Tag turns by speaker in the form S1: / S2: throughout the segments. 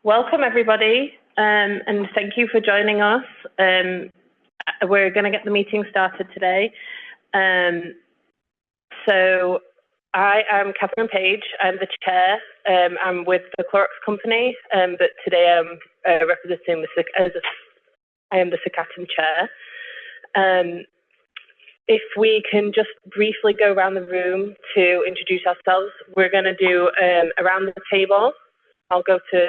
S1: Welcome, everybody, and thank you for joining us. We're going to get the meeting started today. So I am Catherine Page. I'm the chair. I'm with the Clorox company, but today I'm representing I am the SICATM chair. If we can just briefly go around the room to introduce ourselves, we're going to do around the table. I'll go to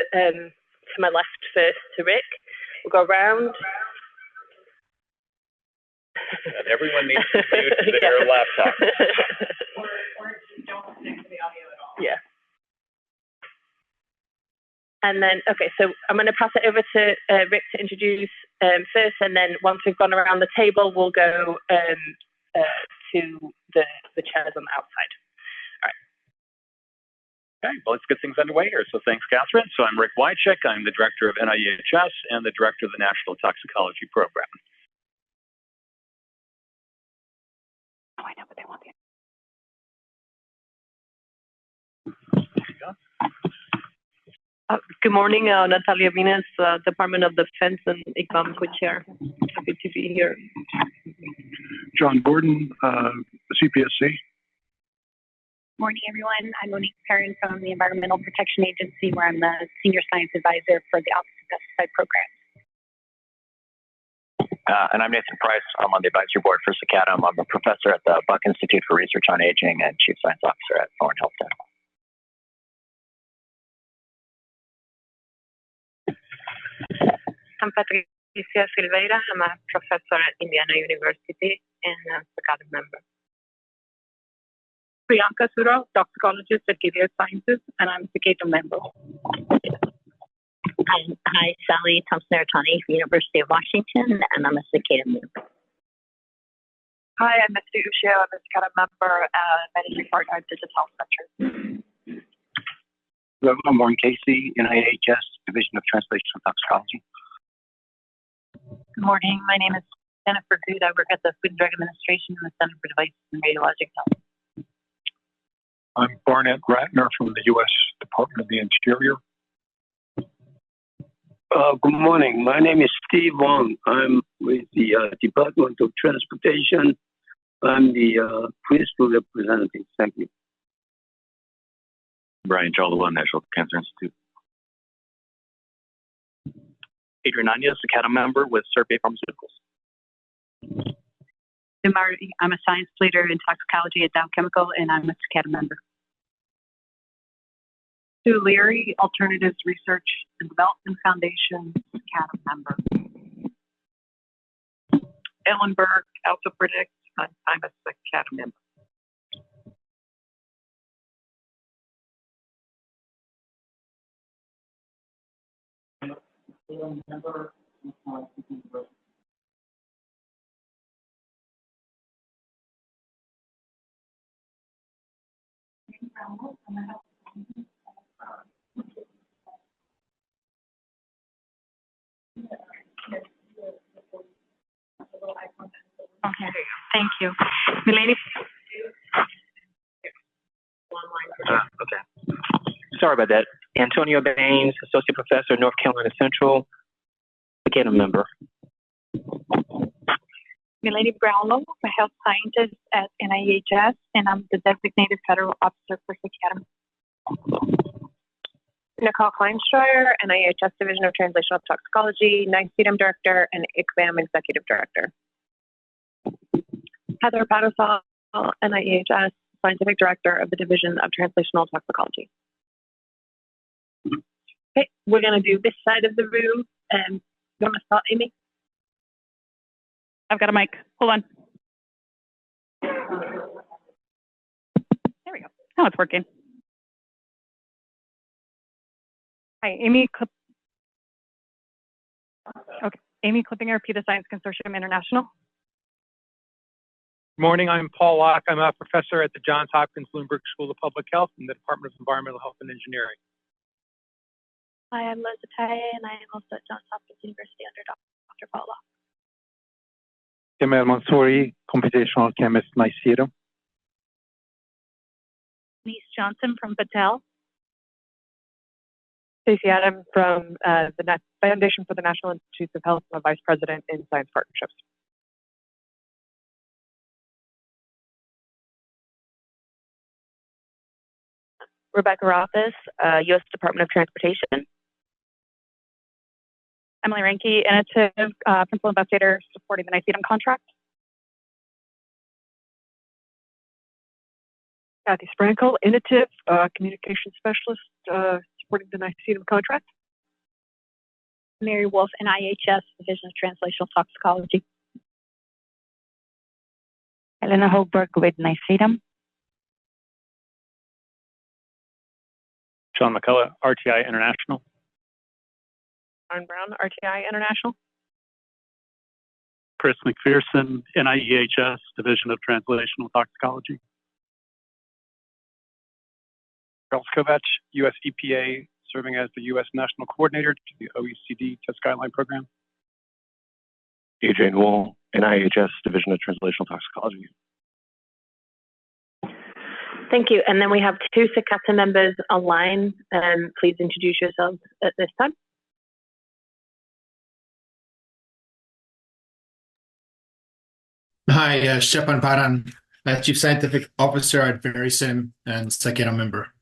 S1: my left first, to Rick. We'll go around.
S2: And everyone needs to mute their laptop.
S1: Or don't connect to the audio at all. Yeah. And then, okay, so I'm going to pass it over to Rick to introduce first, and then once we've gone around the table, we'll go to the chairs on the outside.
S2: Okay, well, let's get things underway here. So thanks, Catherine. So I'm Rick Wycheck. I'm the director of NIEHS and the director of the National Toxicology Program.
S1: Oh, I know, but they want the... Good morning, Natalia Venus, Department of Defense and Econ Co-Chair. Happy to be here.
S3: John Gordon, CPSC.
S4: Morning, everyone. I'm Monique Perrin from the Environmental Protection Agency, where I'm the Senior Science Advisor for the Office of Pesticide Programs.
S5: And I'm Nathan Price. I'm on the advisory board for SICATM. I'm a professor at the Buck Institute for Research on Aging and Chief Science Officer at Foreign Health Data.
S1: I'm Patricia Silveira. I'm a professor at Indiana University and a SICATM member.
S6: Priyanka Sura, toxicologist at Gilead Sciences, and I'm a SICATM member.
S7: Hi, Sally Thompson-Aratani from University of Washington, and I'm a CICATM member.
S8: Hi, I'm Misty Ushio. I'm a SICATM member and managing partner at Digital Ventures.
S3: I'm Warren Casey, NIEHS, Division of Translational Toxicology.
S8: Good morning. My name is Jennifer Good. I work at the Food and Drug Administration in the Center for Devices and Radiologic Health.
S3: I'm Barnett Ratner from the U.S. Department of the Interior.
S9: Good morning. My name is Steve Wong. I'm with the Department of Transportation. I'm the principal representative. Thank you.
S10: Brian Jolua, National Cancer Institute.
S11: Adrian Anya, SICATM member with Serpay Pharmaceuticals.
S4: I'm a science leader in toxicology at Dow Chemical, and I'm a SICATM member.
S8: Sue Leary, Alternatives Research and Development Foundation, SICATM member.
S6: Ellen Burke, Alpha Predict. I'm a SICATM member.
S4: Okay, thank you. Milady?
S11: Okay. Sorry about that. Antonio Baines, Associate Professor, North Carolina Central, SICATM member.
S4: Milady Brownlow, a health scientist at NIEHS, and I'm the designated federal officer for SICATM.
S1: Nicole Kleinsteuer, NIEHS Division of Translational Toxicology, NICETM Director, and ICVAM Executive Director. Heather Pattersall, NIEHS Scientific Director of the Division of Translational Toxicology. Okay, we're going to do this side of the room. You want to start, Amy?
S4: I've got a mic. Hold on. There we go. Now it's working. Hi, Amy. Okay, Amy Klippinger, PETA Science Consortium International.
S12: Good morning. I'm Paul Locke. I'm a professor at the Johns Hopkins Bloomberg School of Public Health in the Department of Environmental Health and Engineering.
S13: Hi, I'm Liz Ataye, and I am also at Johns Hopkins University under Dr. Paul Locke.
S14: Kemal Mansouri, computational chemist, NICETM.
S13: Denise Johnson from Battelle.
S15: Stacey Adam from the Foundation for the National Institutes of Health. I'm a Vice President in Science Partnerships.
S16: Rebecca Rothis, U.S. Department of Transportation.
S4: Emily Ranke, Innovative Principal Investigator supporting the NICEDM contract.
S15: Kathy Sprankle, Innovative Communication Specialist supporting the NICEDM contract.
S4: Mary Wolf, NIHS Division of Translational Toxicology.
S17: Elena Holberg with NICEDM.
S2: Sean McCullough, RTI International.
S15: Aaron Brown, RTI International.
S18: Chris McPherson, NIEHS Division of Translational Toxicology.
S12: Charles Kovach, U.S. EPA, serving as the U.S. National Coordinator to the OECD Test Guideline Program.
S10: AJ Newell, NIHS Division of Translational Toxicology.
S1: Thank you. And then we have two Cicata members online. Please introduce yourselves at this time.
S19: Hi, Shepan Paran, Chief Scientific Officer at Verisim and Cicata member.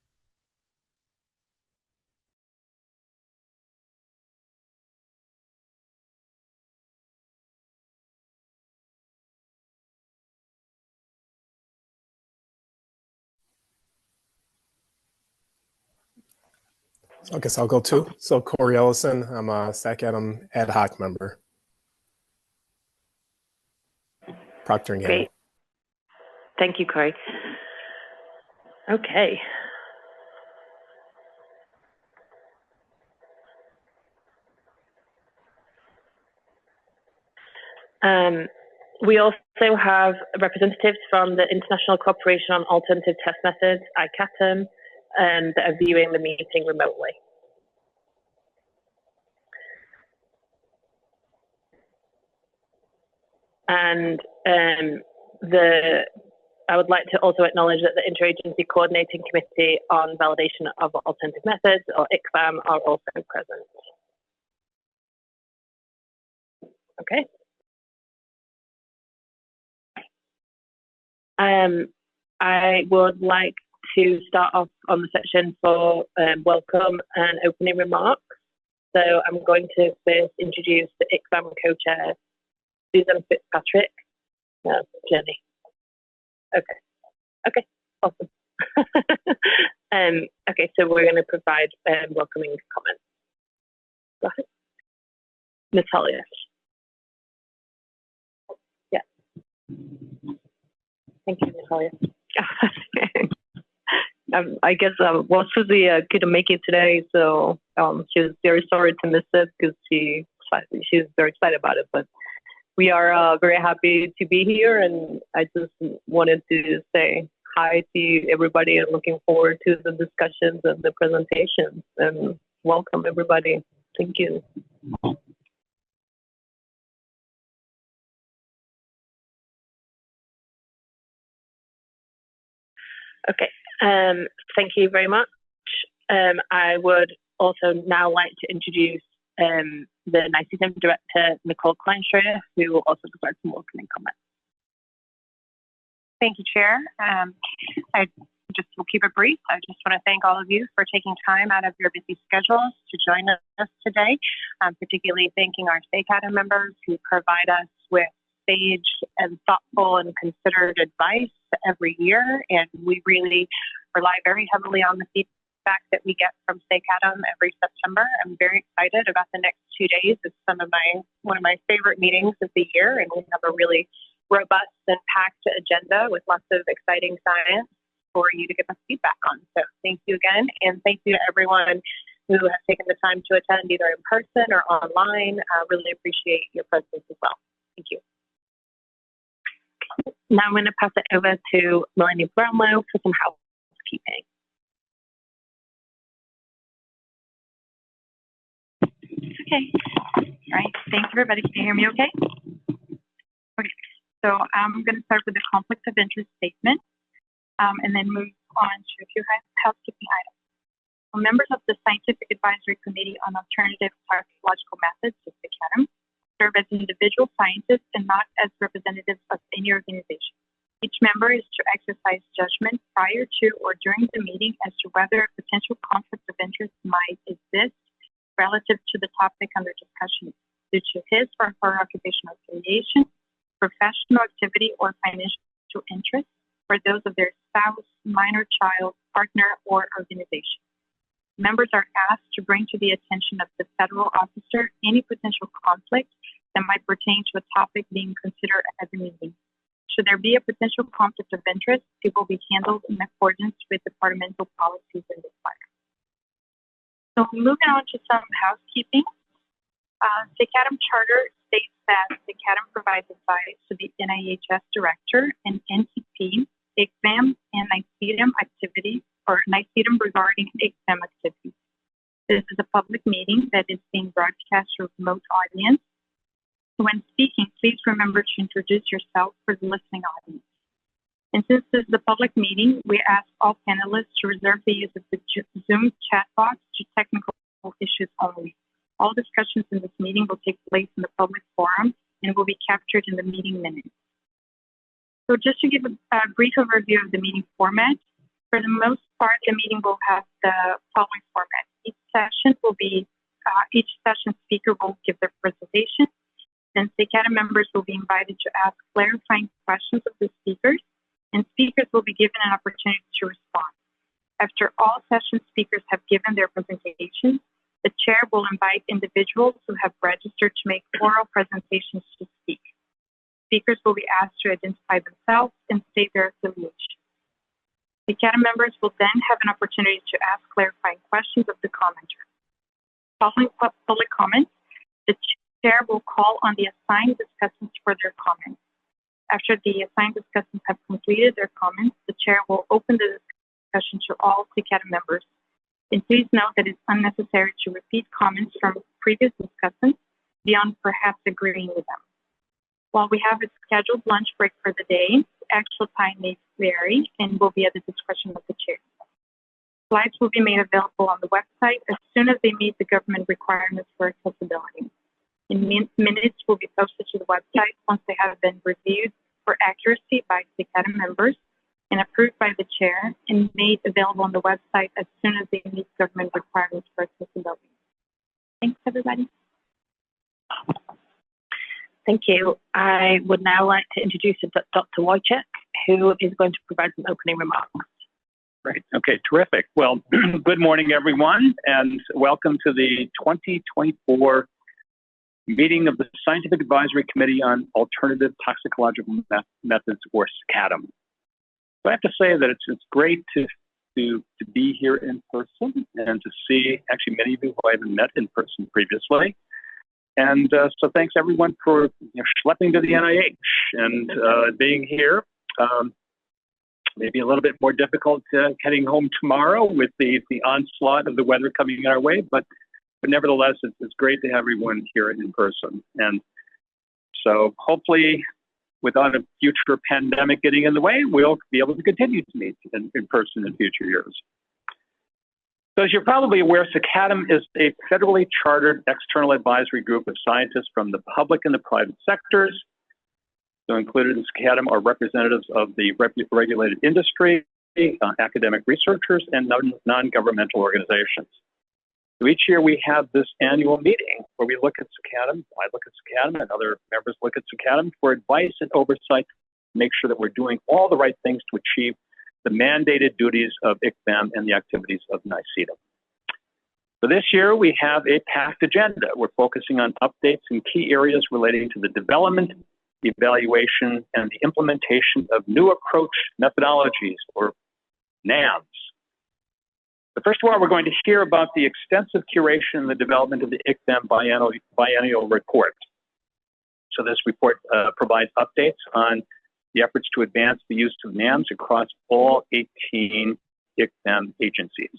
S20: I guess I'll go too. So Corey Ellison, I'm a SAC-ADAM ad hoc member. Procter & Gamble.
S1: Great. Thank you, Corey. Okay. We also have representatives from the International Cooperation on Alternative Test Methods, ICATM, that are viewing the meeting remotely. And I would like to also acknowledge that the Interagency Coordinating Committee on Validation of Alternative Methods, or ICVAM, are also present. Okay. I would like to start off on the section for welcome and opening remarks. So I'm going to first introduce the ICVAM co-chair, Susan Fitzpatrick. No, Jenny. Okay, awesome. Okay, so we're going to provide welcoming comments. Go ahead. Natalia. Yeah. Thank you, Natalia.
S21: I guess Susie couldn't make it today, so she was very sorry to miss it because she's very excited about it. But we are very happy to be here, and I just wanted to say hi to everybody and looking forward to the discussions and the presentations. And welcome, everybody. Thank you.
S1: Okay, thank you very much. I would also now like to introduce the NICEDM Director, Nicole Kleinschreier, who will also provide some welcoming comments.
S22: Thank you, Chair. I just will keep it brief. I just want to thank all of you for taking time out of your busy schedules to join us today, particularly thanking our SAC-ADAM members who provide us with sage and thoughtful and considered advice every year, and we really rely very heavily on the feedback that we get from SAC-ADAM every September. I'm very excited about the next 2 days. It's one of my favorite meetings of the year, and we have a really robust and packed agenda with lots of exciting science for you to give us feedback on. So thank you again, and thank you to everyone who has taken the time to attend either in person or online. I really appreciate your presence as well. Thank you.
S1: Now I'm going to pass it over to Melanie Brownlow for some housekeeping.
S23: Okay. All right. Thanks, everybody. Can you hear me okay? Okay. So I'm going to start with the conflict of interest statement and then move on to a few housekeeping items. Members of the Scientific Advisory Committee on Alternative Toxicological Methods, SICATM, serve as individual scientists and not as representatives of any organization. Each member is to exercise judgment prior to or during the meeting as to whether a potential conflict of interest might exist relative to the topic under discussion due to his or her occupational affiliation, professional activity, or financial interest, or those of their spouse, minor child, partner, or organization. Members are asked to bring to the attention of the federal officer any potential conflict that might pertain to a topic being considered at the meeting. Should there be a potential conflict of interest, it will be handled in accordance with departmental policies and requirements. So moving on to some housekeeping. SICATM charter states that SICATM provides advice to the NIHS director and NTP, ICVAM, and NICEDM activities, or NICEDM regarding ICVAM activities. This is a public meeting that is being broadcast to a remote audience. When speaking, please remember to introduce yourself for the listening audience. And since this is a public meeting, we ask all panelists to reserve the use of the Zoom chat box to technical issues only. All discussions in this meeting will take place in the public forum and will be captured in the meeting minutes. So just to give a brief overview of the meeting format, for the most part, the meeting will have the following format. Each session speaker will give their presentation. Then SICATM members will be invited to ask clarifying questions of the speakers, and speakers will be given an opportunity to respond. After all session speakers have given their presentations, the chair will invite individuals who have registered to make oral presentations to speak. Speakers will be asked to identify themselves and state their affiliation. SICATM members will then have an opportunity to ask clarifying questions of the commenter. Following public comments, the chair will call on the assigned discussants for their comments. After the assigned discussants have completed their comments, the chair will open the discussion to all SICATM members. And please note that it's unnecessary to repeat comments from previous discussants beyond perhaps agreeing with them. While we have a scheduled lunch break for the day, the actual time may vary and will be at the discretion of the chair. Slides will be made available on the website as soon as they meet the government requirements for accessibility. And minutes will be posted to the website once they have been reviewed for accuracy by SICATM members and approved by the chair and made available on the website as soon as they meet government requirements for accessibility. Thanks, everybody.
S3: Thank you. I would now like to introduce Dr. Wojcik, who is going to provide some opening remarks.
S2: Great. Okay, terrific. Well, good morning, everyone, and welcome to the 2024 meeting of the Scientific Advisory Committee on Alternative Toxicological Methods, or SICATM. So I have to say that it's great to be here in person and to see actually many of you who I haven't met in person previously. And so thanks everyone for schlepping to the NIH and being here. Maybe a little bit more difficult heading home tomorrow with the onslaught of the weather coming our way, but nevertheless, it's great to have everyone here in person. And so hopefully, without a future pandemic getting in the way, we'll be able to continue to meet in person in future years. So as you're probably aware, SICATM is a federally chartered external advisory group of scientists from the public and the private sectors. So included in SICATM are representatives of the regulated industry, academic researchers, and non-governmental organizations. So each year we have this annual meeting where we look at SICATM, I look at SICATM, and other members look at SICATM for advice and oversight to make sure that we're doing all the right things to achieve the mandated duties of ICVAM and the activities of NICEDM. So this year we have a packed agenda. We're focusing on updates in key areas relating to the development, evaluation, and the implementation of new approach methodologies, or NAMs. But first of all, we're going to hear about the extensive curation and the development of the ICVAM biennial report. So this report provides updates on the efforts to advance the use of NAMs across all 18 ICVAM agencies.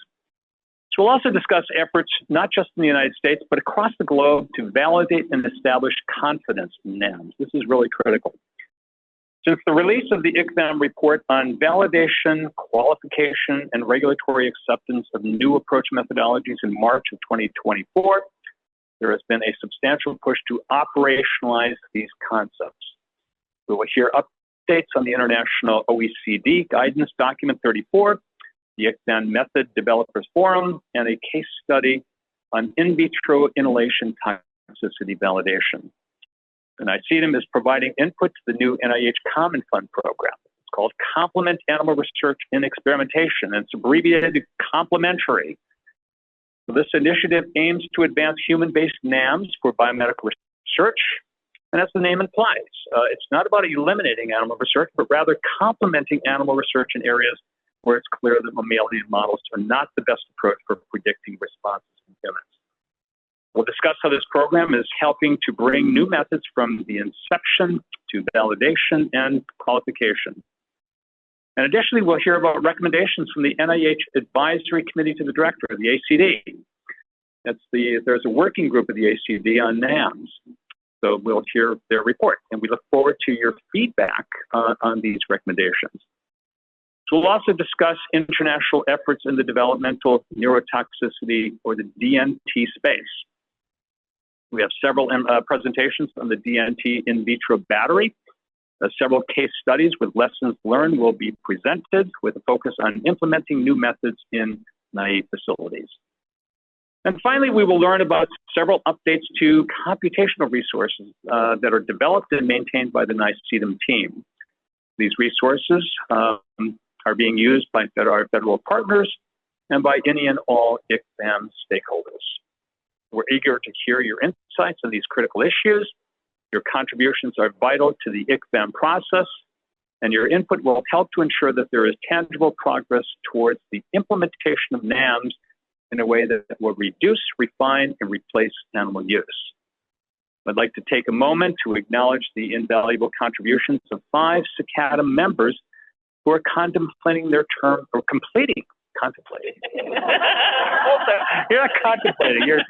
S2: So we'll also discuss efforts not just in the United States, but across the globe to validate and establish confidence in NAMs. This is really critical. Since the release of the ICVAM report on validation, qualification, and regulatory acceptance of new approach methodologies in March of 2024, there has been a substantial push to operationalize these concepts. We will hear updates on the International OECD Guidance Document 34, the ICVAM Method Developers Forum, and a case study on in vitro inhalation toxicity validation. And NICEDM is providing input to the new NIH Common Fund program. It's called Complement Animal Research in Experimentation, and it's abbreviated complementary. So this initiative aims to advance human-based NAMs for biomedical research, and as the name implies, it's not about eliminating animal research, but rather complementing animal research in areas where it's clear that mammalian models are not the best approach for predicting responses in humans. We'll discuss how this program is helping to bring new methods from the inception to validation and qualification. And additionally, we'll hear about recommendations from the NIH Advisory Committee to the Director, the ACD. There's a working group of the ACD on NAMs. So we'll hear their report, and we look forward to your feedback on these recommendations. So we'll also discuss international efforts in the developmental neurotoxicity, or the DNT space. We have several presentations on the DNT in vitro battery. Several case studies with lessons learned will be presented with a focus on implementing new methods in naive facilities. And finally, we will learn about several updates to computational resources that are developed and maintained by the NICEDM team. These resources are being used by our federal partners and by any and all ICVAM stakeholders. We're eager to hear your insights on these critical issues. Your contributions are vital to the ICVAM process, and your input will help to ensure that there is tangible progress towards the implementation of NAMs in a way that will reduce, refine, and replace animal use. I'd like to take a moment to acknowledge the invaluable contributions of 5 CICADM members who are contemplating their term, or contemplating. You're not contemplating, you're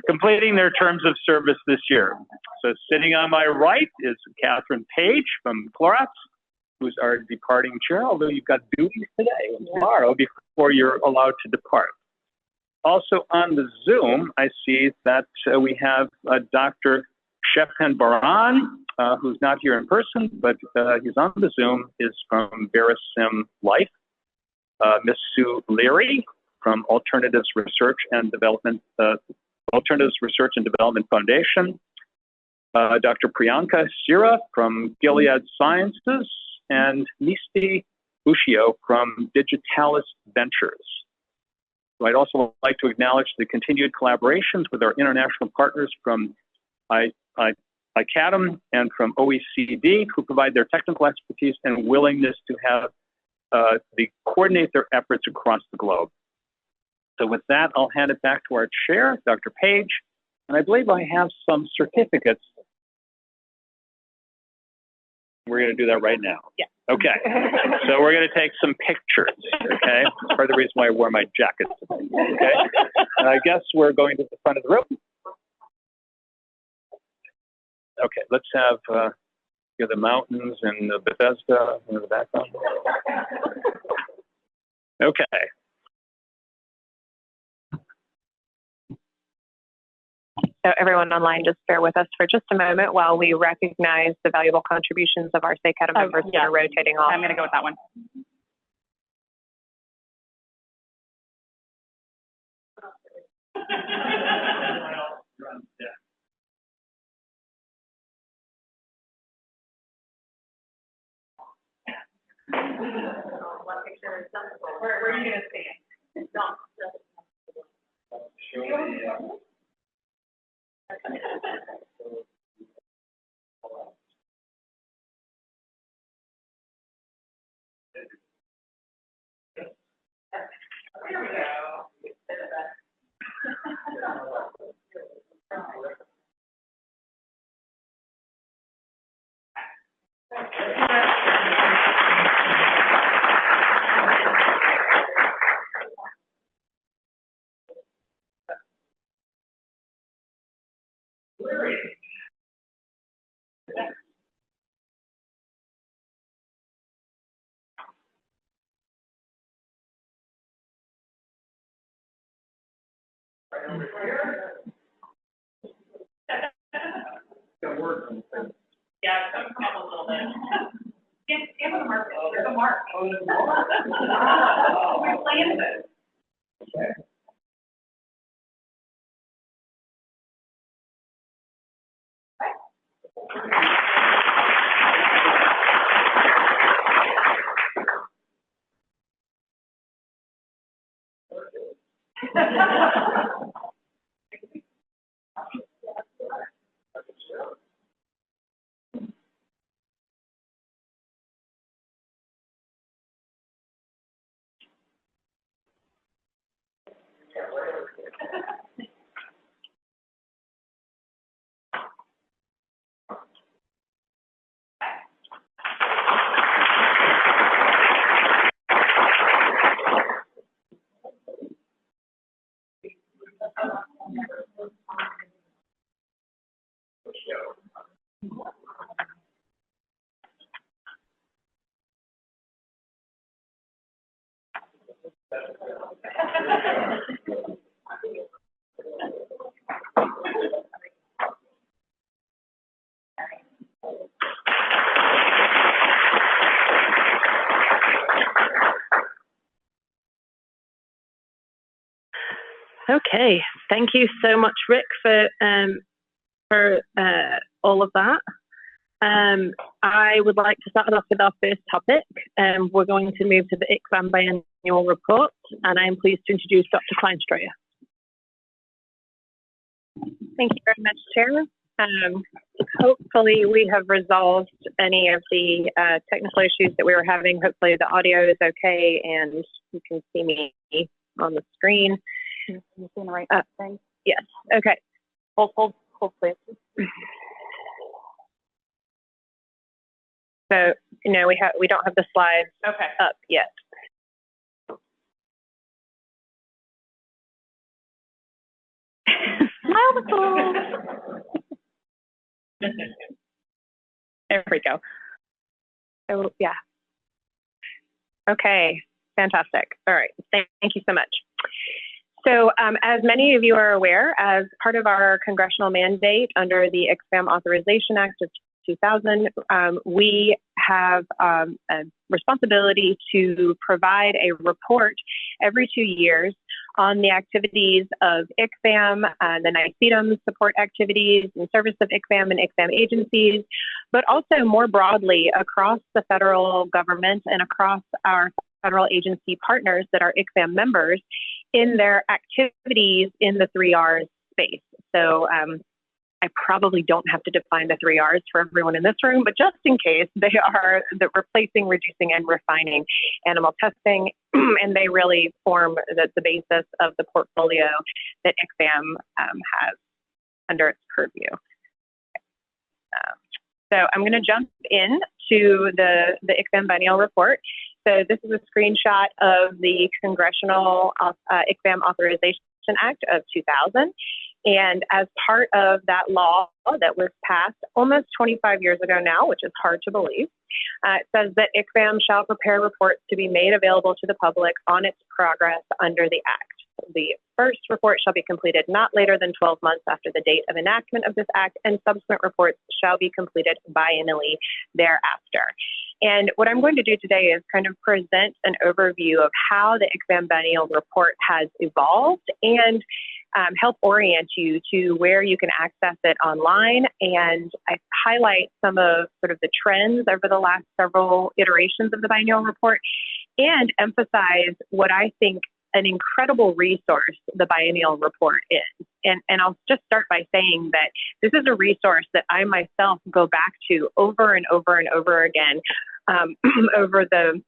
S2: completing their terms of service this year. So sitting on my right is Catherine Page from Clorox, who's our departing chair, although you've got duties today and tomorrow before you're allowed to depart. Also on the Zoom, I see that we have Dr. Shepan Baran, who's not here in person, but he's on the Zoom, is from Verisim Life. Ms. Sue Leary from Alternatives Research and Development Foundation. Dr. Priyanka Sira from Gilead Sciences, and Nisti Ushio from Digitalis Ventures. So I'd also like to acknowledge the continued collaborations with our international partners from ICADM and from OECD, who provide their technical expertise and willingness to have coordinate their efforts across the globe. So with that, I'll hand it back to our chair, Dr. Page, and I believe I have some certificates. We're going to do that right now.
S23: Yeah.
S2: Okay. So we're going to take some pictures, okay? That's part of the reason why I wore my jacket today, okay? And I guess we're going to the front of the room. Okay, let's have the mountains and the Bethesda in the background. Okay.
S22: So everyone online, just bear with us for just a moment while we recognize the valuable contributions of our CICADM members that are rotating off.
S23: I'm going to go with that one. Where are you going to stand? There we go.
S1: Yeah, come up a little bit. Give it a mark. There's a mark. We're playing this. Okay, thank you so much, Rick, for all of that. I would like to start off with our first topic. We're going to move to the ICFAM biannual report, and I am pleased to introduce Dr. Kleinstreyer.
S22: Thank you very much, Chair. Hopefully we have resolved any of the technical issues that we were having. Hopefully the audio is okay and you can see me on the screen.
S23: Can you see the right thing?
S22: Yes, okay.
S23: Hold please.
S22: So, no, we don't have the slides up yet. There we go. So, yeah. Okay, fantastic. All right, thank you so much. So, as many of you are aware, as part of our congressional mandate under the ICFAM Authorization Act of 2000, we have a responsibility to provide a report every 2 years on the activities of ICFAM, the NICEDM support activities in service of ICFAM and ICFAM agencies, but also more broadly across the federal government and across our federal agency partners that are ICFAM members in their activities in the 3Rs space. So I probably don't have to define the 3Rs for everyone in this room, but just in case, they are the replacing, reducing, and refining animal testing, and they really form the basis of the portfolio that ICFAM has under its purview. So I'm going to jump in to the ICFAM biennial report. So this is a screenshot of the Congressional ICFAM Authorization Act of 2000. And as part of that law that was passed almost 25 years ago now, which is hard to believe, it says that ICFAM shall prepare reports to be made available to the public on its progress under the Act. The first report shall be completed not later than 12 months after the date of enactment of this Act, and subsequent reports shall be completed biennially thereafter. And what I'm going to do today is kind of present an overview of how the ICFAM biennial report has evolved and help orient you to where you can access it online. And I highlight some of sort of the trends over the last several iterations of the biennial report and emphasize what I think an incredible resource the biennial report is. And I'll just start by saying that this is a resource that I myself go back to over and over and over again over the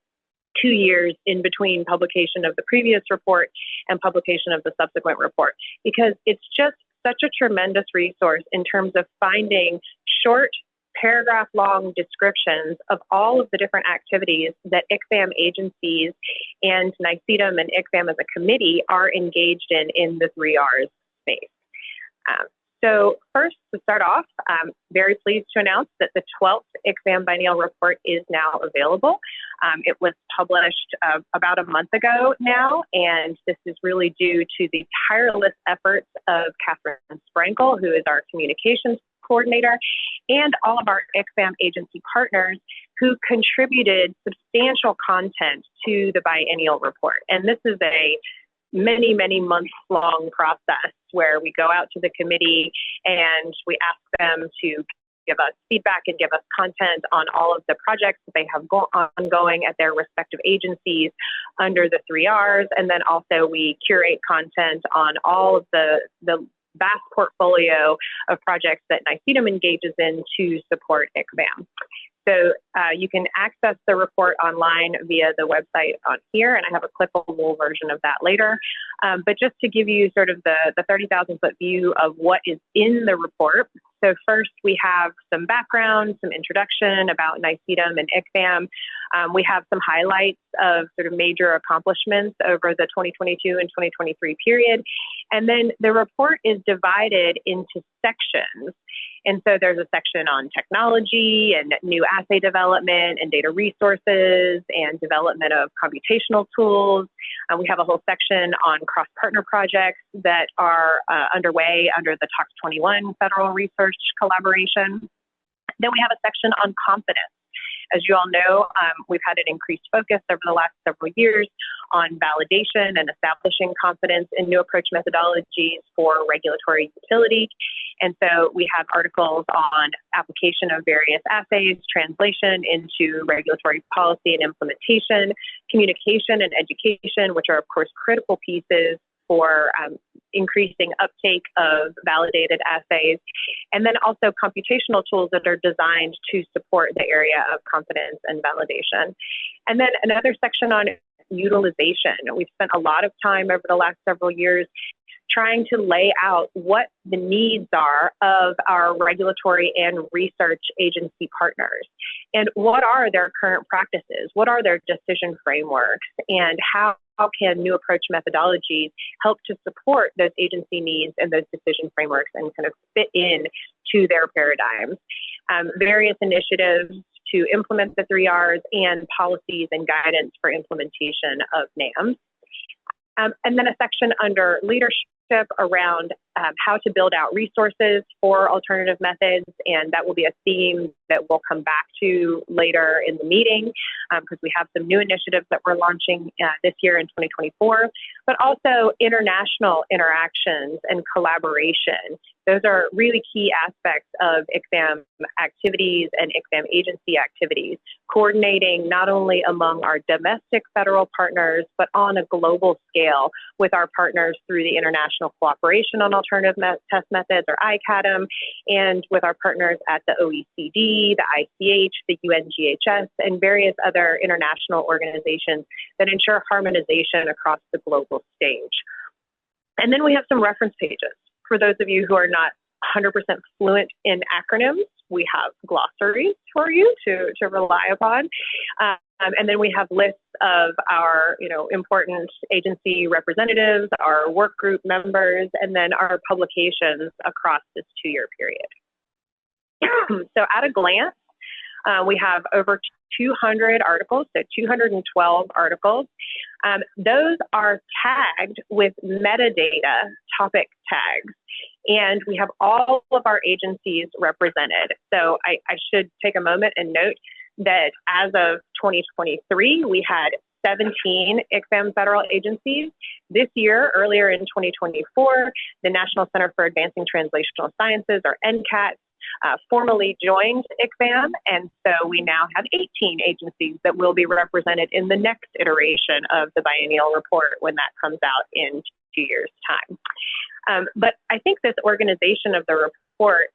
S22: 2 years in between publication of the previous report and publication of the subsequent report, because it's just such a tremendous resource in terms of finding short paragraph-long descriptions of all of the different activities that ICFAM agencies and NICEDM and ICFAM as a committee are engaged in the 3Rs space. So first, to start off, I'm very pleased to announce that the 12th exam biennial report is now available. It was published about a month ago now, and this is really due to the tireless efforts of Catherine Sprankle, who is our communications coordinator, and all of our exam agency partners who contributed substantial content to the biennial report. And this is a many months long process where we go out to the committee and we ask them to give us feedback and give us content on all of the projects that they have ongoing at their respective agencies under the 3 Rs. And then also we curate content on all of the vast portfolio of projects that NYCEDM engages in to support exam. So you can access the report online via the website on here, and I have a clickable version of that later. But just to give you sort of the 30,000 foot view of what is in the report. So first we have some background, some introduction about NYCEDM and ICFAM. We have some highlights of sort of major accomplishments over the 2022 and 2023 period. And then the report is divided into sections. And so there's a section on technology and new assay development and data resources and development of computational tools. We have a whole section on cross-partner projects that are underway under the Tox21 federal research collaboration. Then we have a section on confidence. As you all know, we've had an increased focus over the last several years on validation and establishing confidence in new approach methodologies for regulatory utility. And so we have articles on application of various assays, translation into regulatory policy and implementation, communication and education, which are of course critical pieces for increasing uptake of validated assays, and then also computational tools that are designed to support the area of confidence and validation. And then another section on utilization. We've spent a lot of time over the last several years trying to lay out what the needs are of our regulatory and research agency partners, and what are their current practices, what are their decision frameworks, and how can new approach methodologies help to support those agency needs and those decision frameworks and kind of fit in to their paradigms. Various initiatives to implement the 3 Rs and policies and guidance for implementation of NAMs. And then a section under leadership around how to build out resources for alternative methods, and that will be a theme that we'll come back to later in the meeting because we have some new initiatives that we're launching this year in 2024, but also international interactions and collaboration. Those are really key aspects of exam activities and exam agency activities, coordinating not only among our domestic federal partners, but on a global scale with our partners through the International Cooperation on Alternative Test Methods, or ICATM, and with our partners at the OECD, the ICH, the UNGHS, and various other international organizations that ensure harmonization across the global stage. And then we have some reference pages. For those of you who are not 100% fluent in acronyms, we have glossaries for you to rely upon. And then we have lists of our important agency representatives, our work group members, and then our publications across this 2-year period. So at a glance, we have over 200 articles, so 212 articles. Those are tagged with metadata topic tags, and we have all of our agencies represented. So I should take a moment and note that as of 2023, we had 17 exam federal agencies. This year, earlier in 2024, the National Center for Advancing Translational Sciences, or NCAT, formally joined ICFAM, and so we now have 18 agencies that will be represented in the next iteration of the biennial report when that comes out in 2 years' time. But I think this organization of the report,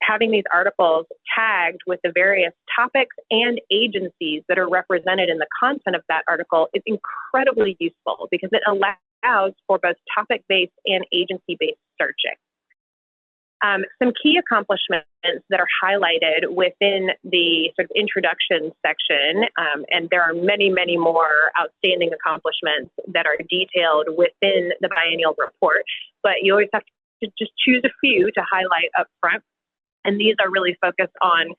S22: having these articles tagged with the various topics and agencies that are represented in the content of that article, is incredibly useful because it allows for both topic-based and agency-based searching. Some key accomplishments that are highlighted within the sort of introduction section, and there are many more outstanding accomplishments that are detailed within the biennial report, but you always have to to just choose a few to highlight up front. And these are really focused on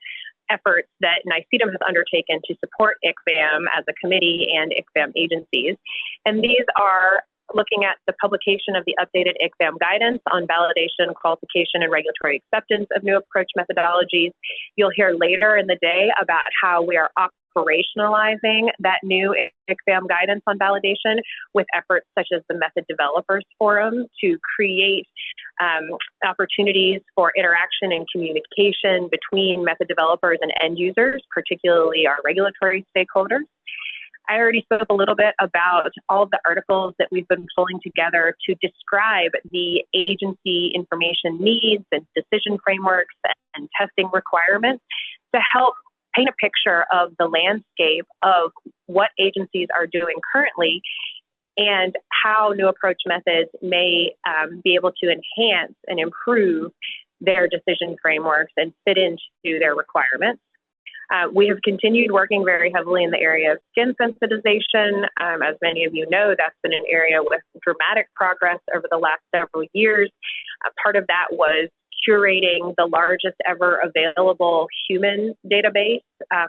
S22: efforts that NICEDM has undertaken to support ICFAM as a committee and ICFAM agencies. And these are looking at the publication of the updated ICFAM guidance on validation, qualification, and regulatory acceptance of new approach methodologies. You'll hear later in the day about how we are operationalizing that new ICFAM guidance on validation with efforts such as the Method Developers Forum to create opportunities for interaction and communication between method developers and end users, particularly our regulatory stakeholders. I already spoke a little bit about all of the articles that we've been pulling together to describe the agency information needs and decision frameworks and testing requirements to help paint a picture of the landscape of what agencies are doing currently and how new approach methods may be able to enhance and improve their decision frameworks and fit into their requirements. We have continued working very heavily in the area of skin sensitization. As many of you know, that's been an area with dramatic progress over the last several years. Part of that was curating the largest ever available human database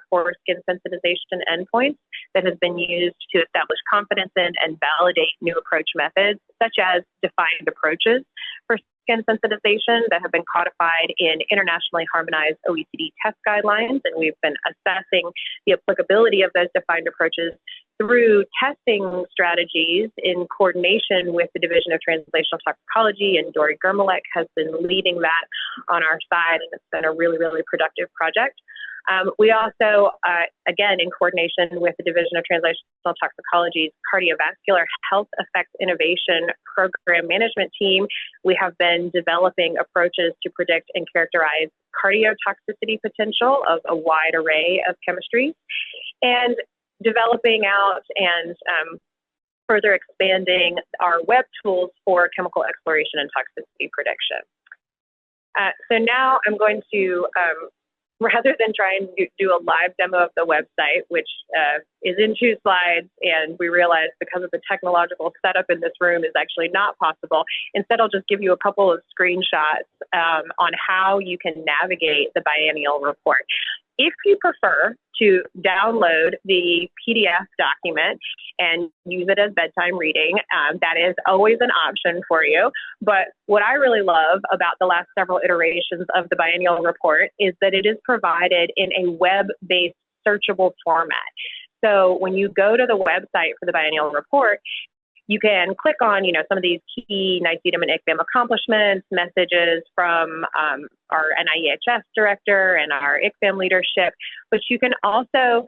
S22: for skin sensitization endpoints that has been used to establish confidence in and validate new approach methods, such as defined approaches for skin sensitization that have been codified in internationally harmonized OECD test guidelines. And we've been assessing the applicability of those defined approaches through testing strategies in coordination with the Division of Translational Toxicology, and Dori Germelek has been leading that on our side, and it's been a really, really productive project. We also, again, in coordination with the Division of Translational Toxicology's Cardiovascular Health Effects Innovation Program Management Team, we have been developing approaches to predict and characterize cardiotoxicity potential of a wide array of chemistries, and developing out and further expanding our web tools for chemical exploration and toxicity prediction. So now I'm going to, rather than try and do a live demo of the website, which is in 2 slides, and we realized because of the technological setup in this room is actually not possible, instead I'll just give you a couple of screenshots on how you can navigate the biennial report. If you prefer to download the PDF document and use it as bedtime reading, that is always an option for you. But what I really love about the last several iterations of the biennial report is that it is provided in a web-based searchable format. So when you go to the website for the biennial report, you can click on, some of these key NICEDM and ICFAM accomplishments, messages from our NIEHS director and our ICFAM leadership, but you can also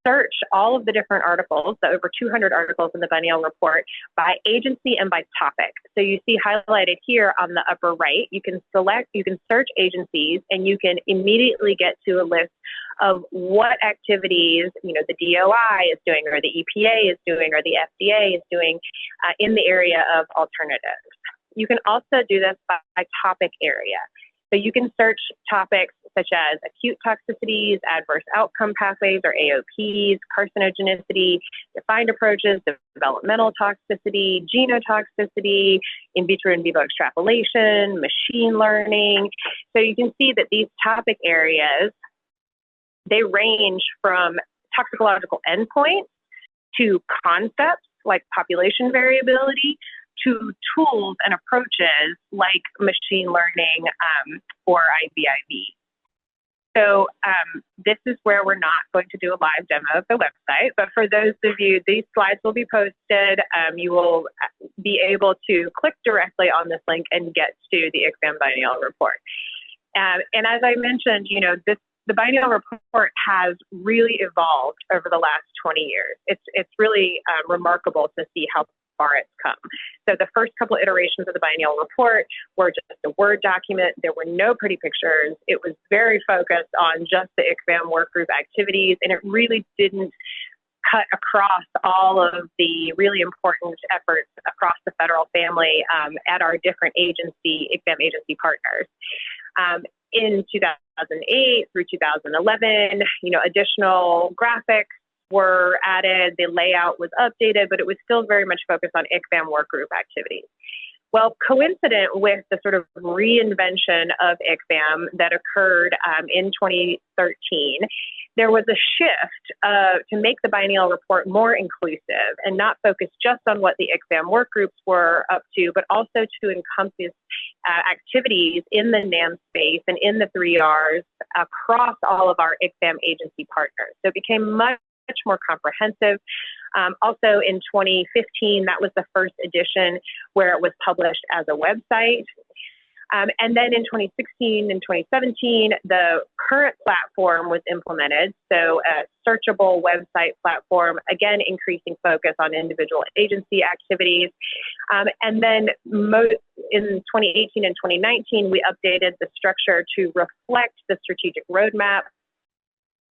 S22: search all of the different articles, the over 200 articles in the biennial report, by agency and by topic. So you see highlighted here on the upper right, you can search agencies, and you can immediately get to a list of what activities, the DOI is doing, or the EPA is doing, or the FDA is doing in the area of alternatives. You can also do this by topic area. So you can search topics such as acute toxicities, adverse outcome pathways or AOPs, carcinogenicity, defined approaches, developmental toxicity, genotoxicity, in vitro and vivo extrapolation, machine learning. So you can see that these topic areas, they range from toxicological endpoints to concepts like population variability, to tools and approaches like machine learning or IVIV. So this is where we're not going to do a live demo of the website, but for those of you, these slides will be posted. You will be able to click directly on this link and get to the ICFAM biennial report. And as I mentioned, the biennial report has really evolved over the last 20 years. It's really remarkable to see how far it's come. So the first couple iterations of the biennial report were just a Word document. There were no pretty pictures. It was very focused on just the ICFAM workgroup activities, and it really didn't cut across all of the really important efforts across the federal family at our different ICFAM agency partners. In 2008 through 2011, additional graphics were added, the layout was updated, but it was still very much focused on ICFAM workgroup activities. Well, coincident with the sort of reinvention of ICFAM that occurred in 2013, there was a shift to make the biennial report more inclusive and not focus just on what the ICFAM work groups were up to, but also to encompass activities in the NAM space and in the 3Rs across all of our ICFAM agency partners. So it became much more comprehensive. Also in 2015, that was the first edition where it was published as a website. And then in 2016 and 2017, the current platform was implemented. So a searchable website platform, again, increasing focus on individual agency activities. And then in 2018 and 2019, we updated the structure to reflect the strategic roadmap,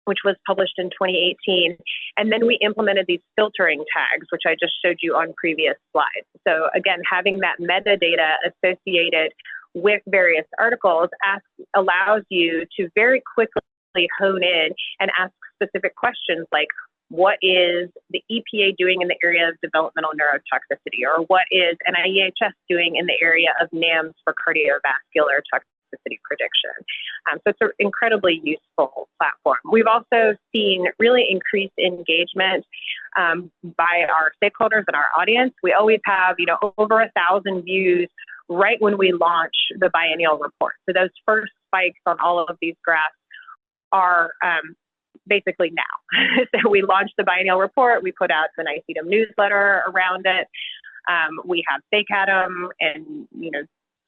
S22: which was published in 2018. And then we implemented these filtering tags, which I just showed you on previous slides. So again, having that metadata associated with various articles allows you to very quickly hone in and ask specific questions like, what is the EPA doing in the area of developmental neurotoxicity? Or what is NIEHS doing in the area of NAMs for cardiovascular toxicity prediction? So it's an incredibly useful platform. We've also seen really increased engagement by our stakeholders and our audience. We always have, over 1,000 views right when we launch the biennial report. So those first spikes on all of these graphs are basically now. So we launched the biennial report. We put out the NICEDM newsletter around it. We have SACADM and,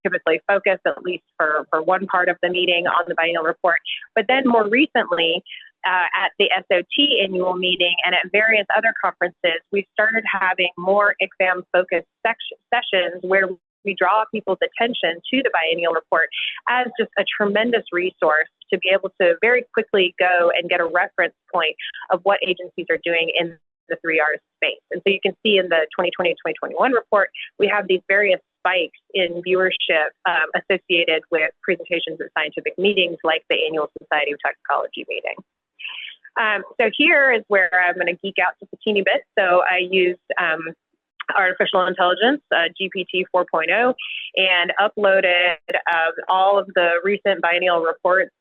S22: typically focus at least for one part of the meeting on the biennial report. But then more recently, at the SOT annual meeting and at various other conferences, we started having more exam-focused sessions where we draw people's attention to the biennial report as just a tremendous resource to be able to very quickly go and get a reference point of what agencies are doing in the 3R space. And so you can see in the 2020-2021 report, we have these various spikes in viewership associated with presentations at scientific meetings like the Annual Society of Toxicology meeting. So here is where I'm going to geek out just a teeny bit. So I used artificial intelligence, GPT 4.0, and uploaded all of the recent biennial reports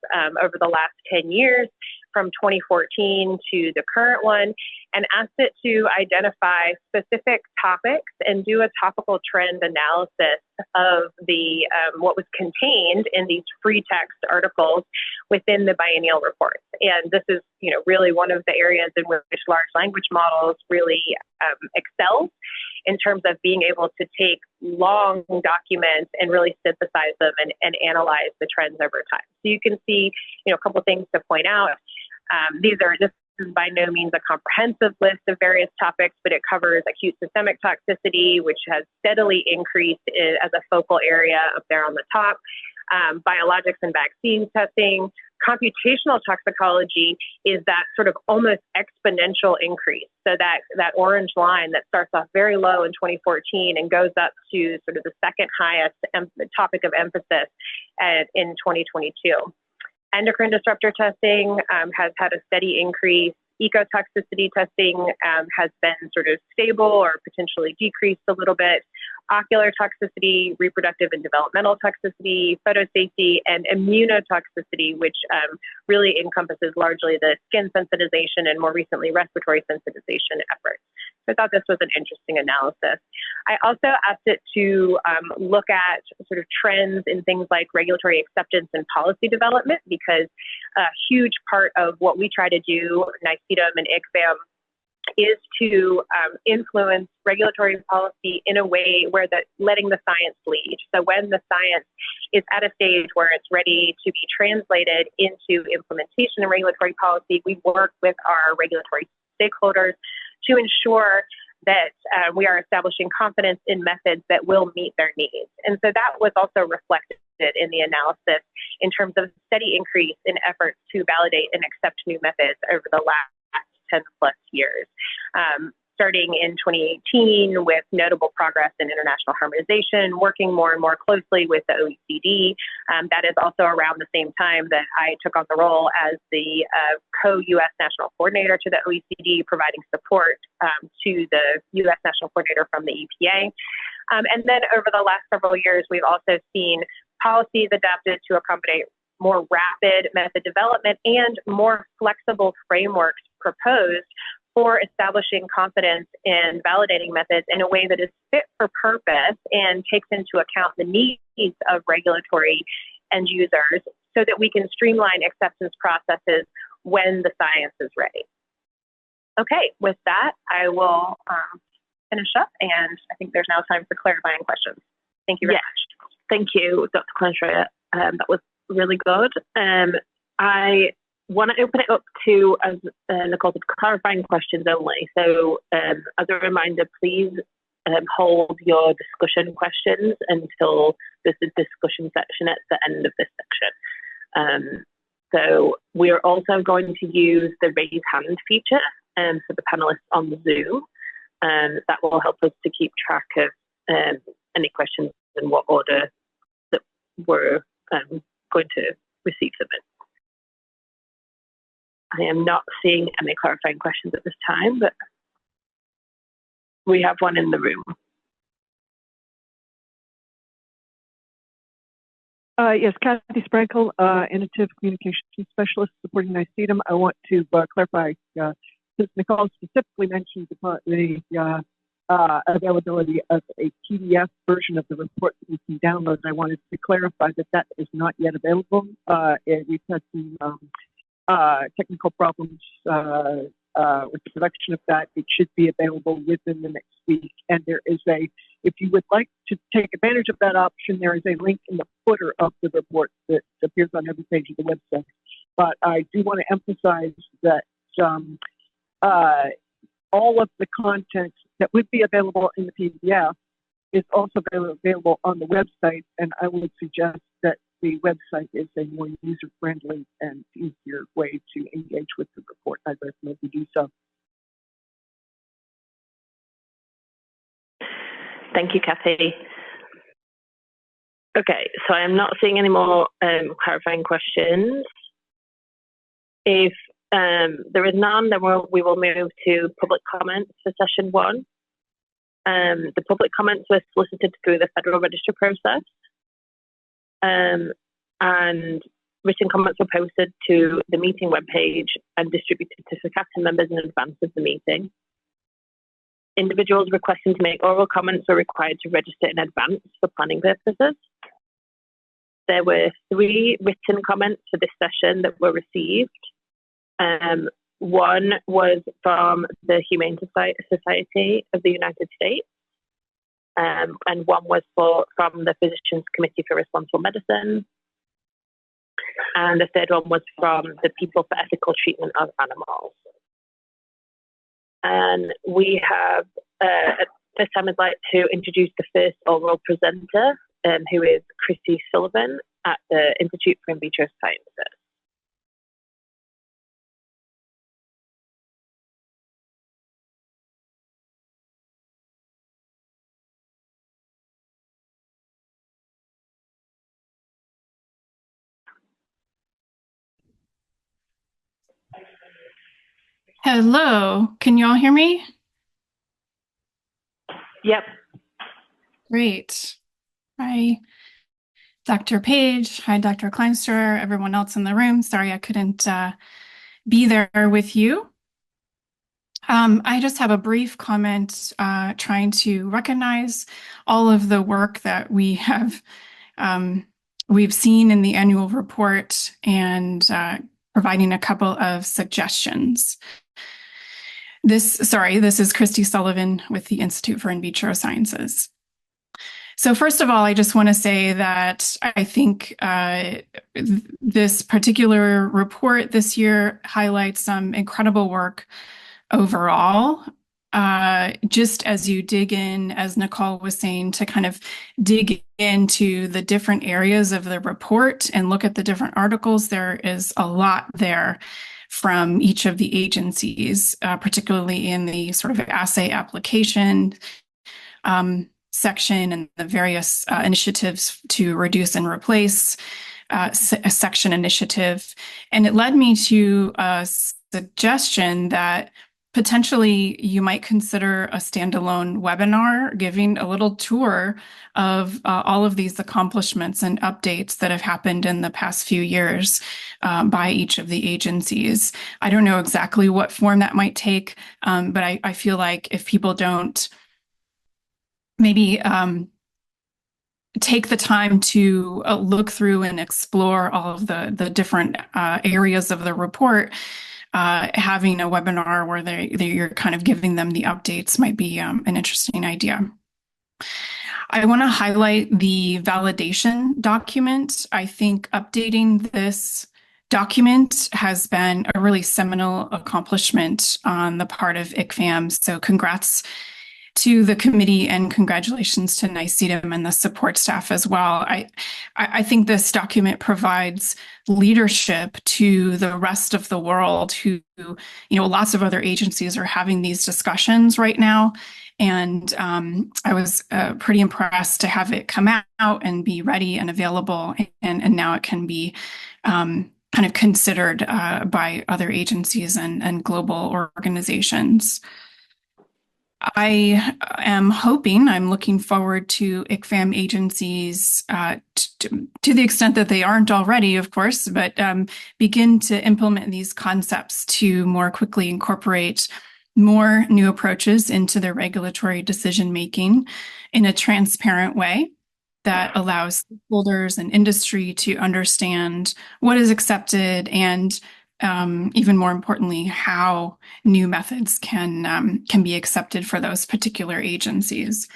S22: over the last 10 years from 2014 to the current one, and asked it to identify specific topics and do a topical trend analysis of the what was contained in these free text articles within the biennial reports. And this is, really one of the areas in which large language models really excel in terms of being able to take long documents and really synthesize them and analyze the trends over time. So you can see, a couple things to point out. This is by no means a comprehensive list of various topics, but it covers acute systemic toxicity, which has steadily increased as a focal area up there on the top, biologics and vaccine testing. Computational toxicology is that sort of almost exponential increase. So that orange line that starts off very low in 2014 and goes up to sort of the second highest topic of emphasis in 2022. Endocrine disruptor testing has had a steady increase. Ecotoxicity testing has been sort of stable or potentially decreased a little bit. Ocular toxicity, reproductive and developmental toxicity, photosafety, and immunotoxicity, which really encompasses largely the skin sensitization and more recently respiratory sensitization efforts. So I thought this was an interesting analysis. I also asked it to look at sort of trends in things like regulatory acceptance and policy development, because a huge part of what we try to do, NICEDM and ICFAM, is to influence regulatory policy in a way where letting the science lead. So when the science is at a stage where it's ready to be translated into implementation and regulatory policy, we work with our regulatory stakeholders to ensure that we are establishing confidence in methods that will meet their needs. And so that was also reflected in the analysis in terms of steady increase in efforts to validate and accept new methods over the last 10 plus years. Starting in 2018 with notable progress in international harmonization, working more and more closely with the OECD. That is also around the same time that I took on the role as the co-U.S. National Coordinator to the OECD, providing support to the U.S. National Coordinator from the EPA. And then over the last several years, we've also seen policies adapted to accommodate more rapid method development and more flexible frameworks proposed for establishing confidence in validating methods in a way that is fit for purpose and takes into account the needs of regulatory end users so that we can streamline acceptance processes when the science is ready. Okay, with that, I will finish up, and I think there's now time for clarifying questions. Thank you very much.
S3: Thank you, Dr. Clanshire. That was really good. I want to open it up to, as Nicole said, clarifying questions only. So as a reminder, please hold your discussion questions until there's a discussion section at the end of this section. So we're also going to use the raise hand feature for the panelists on Zoom. That will help us to keep track of any questions in what order that we're going to receive them in. I am not seeing any clarifying questions at this time, but we have one in the room.
S15: Yes, Kathy Sprankle, Innovative Communications Specialist supporting NICEDM. I want to clarify, since Nicole specifically mentioned the availability of a PDF version of the report that we can download, I wanted to clarify that that is not yet available. We've had some technical problems with the production of that. It should be available within the next week. And there is if you would like to take advantage of that option, there is a link in the footer of the report that appears on every page of the website. But I do want to emphasize that all of the content that would be available in the PDF is also available on the website, and I would suggest that the website is a more user-friendly and easier way to engage with the report. I'd recommend you do so.
S3: Thank you, Kathy. Okay, so I am not seeing any more clarifying questions. If there is none, then we will move to public comments for session 1. The public comments were solicited through the Federal Register process, and written comments were posted to the meeting webpage and distributed to SCATA members in advance of the meeting. Individuals requesting to make oral comments were required to register in advance for planning purposes. There were 3 written comments for this session that were received. One was from the Humane Society of the United States, and one was from the Physicians Committee for Responsible Medicine, and the third one was from the People for Ethical Treatment of Animals. And we have, at this time, I'd like to introduce the first oral presenter, who is Christy Sullivan at the Institute for In Vitro Sciences.
S5: Hello, can you all hear me?
S3: Yep.
S5: Great. Hi, Dr. Page. Hi, Dr. Kleinster, everyone else in the room. Sorry I couldn't be there with you. I just have a brief comment trying to recognize all of the work that we've seen in the annual report and providing a couple of suggestions. This is Christy Sullivan with the Institute for In Vitro Sciences. So first of all, I just want to say that I think this particular report this year highlights some incredible work overall. Just as you dig in, as Nicole was saying, to kind of dig into the different areas of the report and look at the different articles, there is a lot there from each of the agencies, particularly in the sort of assay application section and the various initiatives to reduce and replace section initiative. And it led me to a suggestion that potentially you might consider a standalone webinar giving a little tour of all of these accomplishments and updates that have happened in the past few years by each of the agencies. I don't know exactly what form that might take, but I feel like if people don't maybe take the time to look through and explore all of the different areas of the report, having a webinar where you're kind of giving them the updates might be an interesting idea. I want to highlight the validation document. I think updating this document has been a really seminal accomplishment on the part of ICFAM. So congrats to the committee and congratulations to NICEDM and the support staff as well. I think this document provides leadership to the rest of the world who, lots of other agencies are having these discussions right now. And I was pretty impressed to have it come out and be ready and available. And now it can be kind of considered by other agencies and global organizations. I am hoping, I'm looking forward to ICFAM agencies to the extent that they aren't already, of course, but begin to implement these concepts to more quickly incorporate more new approaches into their regulatory decision-making in a transparent way that allows stakeholders and industry to understand what is accepted and even more importantly, how new methods can be accepted for those particular agencies.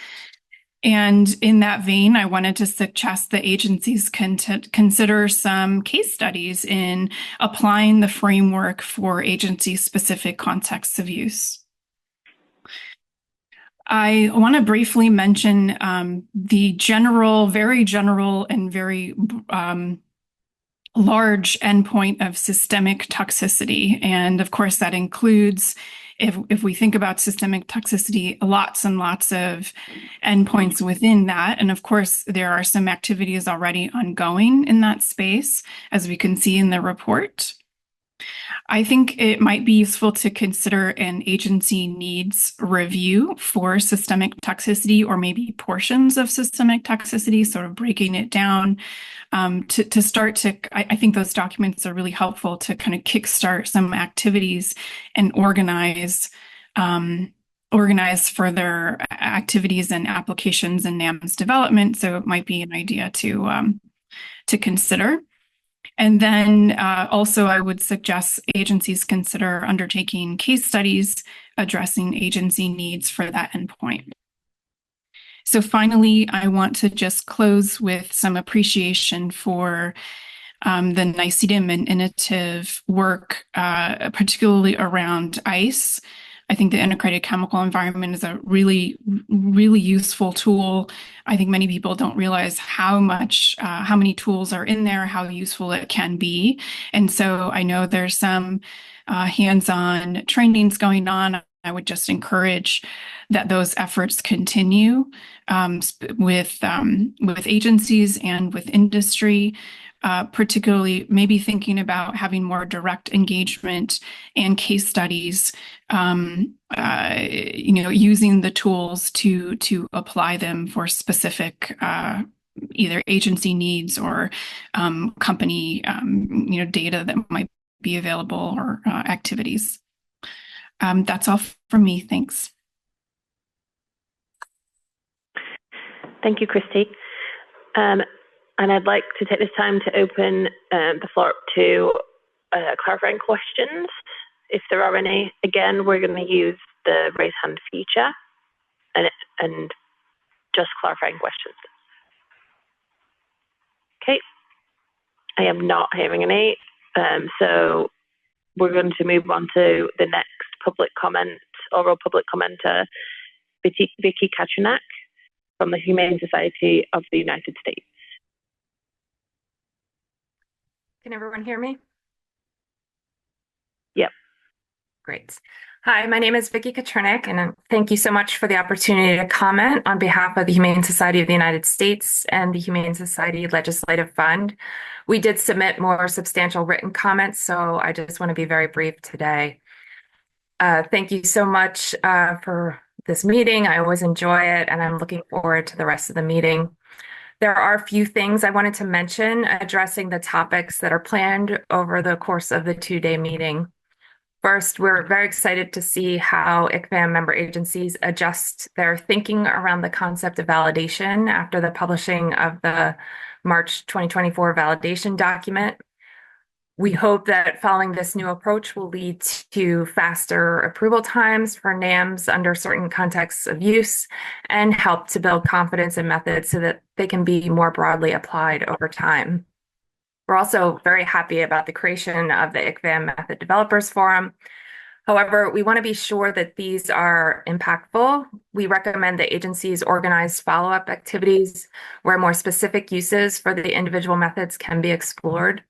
S5: And in that vein, I wanted to suggest that agencies can consider some case studies in applying the framework for agency-specific contexts of use. I want to briefly mention the very general and very large endpoint of systemic toxicity. And of course, that includes, if we think about systemic toxicity, lots and lots of endpoints within that. And of course, there are some activities already ongoing in that space, as we can see in the report. I think it might be useful to consider an agency needs review for systemic toxicity, or maybe portions of systemic toxicity, sort of breaking it down to start to, I think those documents are really helpful to kind of kickstart some activities and organize further activities and applications in NAM's development. So it might be an idea to consider. And then also I would suggest agencies consider undertaking case studies addressing agency needs for that endpoint. So finally, I want to just close with some appreciation for the NICEDM and innovative work, particularly around ICE. I think the integrated chemical environment is a really, really useful tool. I think many people don't realize how many tools are in there, how useful it can be. And so I know there's some hands-on trainings going on. I would just encourage that those efforts continue with agencies and with industry. Particularly maybe thinking about having more direct engagement and case studies, using the tools to apply them for specific either agency needs or company data that might be available or activities. That's all from me. Thanks.
S3: Thank you, Christy. And I'd like to take this time to open the floor up to clarifying questions, if there are any. Again, we're going to use the raise hand feature and just clarifying questions. Okay, I am not hearing any. So we're going to move on to the next public comment, oral public commenter, Vicky Kachunak from the Humane Society of the United States.
S7: Can everyone hear me?
S3: Yep.
S7: Great. Hi, my name is Vicky Kachunak, and thank you so much for the opportunity to comment on behalf of the Humane Society of the United States and the Humane Society Legislative Fund. We did submit more substantial written comments, so I just want to be very brief today. Thank you so much for this meeting. I always enjoy it, and I'm looking forward to the rest of the meeting. There are a few things I wanted to mention addressing the topics that are planned over the course of the two-day meeting. First, we're very excited to see how ICVAM member agencies adjust their thinking around the concept of validation after the publishing of the March 2024 validation document. We hope that following this new approach will lead to faster approval times for NAMs under certain contexts of use and help to build confidence in methods so that they can be more broadly applied over time. We're also very happy about the creation of the ICVAM Method Developers Forum. However, we want to be sure that these are impactful. We recommend that agencies organize follow-up activities where more specific uses for the individual methods can be explored.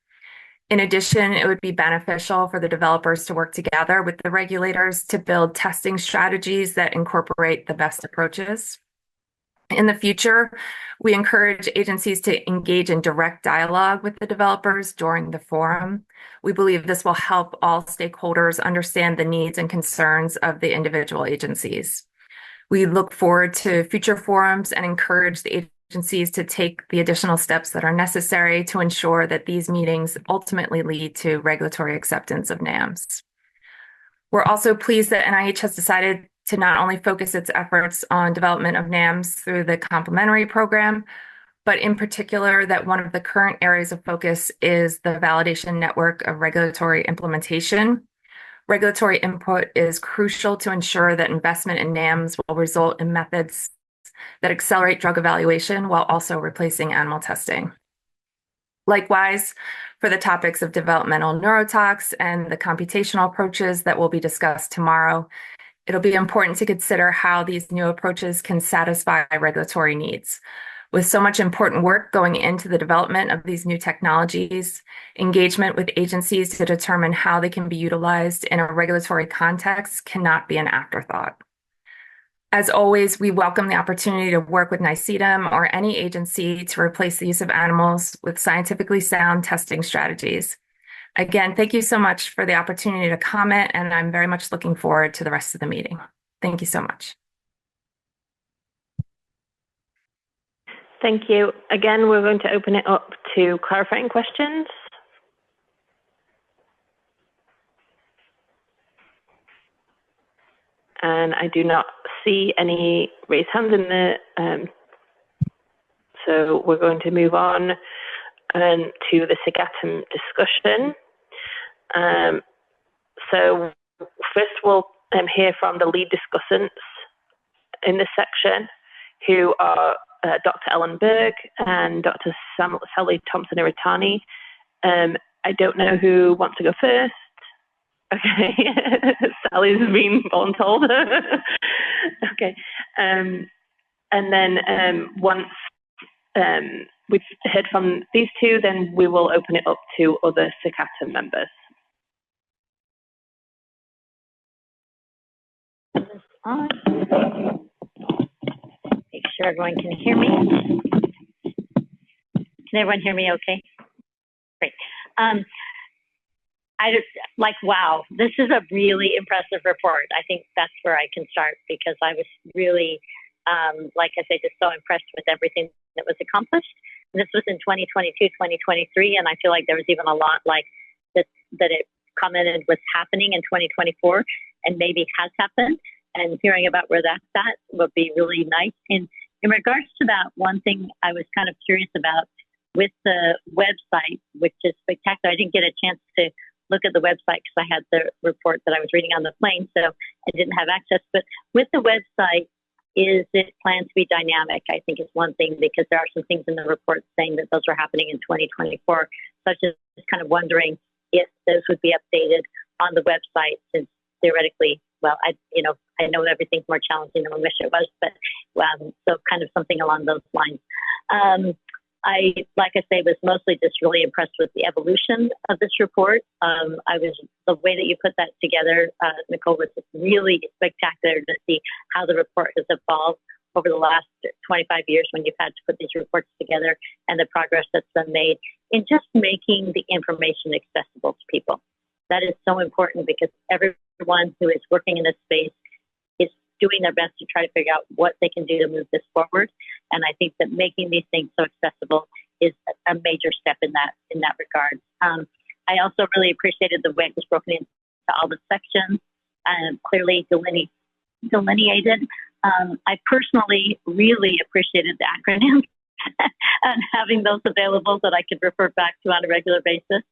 S7: In addition, it would be beneficial for the developers to work together with the regulators to build testing strategies that incorporate the best approaches. In the future, we encourage agencies to engage in direct dialogue with the developers during the forum. We believe this will help all stakeholders understand the needs and concerns of the individual agencies. We look forward to future forums and encourage the agencies to take the additional steps that are necessary to ensure that these meetings ultimately lead to regulatory acceptance of NAMs. We're also pleased that NIH has decided to not only focus its efforts on development of NAMs through the complementary program, but in particular that one of the current areas of focus is the validation network of regulatory implementation. Regulatory input is crucial to ensure that investment in NAMs will result in methods that accelerate drug evaluation while also replacing animal testing. Likewise, for the topics of developmental neurotox and the computational approaches that will be discussed tomorrow, it'll be important to consider how these new approaches can satisfy regulatory needs. With so much important work going into the development of these new technologies, engagement with agencies to determine how they can be utilized in a regulatory context cannot be an afterthought. As always, we welcome the opportunity to work with NICEDM or any agency to replace the use of animals with scientifically sound testing strategies. Again, thank you so much for the opportunity to comment, and I'm very much looking forward to the rest of the meeting. Thank you so much.
S3: Thank you. Again, we're going to open it up to clarifying questions. And I do not see any raised hands in the, so we're going to move on to the SIGATM discussion. So first we'll hear from the lead discussants in this section, who are Dr. Ellen Berg and Dr. Sally Thompson-Iritani. I don't know who wants to go first. Okay, Sally's been voluntold. Okay, and then once we've heard from these two, then we will open it up to other SIGATM members.
S6: On. Make sure everyone can hear me. Can everyone hear me okay? Great. I just wow, this is a really impressive report. I think that's where I can start, because I was really, like I say, just so impressed with everything that was accomplished. And this was in 2022, 2023, and I feel like there was even a lot like that it commented was happening in 2024 and maybe has happened. And hearing about where that's at would be really nice. And in regards to that, one thing I was kind of curious about with the website, which is spectacular. I didn't get a chance to look at the website because I had the report that I was reading on the plane, so I didn't have access. But with the website, is it planned to be dynamic? I think is one thing, because there are some things in the report saying that those are happening in 2024. So I was just kind of wondering if those would be updated on the website, since theoretically, well, I know everything's more challenging than we wish it was, but so kind of something along those lines. I, like I say, was mostly just really impressed with the evolution of this report. The way that you put that together, Nicole, was really spectacular to see how the report has evolved over the last 25 years when you've had to put these reports together, and the progress that's been made in just making the information accessible to people. That is so important, because everyone everyone who is working in this space is doing their best to try to figure out what they can do to move this forward. And I think that making these things so accessible is a major step in that regard. I also really appreciated the way it was broken into all the sections and clearly delineated. I personally really appreciated the acronyms and having those available that I could refer back to on a regular basis.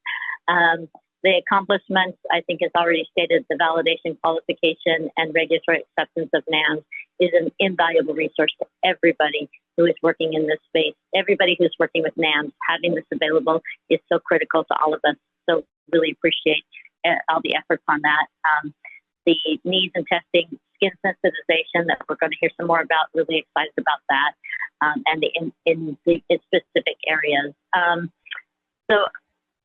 S6: The accomplishments, I think, as already stated, the validation, qualification, and regulatory acceptance of NAMs is an invaluable resource to everybody who is working in this space. Everybody who's working with NAMs, having this available is so critical to all of us. So really appreciate all the efforts on that. The needs and testing, skin sensitization that we're going to hear some more about, really excited about that, and in specific areas. So,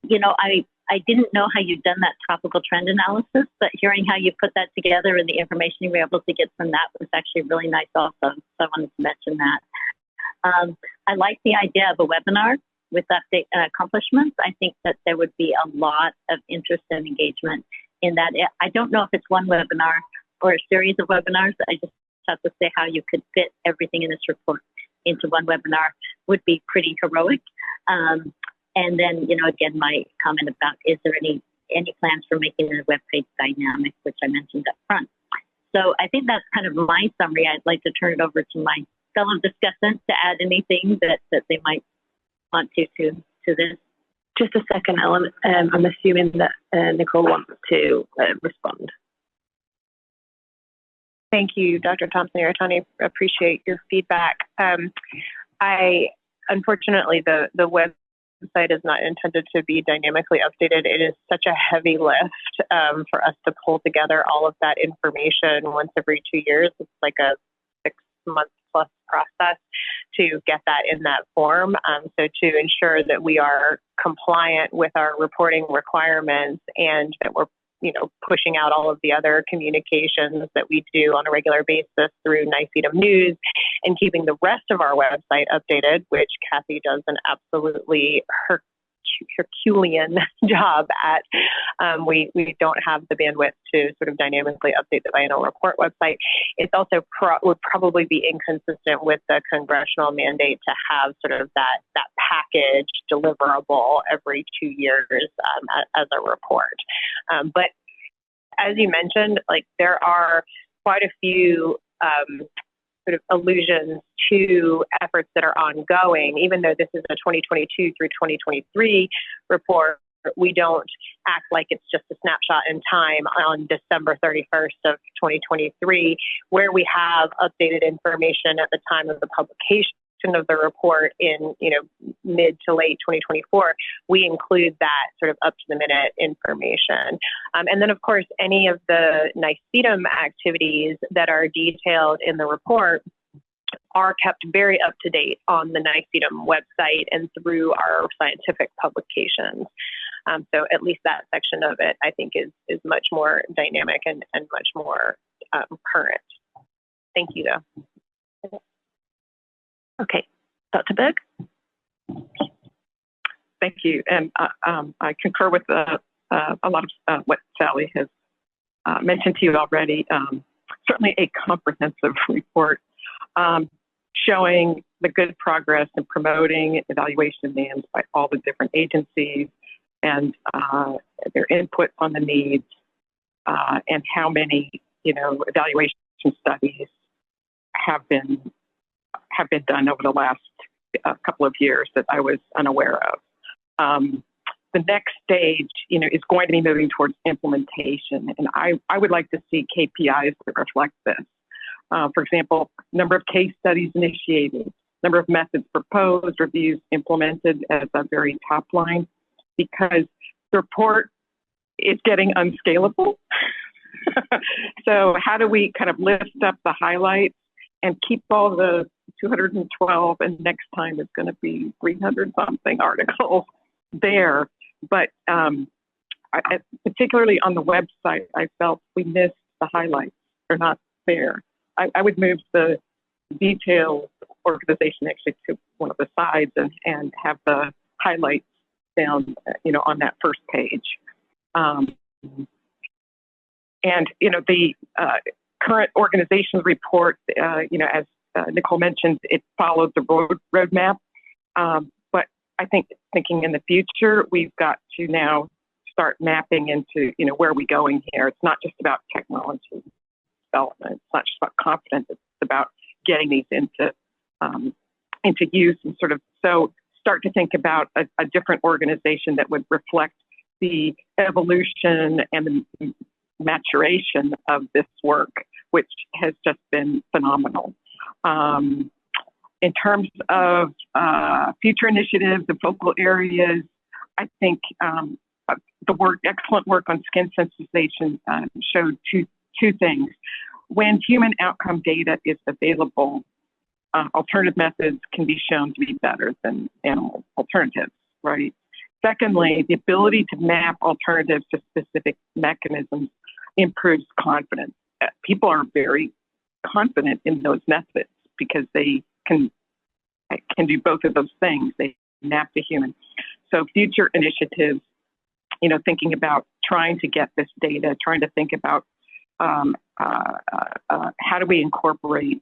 S6: you know, I didn't know how you'd done that topical trend analysis, but hearing how you put that together and the information you were able to get from that was actually really nice also. So I wanted to mention that. I like the idea of a webinar with update accomplishments. I think that there would be a lot of interest and engagement in that. I don't know if it's one webinar or a series of webinars. I just have to say how you could fit everything in this report into one webinar would be pretty heroic. And then, you know, again, my comment about is there any plans for making the webpage dynamic, which I mentioned up front. So I think that's kind of my summary. I'd like to turn it over to my fellow discussants to add anything that they might want to this.
S3: Just a second, Ellen. I'm assuming that Nicole wants to respond.
S22: Thank you, Dr. Thompson-Aratani. Appreciate your feedback. Unfortunately, the website is not intended to be dynamically updated. It is such a heavy lift for us to pull together all of that information once every 2 years. It's like a 6-month plus process to get that in that form. So to ensure that we are compliant with our reporting requirements and that we're, you know, pushing out all of the other communications that we do on a regular basis through NICEDM News and keeping the rest of our website updated, which Kathy does an absolutely Herculean job at. We don't have the bandwidth to sort of dynamically update the biennial report website. It's also would probably be inconsistent with the congressional mandate to have sort of that package deliverable every 2 years as a report. But as you mentioned, like there are quite a few sort of allusions to efforts that are ongoing. Even though this is a 2022 through 2023 report, we don't act like it's just a snapshot in time on December 31st of 2023, where we have updated information at the time of the publication of the report in, you know, mid to late 2024, we include that sort of up to the minute information. And then of course, any of the NICEDM activities that are detailed in the report are kept very up to date on the NICEDM website and through our scientific publications. So at least that section of it, I think, is much more dynamic and much more current. Thank you, though.
S3: Okay, Dr. Berg.
S8: Thank you, and I concur with a lot of what Sally has mentioned to you already. Certainly a comprehensive report showing the good progress in promoting evaluation NAMs by all the different agencies and their input on the needs and how many, you know, evaluation studies have been done over the last couple of years that I was unaware of. The next stage, you know, is going to be moving towards implementation, and I would like to see KPIs that reflect this. For example, number of case studies initiated, number of methods proposed, reviews implemented as a very top line, because the report is getting unscalable. So how do we kind of lift up the highlights and keep all the 212, and next time it's going to be 300 something articles there. But particularly on the website, I felt we missed the highlights. They're not there. I would move the detailed organization actually to one of the sides and have the highlights down, you know, on that first page. And, the current organization's report, as Nicole mentioned, it followed the roadmap. But I think thinking in the future, we've got to now start mapping into, where are we going here? It's not just about technology development. It's not just about confidence. It's about getting these into use and so start to think about a different organization that would reflect the evolution and the maturation of this work, which has just been phenomenal. In terms of future initiatives and focal areas, I think the excellent work on skin sensitization showed two things. When human outcome data is available, alternative methods can be shown to be better than animal alternatives, right? Secondly, the ability to map alternatives to specific mechanisms improves confidence. People are very confident in those methods because they can do both of those things. They map to human. So future initiatives, thinking about trying to get this data, trying to think about how do we incorporate,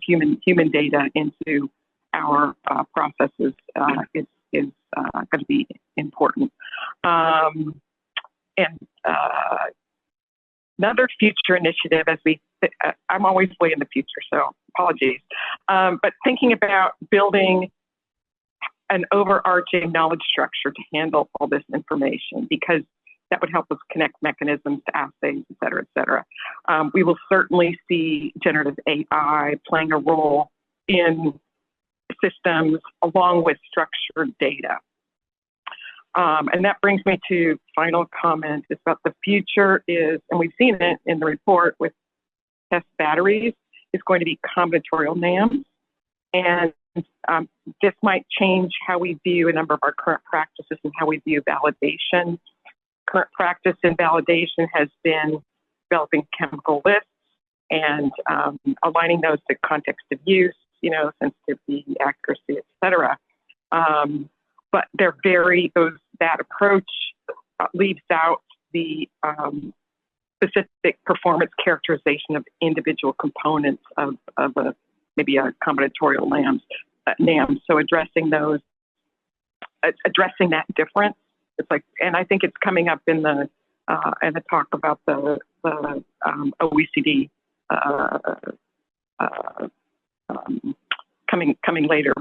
S8: human data into our processes is going to be important. And another future initiative, I'm always way in the future, so apologies. But thinking about building an overarching knowledge structure to handle all this information, because that would help us connect mechanisms to assays, et cetera, et cetera. We will certainly see generative AI playing a role in systems along with structured data. And that brings me to final comment is about the future is, and we've seen it in the report with test batteries, is going to be combinatorial NAMs. And this might change how we view a number of our current practices and how we view validation. Current practice in validation has been developing chemical lists and aligning those to context of use, sensitivity, accuracy, et cetera. But that approach leaves out the specific performance characterization of individual components of maybe a combinatorial NAM. So addressing that difference. It's and I think it's coming up in the talk about the OECD coming later,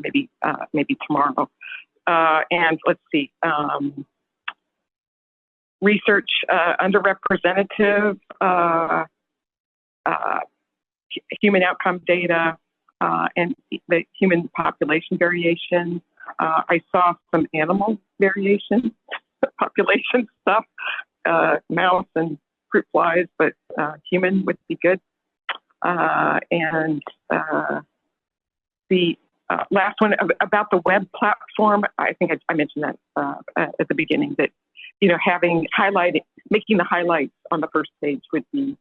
S8: maybe tomorrow. And let's see, research underrepresented human outcome data and the human population variation. I saw some animal variation, population stuff, mouse and fruit flies, but human would be good. And the last one about the web platform, I think I mentioned that at the beginning, that making the highlights on the first page would be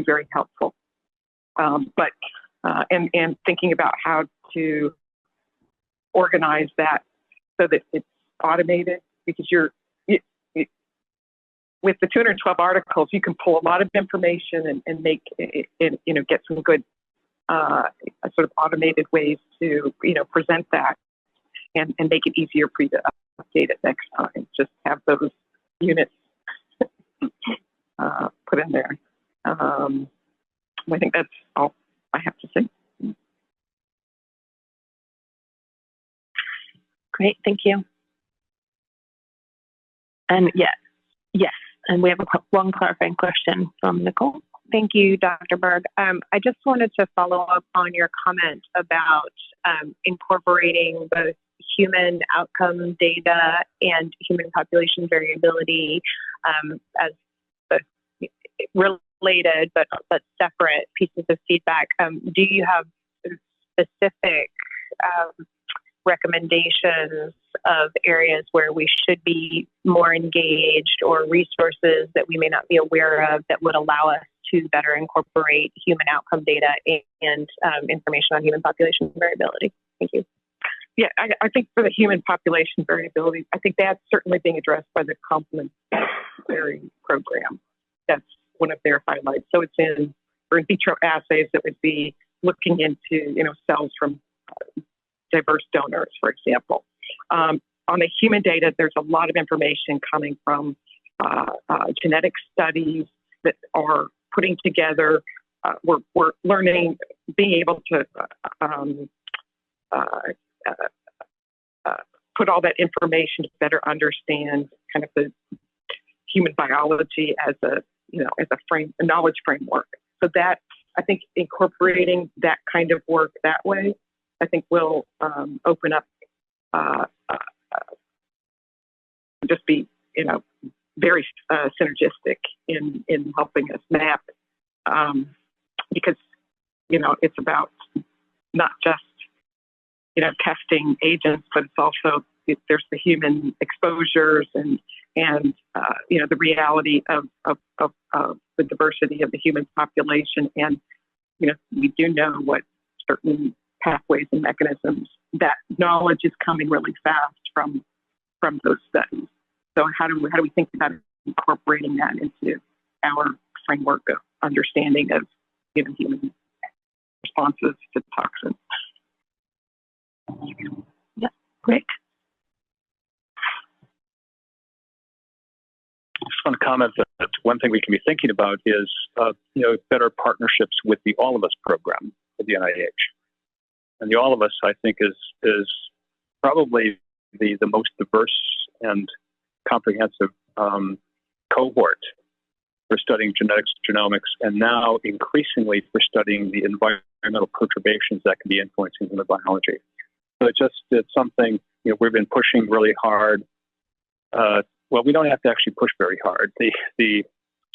S8: very helpful. But thinking about how to organize that so that it's automated, because with the 212 articles, you can pull a lot of information and make it, get some good sort of automated ways to present that and make it easier for you to update it next time. Just have those units put in there. I think that's all I have to say.
S3: Great, thank you. And yes, and we have one clarifying question from Nicole.
S22: Thank you, Dr. Berg. I just wanted to follow up on your comment about incorporating both human outcome data and human population variability as both related but separate pieces of feedback. Do you have specific recommendations of areas where we should be more engaged, or resources that we may not be aware of that would allow us to better incorporate human outcome data and information on human population variability? Thank you.
S8: Yeah, I think for the human population variability, I think that's certainly being addressed by the complementary program. That's one of their highlights. So it's for in vitro assays that would be looking into, cells from diverse donors, for example. On the human data, there's a lot of information coming from genetic studies that are putting together. We're learning, being able to put all that information to better understand kind of the human biology as a knowledge framework. So that, I think, incorporating that kind of work that way, I think will open up, just be, very synergistic in helping us map, because, it's about not just, testing agents, but it's also, there's the human exposures and the reality of the diversity of the human population. And, we do know what certain pathways and mechanisms, that knowledge is coming really fast from those studies. So how do we think about incorporating that into our framework of understanding of human responses to toxins? Yeah, Rick.
S2: I just want to comment that one thing we can be thinking about is, better partnerships with the All of Us program at the NIH. And the All of Us, I think, is probably the most diverse and comprehensive cohort for studying genetics, genomics, and now increasingly for studying the environmental perturbations that can be influencing human biology. So it's something we've been pushing really hard. Well, we don't have to actually push very hard. The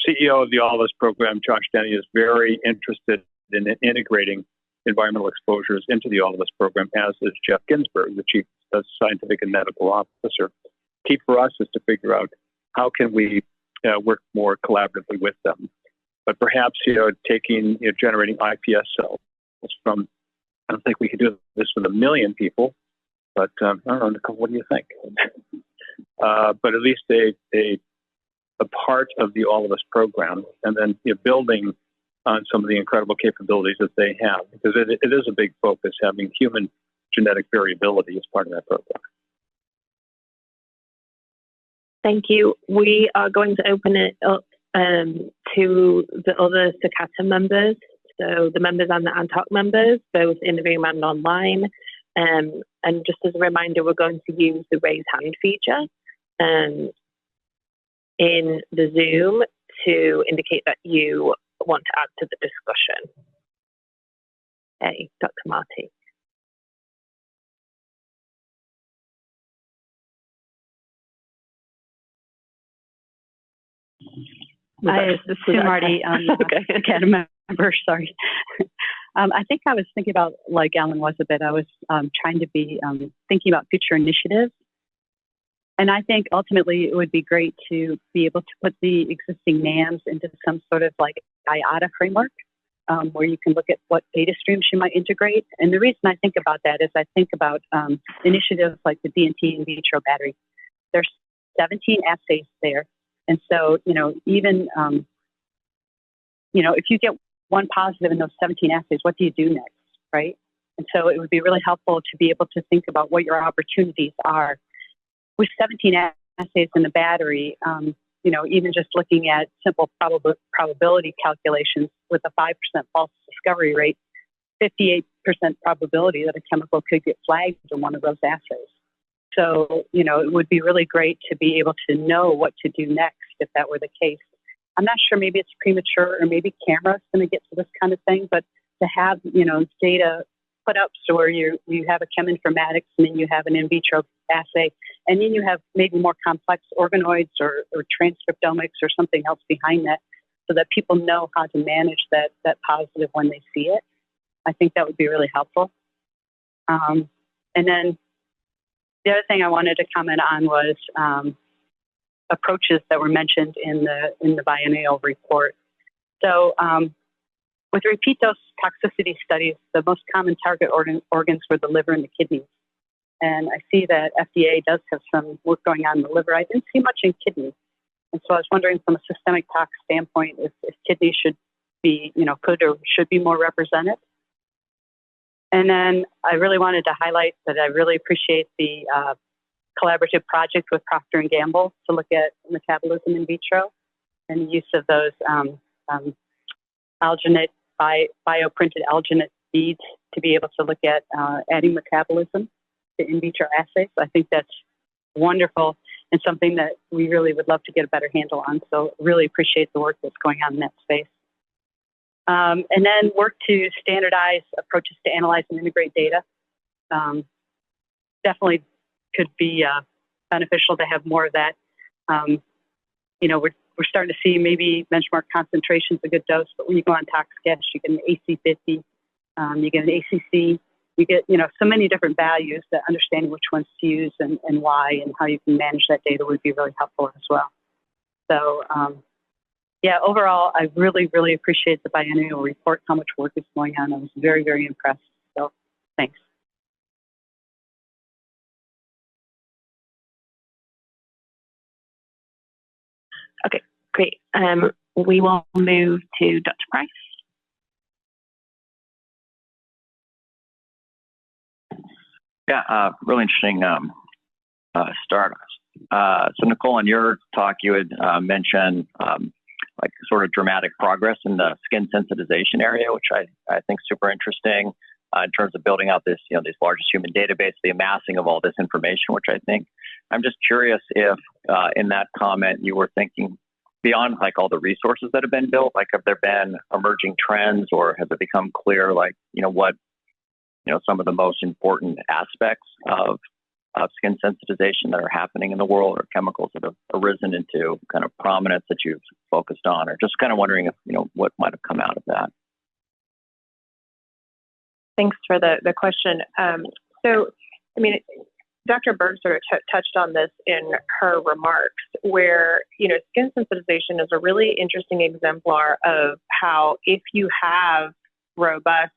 S2: CEO of the All of Us program, Josh Denny, is very interested in integrating environmental exposures into the All of Us program, as is Jeff Ginsburg, the Chief Scientific and Medical Officer. Key for us is to figure out how can we work more collaboratively with them. But perhaps, generating iPS cells from, I don't think we could do this with 1 million people, but I don't know, Nicole, what do you think? But at least a part of the All of Us program, and then building on some of the incredible capabilities that they have, because it is a big focus, having human genetic variability as part of that program.
S3: Thank you. We are going to open it up to the other Cicata members, so the members and the ANTOC members, both in the room and online. And just as a reminder, we're going to use the raise hand feature in the Zoom to indicate that you want to add to the discussion. Hey, Dr. Marty.
S9: This is Sue Marty,
S3: okay.
S9: Academy member, sorry. I think I was thinking about, like Alan was a bit, I was trying to be thinking about future initiatives. And I think ultimately it would be great to be able to put the existing NAMs into some sort of like IATA framework, where you can look at what data streams you might integrate. And the reason I think about that is I think about initiatives like the DNT in vitro battery. There's 17 assays there. And so, even, if you get one positive in those 17 assays, what do you do next, right? And so it would be really helpful to be able to think about what your opportunities are. With 17 assays in the battery, even just looking at simple probability calculations with a 5% false discovery rate, 58% probability that a chemical could get flagged in one of those assays. So, it would be really great to be able to know what to do next if that were the case. I'm not sure, maybe it's premature or maybe camera's going to get to this kind of thing, but to have, data put up so where you have a cheminformatics and then you have an in vitro assay, and then you have maybe more complex organoids or transcriptomics or something else behind that, so that people know how to manage that positive when they see it. I think that would be really helpful. And then the other thing I wanted to comment on was approaches that were mentioned in the biennial report. So with repeat dose toxicity studies, the most common target organs were the liver and the kidneys. And I see that FDA does have some work going on in the liver. I didn't see much in kidney. And so I was wondering from a systemic tox standpoint if kidneys should be, could or should be more represented. And then I really wanted to highlight that I really appreciate the collaborative project with Procter & Gamble to look at metabolism in vitro and the use of those bioprinted alginate beads to be able to look at adding metabolism to in vitro assays. I think that's wonderful and something that we really would love to get a better handle on. So really appreciate the work that's going on in that space. And then work to standardize approaches to analyze and integrate data. Definitely could be beneficial to have more of that. We're starting to see maybe benchmark concentrations a good dose, but when you go on ToxCatch, you get an AC50, you get an ACC, you get so many different values that understanding which ones to use and why and how you can manage that data would be really helpful as well. So overall, I really, really appreciate the biennial report, how much work is going on. I was very, very impressed. So thanks.
S3: Okay, great. We will move to Dr. Price.
S11: Yeah, really interesting start. So Nicole, in your talk, you had mentioned like sort of dramatic progress in the skin sensitization area, which I think is super interesting in terms of building out this, these largest human database, the amassing of all this information, which I think, I'm just curious if in that comment you were thinking beyond like all the resources that have been built, like have there been emerging trends or has it become clear, like, what, some of the most important aspects of skin sensitization that are happening in the world or chemicals that have arisen into kind of prominence that you've focused on, or just kind of wondering if, what might have come out of that.
S22: Thanks for the question. Dr. Berg sort of touched on this in her remarks, where, skin sensitization is a really interesting exemplar of how if you have robust,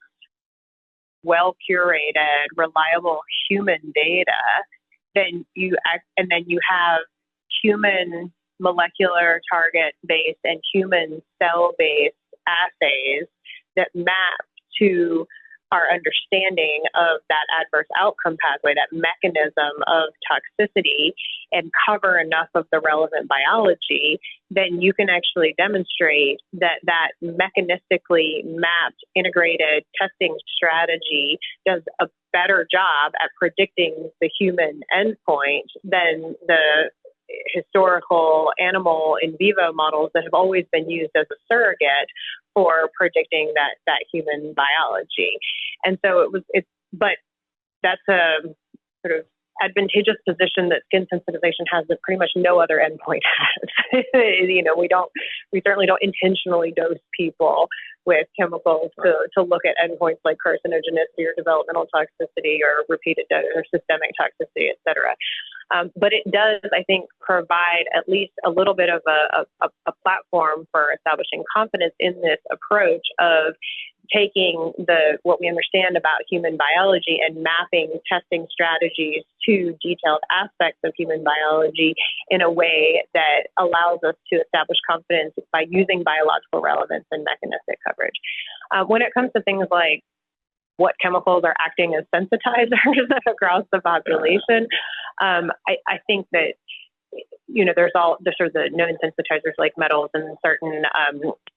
S22: well-curated, reliable human data, then you have human molecular target-based and human cell-based assays that map to our understanding of that adverse outcome pathway, that mechanism of toxicity, and cover enough of the relevant biology, then you can actually demonstrate that that mechanistically mapped integrated testing strategy does a better job at predicting the human endpoint than the historical animal in vivo models that have always been used as a surrogate for predicting that human biology. And so but that's a sort of advantageous position that skin sensitization has that pretty much no other endpoint has. We certainly don't intentionally dose people with chemicals to look at endpoints like carcinogenicity or developmental toxicity or repeated or systemic toxicity, et cetera. But it does, I think, provide at least a little bit of a platform for establishing confidence in this approach of taking what we understand about human biology and mapping testing strategies to detailed aspects of human biology in a way that allows us to establish confidence by using biological relevance and mechanistic coverage. When it comes to things like what chemicals are acting as sensitizers across the population, I think that there's sort of the known sensitizers like metals and certain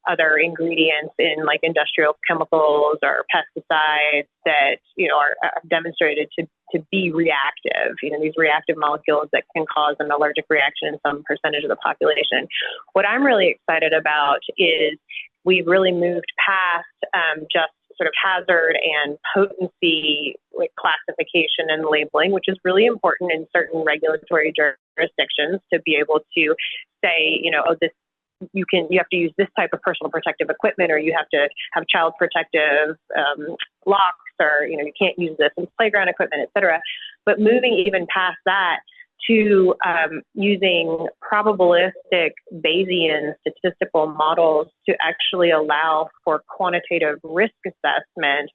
S22: other ingredients in like industrial chemicals or pesticides that are demonstrated to be reactive. These reactive molecules that can cause an allergic reaction in some percentage of the population. What I'm really excited about is we've really moved past just sort of hazard and potency classification and labeling, which is really important in certain regulatory jurisdictions to be able to say, you have to use this type of personal protective equipment, or you have to have child protective locks, or you can't use this in playground equipment, et cetera. But moving even past that to using probabilistic Bayesian statistical models to actually allow for quantitative risk assessment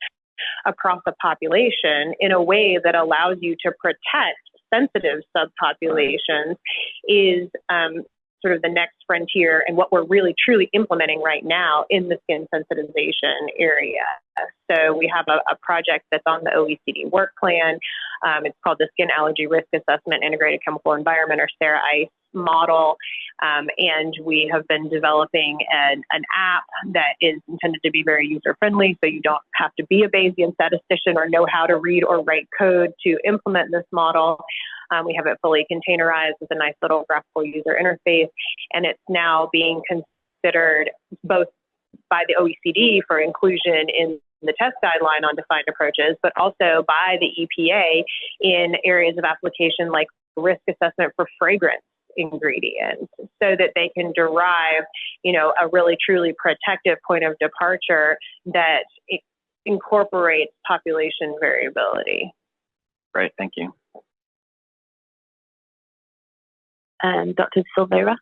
S22: across a population in a way that allows you to protect sensitive subpopulations is sort of the next frontier and what we're really truly implementing right now in the skin sensitization area. So we have a project that's on the OECD work plan. It's called the Skin Allergy Risk Assessment Integrated Chemical Environment, or SARA-ICE model. And we have been developing an app that is intended to be very user-friendly, so you don't have to be a Bayesian statistician or know how to read or write code to implement this model. We have it fully containerized with a nice little graphical user interface, and it's now being considered both by the OECD for inclusion in the test guideline on defined approaches, but also by the EPA in areas of application like risk assessment for fragrance ingredients, so that they can derive, a really truly protective point of departure that incorporates population variability.
S11: Great, thank you.
S3: And Dr. Silveira.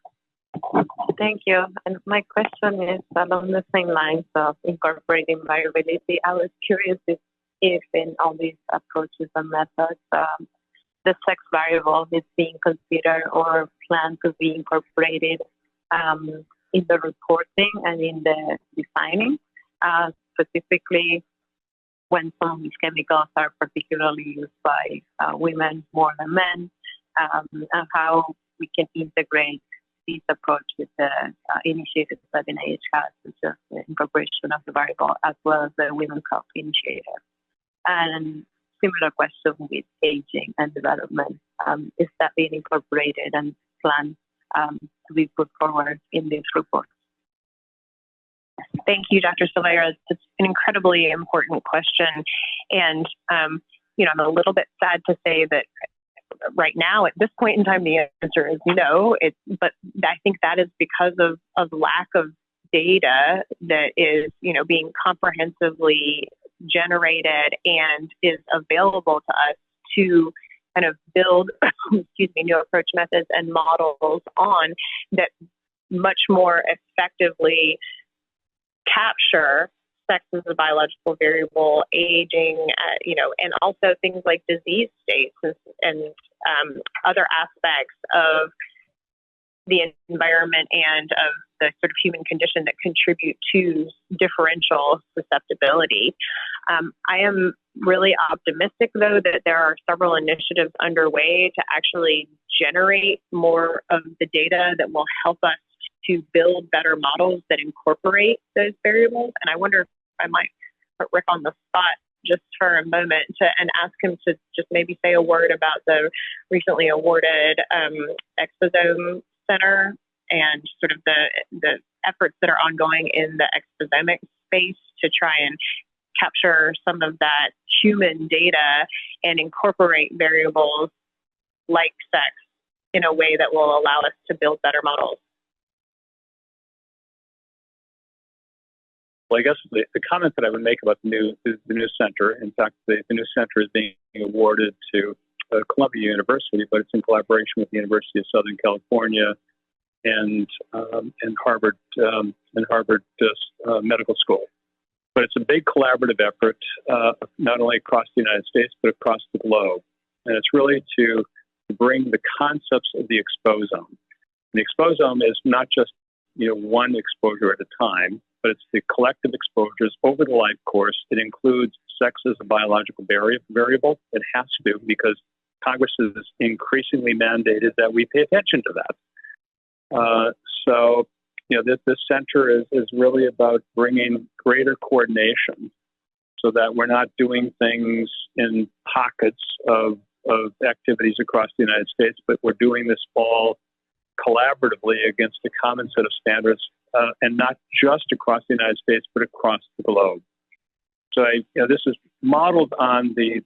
S1: Thank you. And my question is along the same lines of incorporating variability. I was curious if in all these approaches and methods, the sex variable is being considered or planned to be incorporated in the reporting and in the designing, specifically when some of these chemicals are particularly used by women more than men, and how we can integrate this approach with the initiatives that NIH has, such as the incorporation of the variable as well as the Women's Health Initiative. And similar question with aging and development. Is that being incorporated and planned to be put forward in this report?
S22: Thank you, Dr. Silveira. It's an incredibly important question. And, I'm a little bit sad to say that right now, at this point in time, the answer is no. But I think that is because of lack of data that is, being comprehensively generated and is available to us to kind of build, new approach methods and models on that much more effectively capture sex as a biological variable, aging, and also things like disease states and other aspects of the environment and of the sort of human condition that contribute to differential susceptibility. I am really optimistic, though, that there are several initiatives underway to actually generate more of the data that will help us to build better models that incorporate those variables. And I wonder if I might put Rick on the spot just for a moment and ask him to just maybe say a word about the recently awarded Exposome Center and sort of the efforts that are ongoing in the exposomic space to try and capture some of that human data and incorporate variables like sex in a way that will allow us to build better models.
S2: Well, I guess the comment that I would make about the new center, in fact, the new center is being awarded to Columbia University, but it's in collaboration with the University of Southern California and Harvard Medical School. But it's a big collaborative effort, not only across the United States, but across the globe. And it's really to bring the concepts of the exposome. The exposome is not just one exposure at a time, but it's the collective exposures over the life course. It includes sex as a biological variable. It has to, because Congress has increasingly mandated that we pay attention to that. So, this center is really about bringing greater coordination so that we're not doing things in pockets of activities across the United States, but we're doing this all collaboratively against a common set of standards, and not just across the United States, but across the globe. So this is modeled on the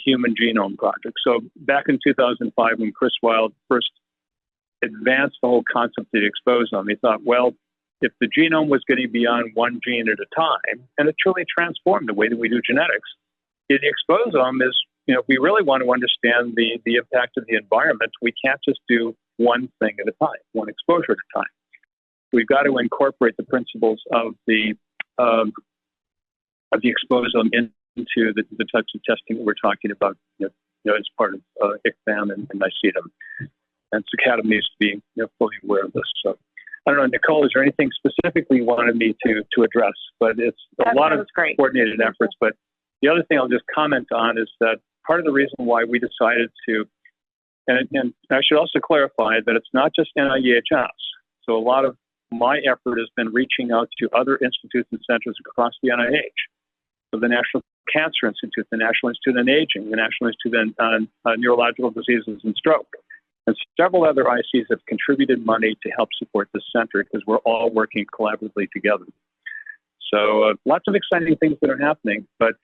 S2: Human Genome Project. So back in 2005, when Chris Wilde first advanced the whole concept of the exposome, he thought, well, if the genome was getting beyond one gene at a time, and it truly transformed the way that we do genetics, the exposome is, if we really want to understand the impact of the environment, we can't just do one thing at a time, one exposure at a time. We've got to incorporate the principles of the exposome into the types of testing that we're talking about, as part of ICFAM and NICEDM. And CICATM needs to be fully aware of this. So I don't know, Nicole, is there anything specifically you wanted me to address? But it's a lot of coordinated efforts. But the other thing I'll just comment on is that part of the reason why we decided to, and I should also clarify that it's not just NIEHS. So a lot of my effort has been reaching out to other institutes and centers across the NIH. So the National Cancer Institute, the National Institute on Aging, the National Institute on Neurological Diseases and Stroke, and several other ICs have contributed money to help support this center because we're all working collaboratively together. So lots of exciting things that are happening, but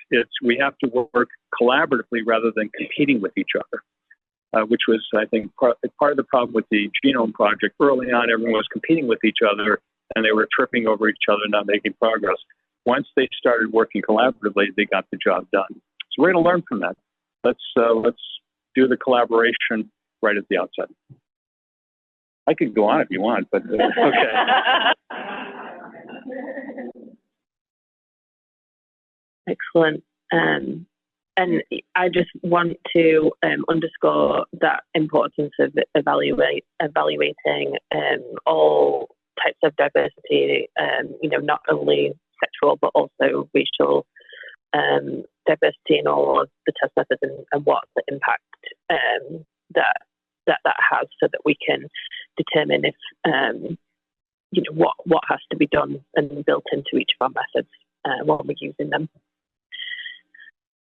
S2: we have to work collaboratively rather than competing with each other, which was, I think, part of the problem with the Genome Project. Early on, everyone was competing with each other, and they were tripping over each other, not making progress. Once they started working collaboratively, they got the job done. So we're going to learn from that. Let's do the collaboration right at the outset. I could go on if you want, but okay.
S3: Excellent. And I just want to underscore that importance of evaluating all types of diversity, not only sexual, but also racial diversity in all of the test methods and what the impact that has, so that we can determine if, what has to be done and built into each of our methods while we're using them.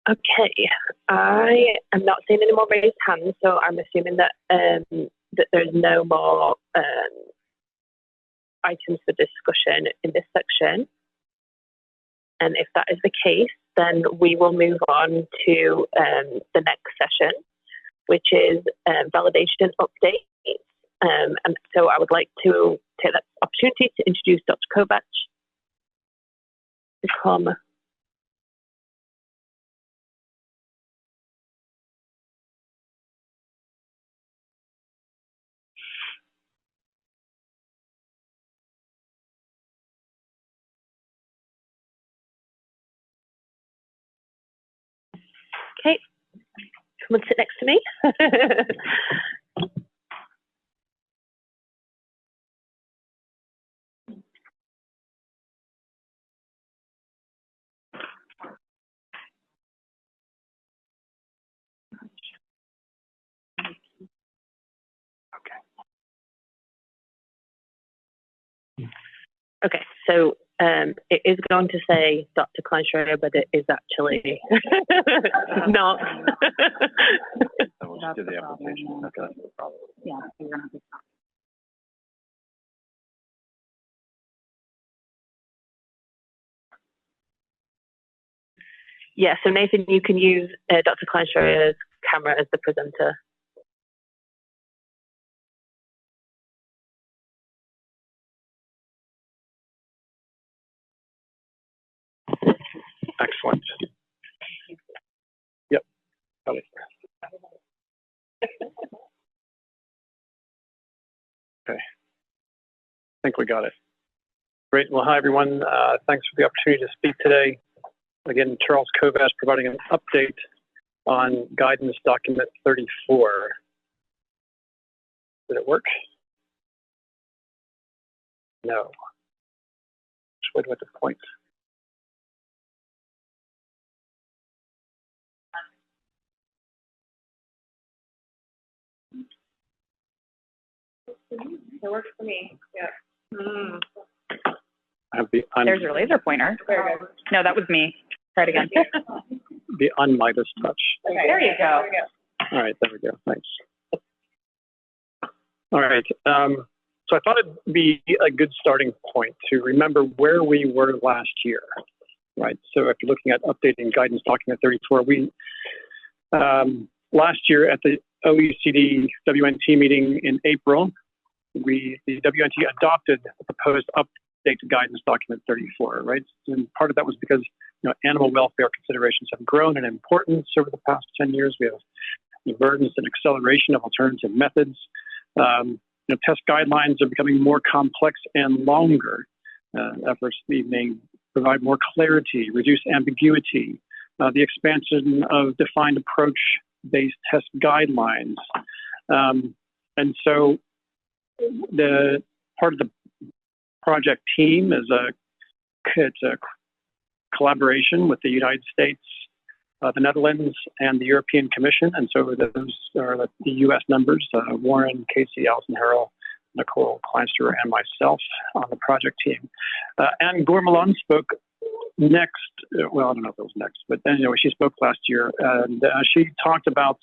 S3: Okay, I am not seeing any more raised hands, so I'm assuming that that there's no more items for discussion in this section. And if that is the case, then we will move on to the next session, which is validation updates. And so I would like to take that opportunity to introduce Dr. Kovach to come. Okay, come and sit next to me. Okay, so it is going to say Dr. Kleinschreiber, but it is actually not.
S11: Do the application. Okay, that's the problem.
S9: Yeah, you're gonna have to stop.
S3: Yeah, so Nathan, you can use Dr. Kleinschreiber's camera as the presenter.
S12: Excellent. Yep. Got it. Okay. I think we got it. Great. Well, hi, everyone. Thanks for the opportunity to speak today. Again, Charles Kovach providing an update on guidance document 34. Did it work? No. Just wait with the points.
S21: It works for me. Yeah. Mm.
S9: There's your laser pointer. No, that was me. Try it again.
S12: The unMidas touch.
S21: Okay, there you go.
S12: All right, there we go. Thanks. All right. So I thought it'd be a good starting point to remember where we were last year, right? So after looking at updating guidance document 34, we last year at the OECD WNT meeting in April, the WNT adopted the proposed update to guidance document 34, right? And part of that was because animal welfare considerations have grown in importance over the past 10 years. We have the burdens and acceleration of alternative methods. Test guidelines are becoming more complex and longer. Efforts may provide more clarity, reduce ambiguity, the expansion of defined approach-based test guidelines, And so the part of the project team is it's a collaboration with the United States, the Netherlands, and the European Commission. And so those are the U.S. members, Warren, Casey, Allison Harrell, Nicole Kleinster, and myself on the project team. Anne Gourmelon spoke next. Well, I don't know if it was next, but anyway, she spoke last year. And she talked about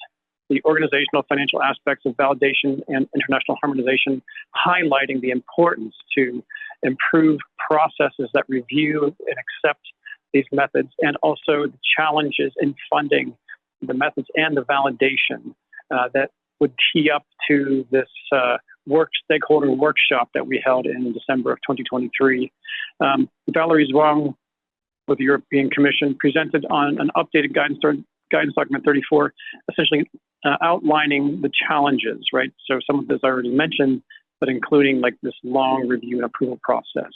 S12: the organizational financial aspects of validation and international harmonization, highlighting the importance to improve processes that review and accept these methods, and also the challenges in funding the methods and the validation that would tee up to this stakeholder workshop that we held in December of 2023. Valerie Zwang with the European Commission presented on an updated guidance document 34, essentially outlining the challenges, right? So some of this I already mentioned, but including like this long review and approval process,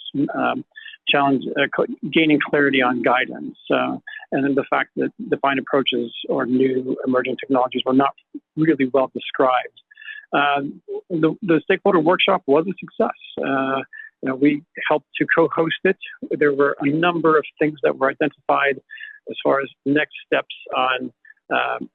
S12: gaining clarity on guidance, and then the fact that defined approaches or new emerging technologies were not really well described. The stakeholder workshop was a success. We helped to co-host it. There were a number of things that were identified as far as next steps on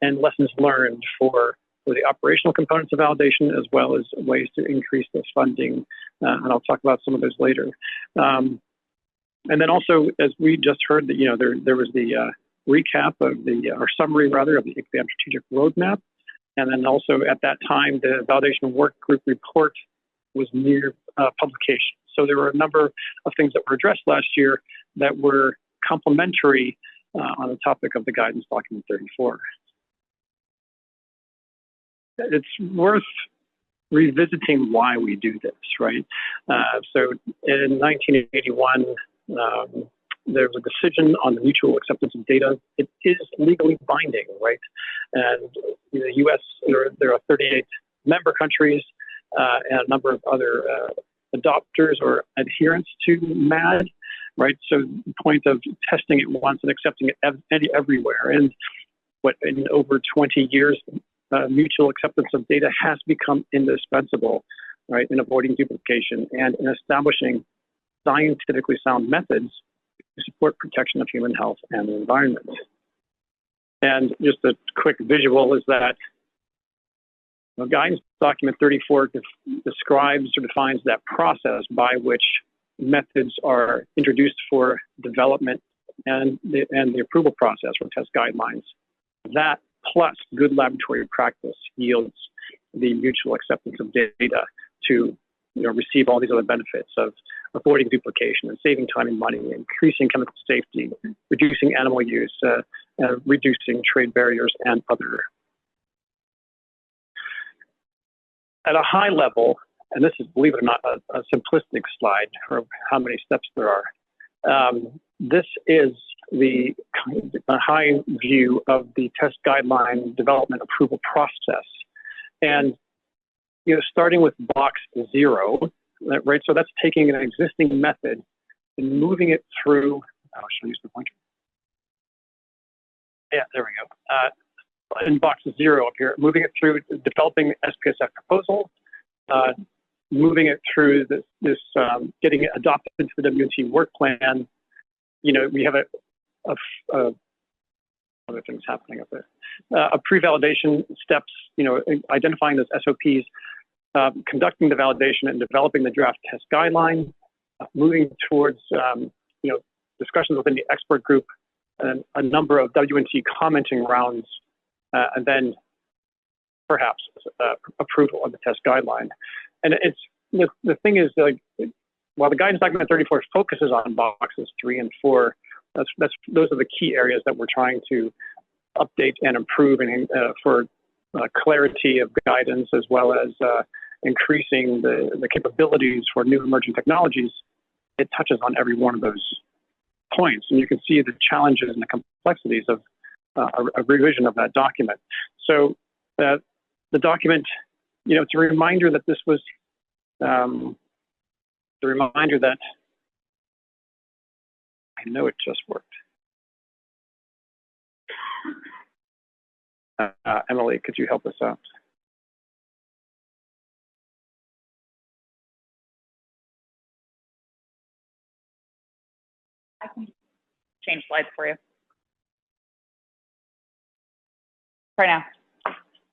S12: and lessons learned for the operational components of validation, as well as ways to increase this funding. And I'll talk about some of those later. And then also, as we just heard, that there was the recap of or summary rather, of the ICBAM strategic roadmap. And then also at that time, the validation work group report was near publication. So there were a number of things that were addressed last year that were complementary on the topic of the guidance document 34. It's worth revisiting why we do this, right? So in 1981, there was a decision on the mutual acceptance of data. It is legally binding, right? And in the U.S., there are 38 member countries and a number of other adopters or adherents to MAD, right? So the point of testing it once and accepting it everywhere. And in over 20 years, mutual acceptance of data has become indispensable, right, in avoiding duplication and in establishing scientifically sound methods to support protection of human health and the environment. And just a quick visual is that guidance document 34 describes or defines that process by which methods are introduced for development and the approval process for test guidelines. That plus good laboratory practice yields the mutual acceptance of data to receive all these other benefits of avoiding duplication and saving time and money, increasing chemical safety, reducing animal use, reducing trade barriers, and other. At a high level, and this is, believe it or not, a simplistic slide for how many steps there are. This is the high view of the test guideline development approval process. And, starting with box 0, right? So that's taking an existing method and moving it through, should I use the pointer? Yeah, there we go. In box 0 up here, moving it through developing SPSF proposal, moving it through this getting it adopted into the WT work plan. We have other things happening up there. A pre-validation steps, identifying those SOPs, conducting the validation and developing the draft test guideline, moving towards, discussions within the expert group, and a number of WNT commenting rounds, and then perhaps approval of the test guideline. And it's the thing is, while the guidance document 34 focuses on boxes 3 and 4, those are the key areas that we're trying to update and improve, and for clarity of guidance, as well as increasing the capabilities for new emerging technologies. It touches on every one of those points, and you can see the challenges and the complexities of a revision of that document. So the document, it's a reminder that this was the reminder that I know it just worked. Emily, could you help us out?
S13: change slides for you. Try now.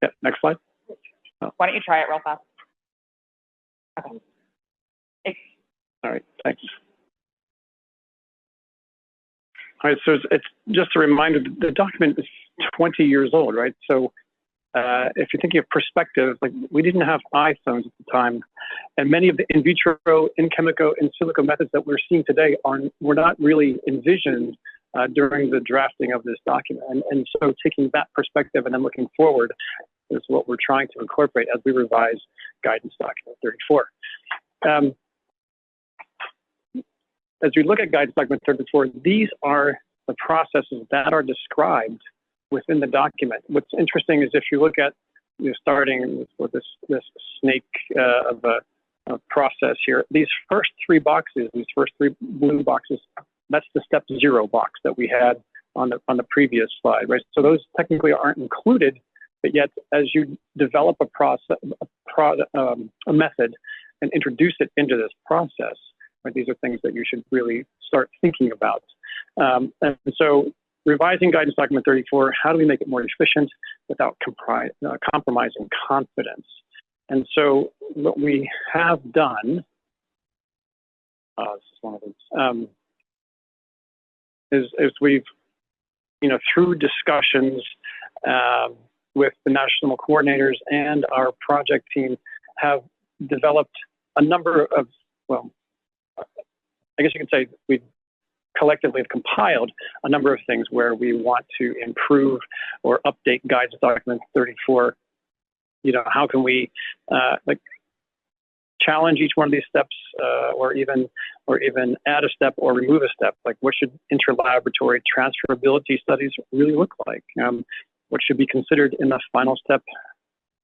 S12: Yeah, next slide. Oh.
S13: Why don't you try it real fast? Okay.
S12: All right, thanks. All right, so it's just a reminder, the document is 20 years old, right? So if you're thinking of perspective, like we didn't have iPhones at the time, and many of the in vitro, in chemico, in silico methods that we're seeing today were not really envisioned during the drafting of this document. And so taking that perspective and then looking forward is what we're trying to incorporate as we revise guidance document 34. As we look at guidance document 34, these are the processes that are described within the document. What's interesting is if you look at, starting with this snake of a process here, these first three boxes, these first three blue boxes, that's the step 0 box that we had on the previous slide, right? So those technically aren't included, but yet as you develop a process, a method, and introduce it into this process, right, these are things that you should really start thinking about. And so revising guidance document 34, how do we make it more efficient without compromising confidence? And so what we have done, this is one of those, is we've, through discussions with the national coordinators and our project team, have developed a number of, well, I guess you can say we collectively have compiled a number of things where we want to improve or update guidance document 34. How can we challenge each one of these steps, or even add a step or remove a step? Like, what should interlaboratory transferability studies really look like? What should be considered in the final step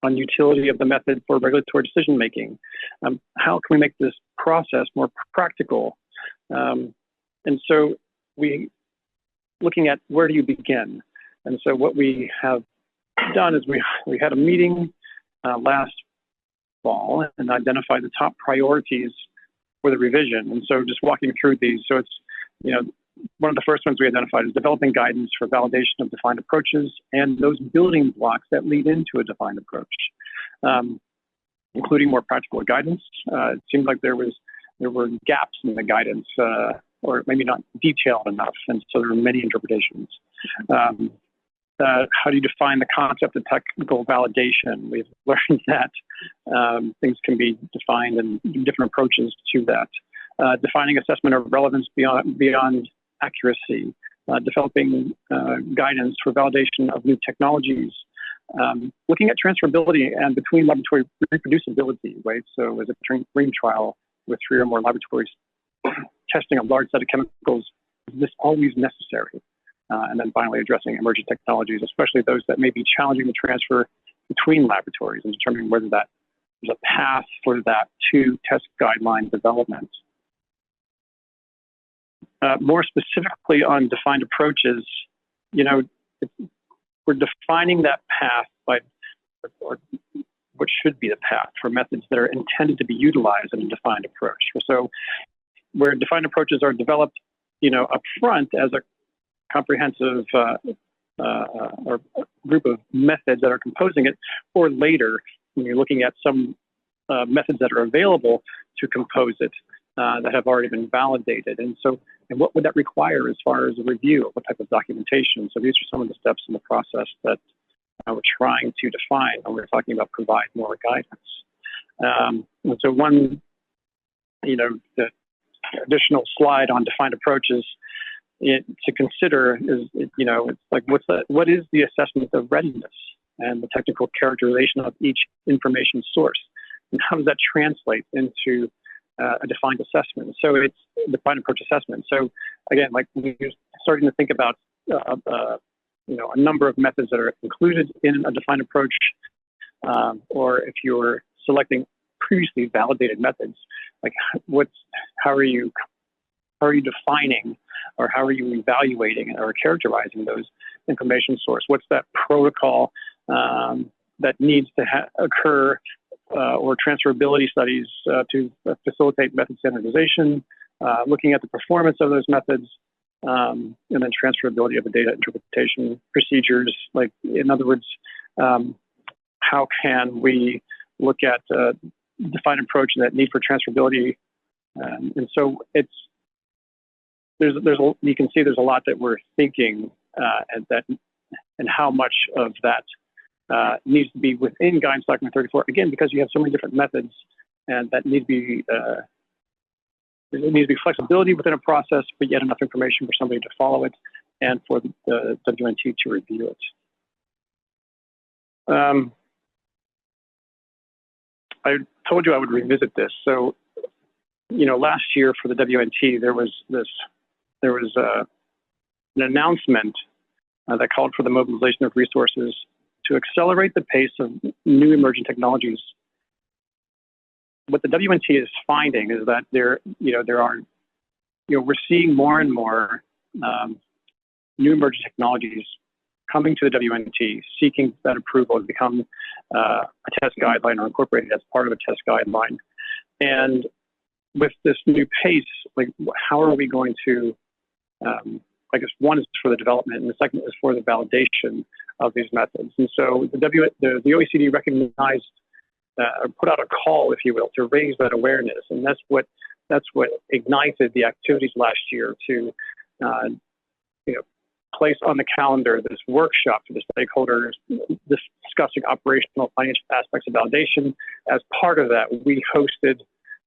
S12: on utility of the method for regulatory decision making? How can we make this process more practical? And so looking at where do you begin? And so what we have done is we had a meeting last fall and identified the top priorities for the revision. And so just walking through these, so it's, one of the first ones we identified is developing guidance for validation of defined approaches and those building blocks that lead into a defined approach, including more practical guidance. It seemed like there were gaps in the guidance, or maybe not detailed enough, and so there are many interpretations. How do you define the concept of technical validation? We've learned that things can be defined and different approaches to that. Defining assessment of relevance beyond accuracy. Developing guidance for validation of new technologies. Looking at transferability and between laboratory reproducibility, right? So as a dream trial with 3 or more laboratories testing a large set of chemicals, is this always necessary? And then finally addressing emerging technologies, especially those that may be challenging the transfer between laboratories, and determining whether that there's a path for that to test guideline development. More specifically on defined approaches, we're defining that path or what should be the path for methods that are intended to be utilized in a defined approach. So where defined approaches are developed, up front as a comprehensive or group of methods that are composing it, or later when you're looking at some methods that are available to compose it that have already been validated. And what would that require as far as a review? What type of documentation? So these are some of the steps in the process that we're trying to define when we're talking about provide more guidance. And so one, the additional slide on defined approaches to consider is, it's like, what is the assessment of readiness and the technical characterization of each information source? And how does that translate into a defined assessment? So it's defined approach assessment. So again, like we're starting to think about, a number of methods that are included in a defined approach, or if you're selecting previously validated methods, like how are you defining, or how are you evaluating or characterizing those information source? What's that protocol that needs to occur, or transferability studies to facilitate method standardization, looking at the performance of those methods, and then transferability of the data interpretation procedures. Like, in other words, how can we look at defined approach and that need for transferability? And so you can see there's a lot that we're thinking and how much of that needs to be within guidance document 34. Again, because you have so many different methods, and that need to be there needs to be flexibility within a process, but yet enough information for somebody to follow it and for the WNT to review it. I told you I would revisit this. So, last year for the WNT, there was an announcement that called for the mobilization of resources to accelerate the pace of new emerging technologies. What the WNT is finding is that we're seeing more and more new emerging technologies coming to the WNT, seeking that approval to become a test guideline or incorporated as part of a test guideline. And with this new pace, like, how are we going to, I guess one is for the development, and the second is for the validation of these methods. And so the OECD recognized, or put out a call, if you will, to raise that awareness, and that's what ignited the activities last year to, place on the calendar this workshop for the stakeholders discussing operational financial aspects of validation. As part of that, we hosted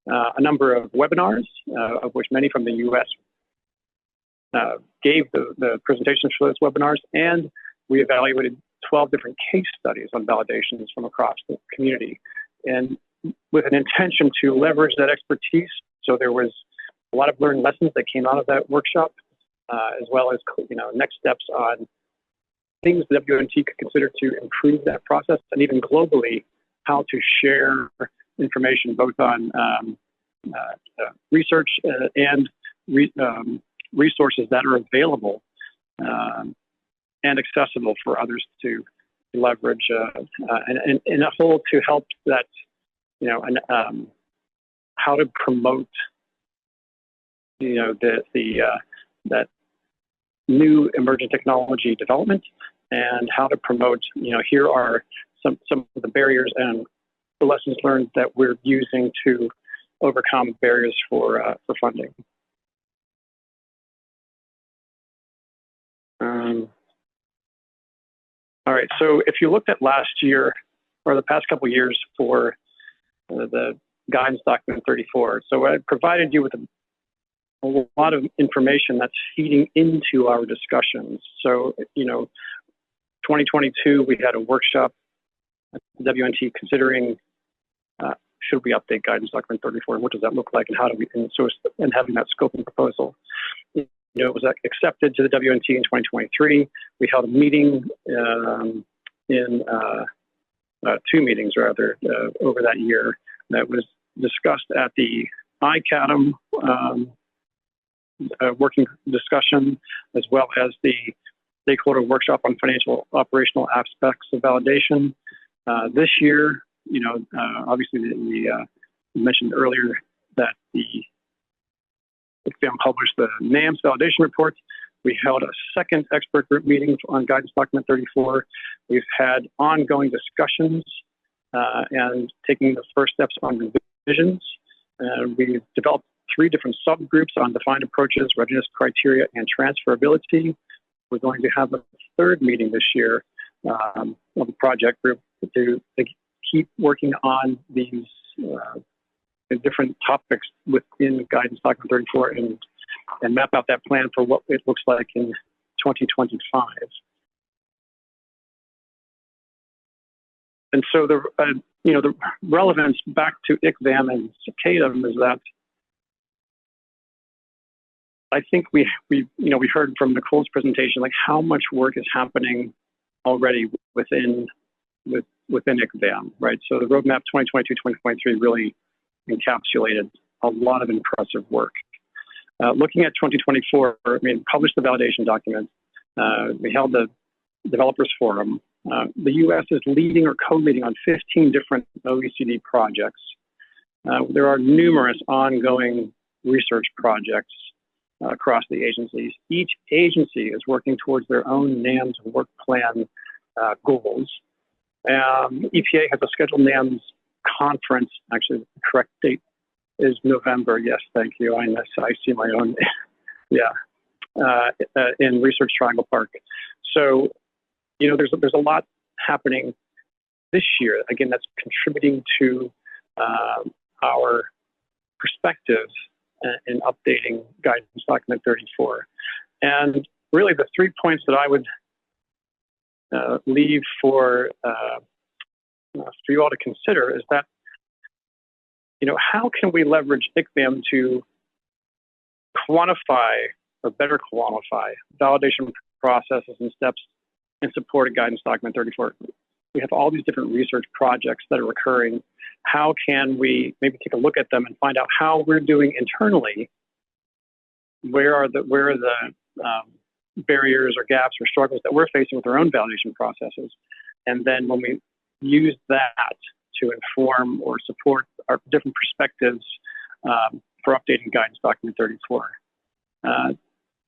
S12: a number of webinars, of which many from the U.S. Gave the presentations for those webinars, and we evaluated 12 different case studies on validations from across the community, and with an intention to leverage that expertise. So there was a lot of learned lessons that came out of that workshop, as well as next steps on things the WNT could consider to improve that process, and even globally, how to share information both on research and resources that are available and accessible for others to leverage, and a whole to help that, how to promote, that new emerging technology development, and how to promote, here are some of the barriers and the lessons learned that we're using to overcome barriers for funding. All right, so if you looked at last year or the past couple of years for the guidance document 34, so I provided you with a lot of information that's feeding into our discussions. So, 2022, we had a workshop at the WNT considering should we update guidance document 34, and what does that look like, and how do we, and having that scope and proposal. It was accepted to the WNT in 2023. We held a meeting two meetings rather over that year that was discussed at the ICADM working discussion, as well as the stakeholder workshop on financial operational aspects of validation. This year, obviously we mentioned earlier that the ICFAM published the NAMS validation report. We held a second expert group meeting on guidance document 34. We've had ongoing discussions and taking the first steps on revisions. We've developed 3 different subgroups on defined approaches, readiness criteria, and transferability. We're going to have a 3rd meeting this year of the project group to keep working on these different topics within guidance document 34 and map out that plan for what it looks like in 2025. And so the relevance back to ICFAM and CICADM is that I think we heard from Nicole's presentation, like how much work is happening already within ICFAM, right? So the roadmap 2022-2023 really encapsulated a lot of impressive work. Looking at 2024, published the validation document. We held the developers forum. The U.S. is leading or co-leading on 15 different OECD projects. There are numerous ongoing research projects across the agencies. Each agency is working towards their own NAMS work plan goals. EPA has a scheduled NAMS conference. Actually, the correct date is November. Yes, thank you. I see my own. In Research Triangle Park. So, there's a lot happening this year. Again, that's contributing to our perspective in updating guidance document 34. And really, the 3 points that I would leave for you all to consider is that, how can we leverage ICVAM to quantify or better quantify validation processes and steps in support of guidance document 34. We have all these different research projects that are occurring. How can we maybe take a look at them and find out how we're doing internally? Where are the barriers or gaps or struggles that we're facing with our own validation processes? And then when we use that to inform or support our different perspectives for updating guidance document 34.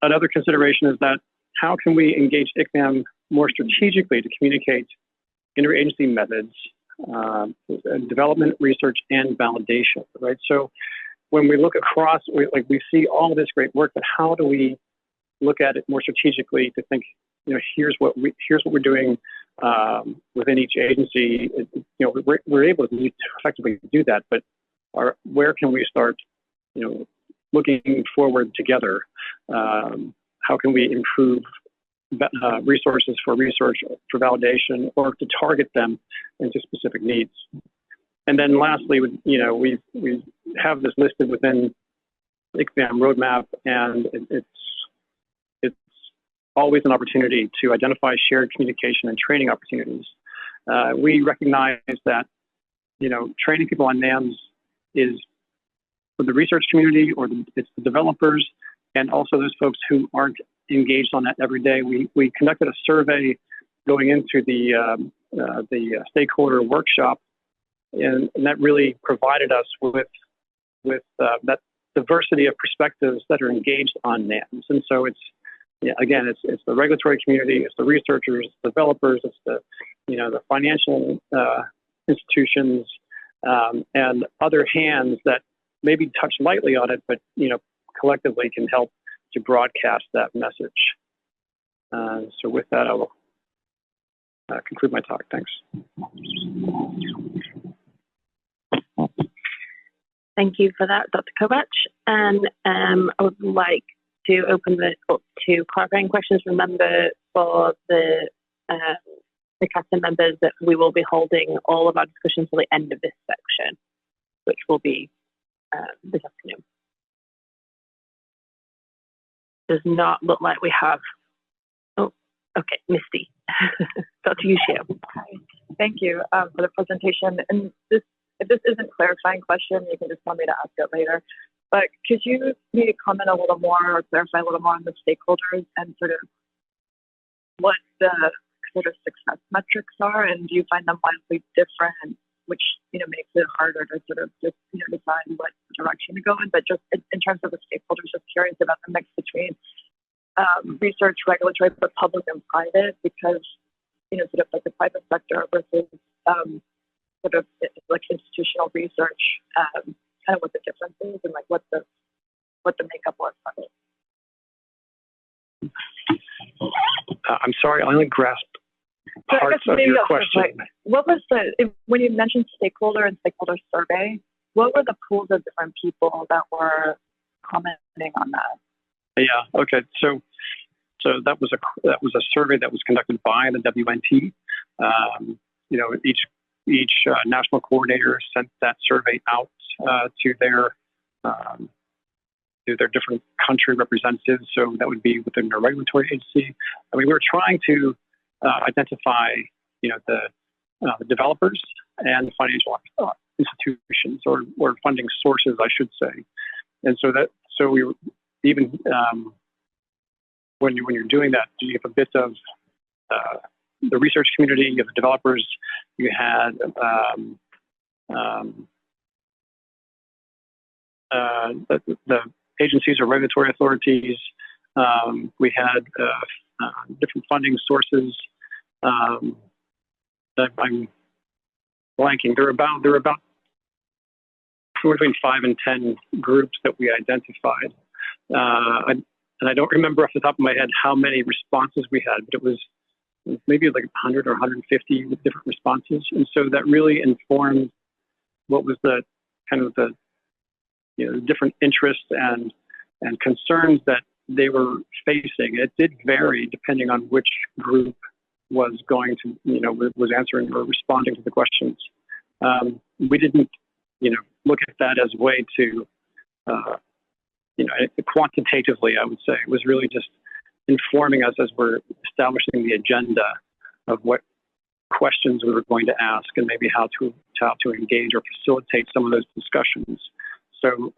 S12: Another consideration is that how can we engage ICVAM more strategically to communicate interagency methods, development, research, and validation, right? So when we look across, we see all this great work, but how do we look at it more strategically to think, here's what we're doing within each agency. We're able to effectively do that, but where can we start, looking forward together? How can we improve resources for research, for validation, or to target them into specific needs? And then lastly, we have this listed within ICVAM roadmap, and it's always an opportunity to identify shared communication and training opportunities. We recognize that, training people on NAMS is for the research community, or it's the developers, and also those folks who aren't engaged on that every day. We conducted a survey going into the stakeholder workshop, and that really provided us with that diversity of perspectives that are engaged on NAMS. And so it's the regulatory community, it's the researchers, it's the developers, it's the financial institutions, and other hands that maybe touch lightly on it, but collectively can help to broadcast that message. So with that, I will conclude my talk. Thanks.
S3: Thank you for that, Dr. Kovac. And I would like to open it up to clarifying questions. Remember, for the CATA members, that we will be holding all of our discussions till the end of this section, which will be this afternoon. Does not look like we have. Oh, okay, Misty. Dr. Ushio.
S4: Hi, thank you for the presentation. And if this isn't a clarifying question, you can just tell me to ask it later. But could you maybe comment a little more or clarify a little more on the stakeholders and sort of what the sort of success metrics are, and do you find them wildly different, which makes it harder to sort of just decide what direction to go in? But just in terms of the stakeholders, just curious about the mix between research, regulatory, but public and private, because sort of like the private sector versus sort of like institutional research, kind of what the difference is and like what the makeup was of it.
S12: I'm sorry, I only grasped parts of your question.
S4: What was when you mentioned stakeholder and stakeholder survey, what were the pools of different people that were commenting on that?
S12: Yeah, okay. So that was a survey that was conducted by the WNT. Each national coordinator sent that survey out to their different country representatives. So that would be within their regulatory agency. I mean, we were trying to identify, the developers and financial institutions or funding sources, I should say. And so we were, even when you're doing that, you have a bit of the research community, you have the developers, you had the agencies or regulatory authorities. We had different funding sources. I'm blanking. There are about between 5 and 10 groups that we identified. And I don't remember off the top of my head how many responses we had, but it was maybe like 100 or 150 different responses. And so that really informed what was the kind of the different interests and concerns that they were facing. It did vary depending on which group was going to, was answering or responding to the questions. We didn't, look at that as a way to, quantitatively, I would say. It was really just informing us as we're establishing the agenda of what questions we were going to ask and maybe how to engage or facilitate some of those discussions. So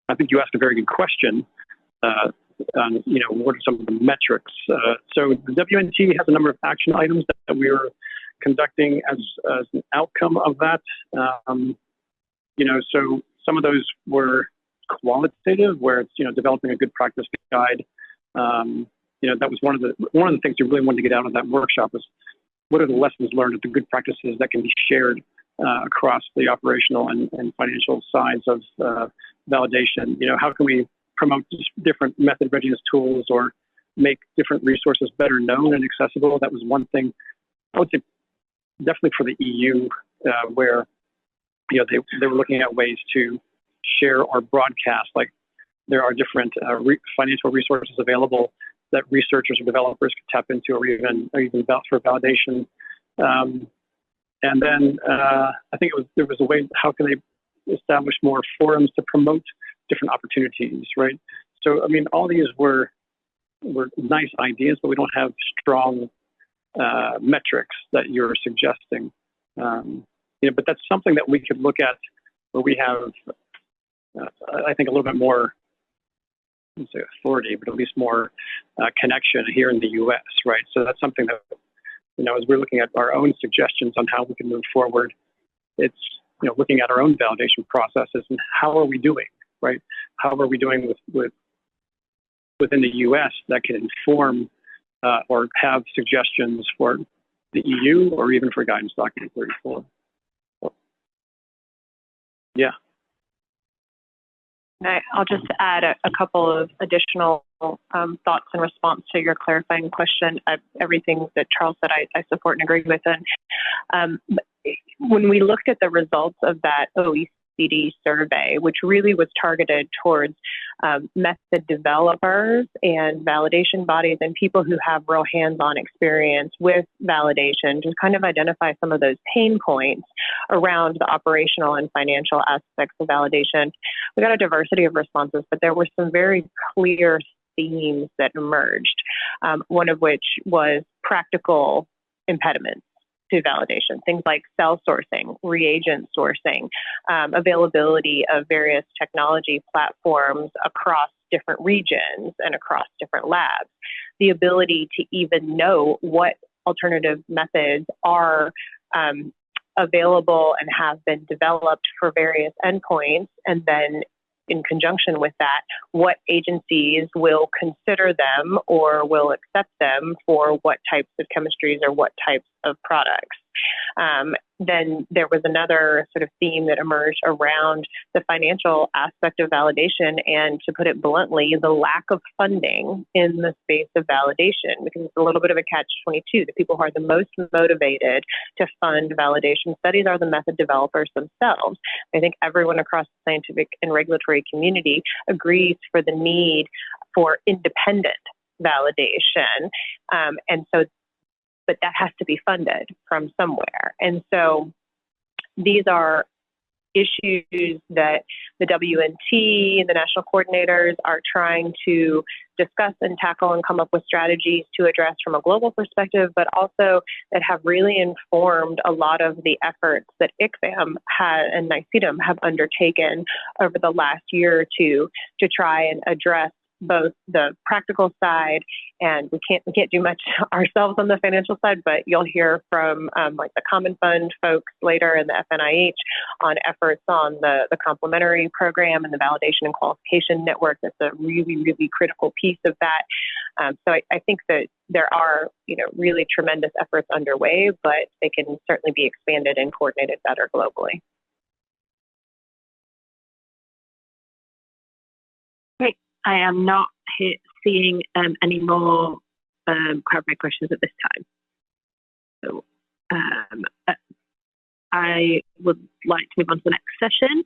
S12: I think you asked a very good question on, what are some of the metrics? So the WNT has a number of action items that we are conducting as an outcome of that. So some of those were qualitative, where it's developing a good practice guide. That was one of the things we really wanted to get out of that workshop was what are the lessons learned of the good practices that can be shared across the operational and financial sides of validation. How can we promote different method readiness tools or make different resources better known and accessible? That was one thing. I would say definitely for the EU, where they were looking at ways to share or broadcast. Like there are different financial resources available that researchers or developers could tap into, or even for validation. And then I think there was a way. How can they establish more forums to promote different opportunities, right? So I mean, all these were nice ideas, but we don't have strong metrics that you're suggesting. But that's something that we could look at where we have, I think, a little bit more, I wouldn't say authority, but at least more connection here in the U.S., right? So that's something that, as we're looking at our own suggestions on how we can move forward, it's, looking at our own validation processes and how are we doing, right? How are we doing within the U.S. that can inform or have suggestions for the EU or even for guidance document 34. Yeah.
S8: I'll just add a couple of additional thoughts in response to your clarifying question. Everything that Charles said, I support and agree with. And when we looked at the results of that OECD survey, which really was targeted towards method developers and validation bodies and people who have real hands-on experience with validation, to kind of identify some of those pain points around the operational and financial aspects of validation. We got a diversity of responses, but there were some very clear themes that emerged, one of which was practical impediments to validation, things like cell sourcing, reagent sourcing, availability of various technology platforms across different regions and across different labs, the ability to even know what alternative methods are available and have been developed for various endpoints, and then in conjunction with that, what agencies will consider them or will accept them for what types of chemistries or what types of products. Then there was another sort of theme that emerged around the financial aspect of validation, and to put it bluntly, the lack of funding in the space of validation, because it's a little bit of a catch-22. The people who are the most motivated to fund validation studies are the method developers themselves. I think everyone across the scientific and regulatory community agrees for the need for independent validation. But that has to be funded from somewhere. And so these are issues that the WNT and the national coordinators are trying to discuss and tackle and come up with strategies to address from a global perspective, but also that have really informed a lot of the efforts that ICFAM and NICEDM have undertaken over the last year or two to try and address both the practical side, and we can't do much ourselves on the financial side, but you'll hear from like the Common Fund folks later and the FNIH on efforts on the complementary program and the validation and qualification network. That's a really, really critical piece of that. So I think that there are, really tremendous efforts underway, but they can certainly be expanded and coordinated better globally.
S3: Great. I am not seeing any more clarifying questions at this time. So I would like to move on to the next session,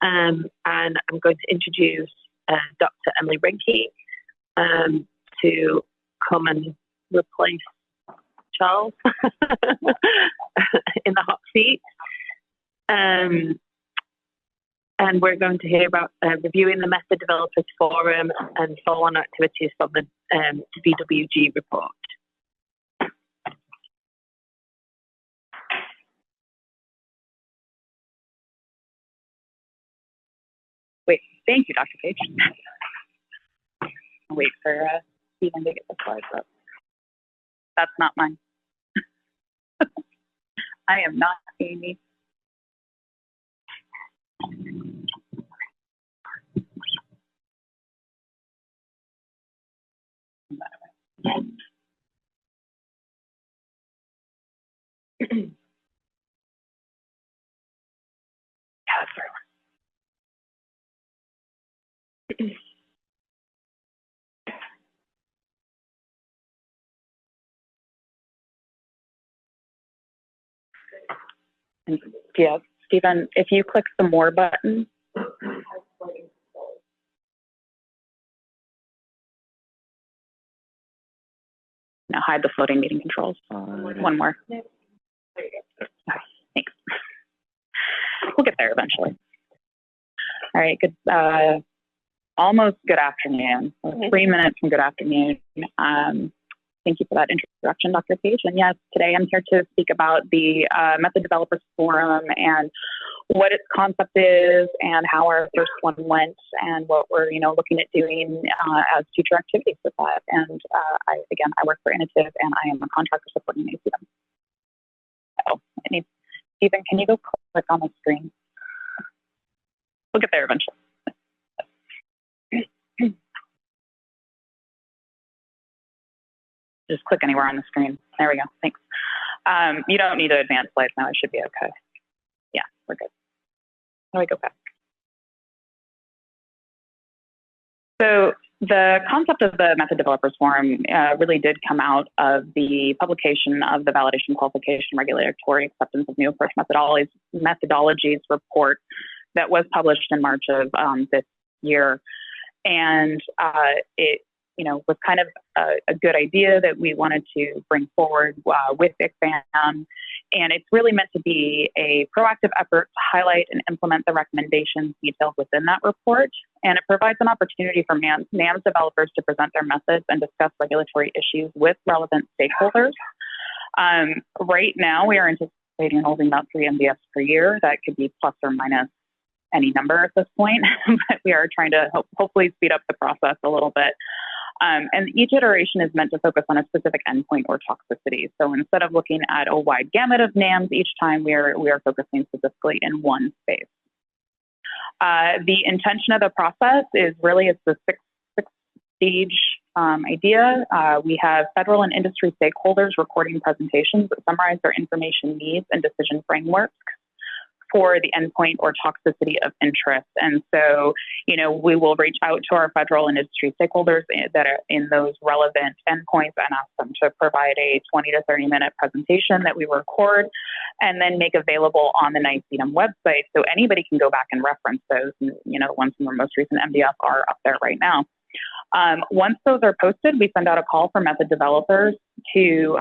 S3: and I'm going to introduce Dr. Emily Renke to come and replace Charles in the hot seat. And we're going to hear about reviewing the Method Developers Forum and follow-on activities from the VWG report.
S13: Wait, thank you, Dr. Page. I'll wait for Stephen to get the slides up. That's not mine. I am not Amy. Yeah, Stephen, if you click the More button. Now hide the floating meeting controls. One more. Okay, thanks. We'll get there eventually. All right, good. Almost good afternoon. 3 minutes from good afternoon. Thank you for that introduction, Dr. Page. And yes, today I'm here to speak about the Method Developers Forum and what its concept is and how our first one went and what we're looking at doing as future activities with that. And I work for Innovative and I am a contractor supporting ACM. Oh, Stephen, can you go click on the screen? We'll get there eventually. Just click anywhere on the screen. There we go. Thanks. You don't need to advance slides now. It should be okay. Yeah, we're good. How do we go back? So the concept of the Method Developers Forum really did come out of the publication of the Validation Qualification Regulatory Acceptance of New Approach Methodologies report that was published in March of this year. And it was kind of a good idea that we wanted to bring forward with ICFAM. And it's really meant to be a proactive effort to highlight and implement the recommendations detailed within that report. And it provides an opportunity for NAMS developers to present their methods and discuss regulatory issues with relevant stakeholders. Right now, we are anticipating holding about 3 MDFs per year. That could be plus or minus any number at this point, but we are trying to hopefully speed up the process a little bit. And each iteration is meant to focus on a specific endpoint or toxicity. So instead of looking at a wide gamut of NAMs each time, we are focusing specifically in one space. The intention of the process is really it's the six-stage idea. We have federal and industry stakeholders recording presentations that summarize their information needs and decision frameworks for the endpoint or toxicity of interest. And so, we will reach out to our federal and industry stakeholders that are in those relevant endpoints and ask them to provide a 20 to 30 minute presentation that we record and then make available on the NICEDM website. So anybody can go back and reference those. And, the ones from our most recent MDF are up there right now. Once those are posted, we send out a call for method developers to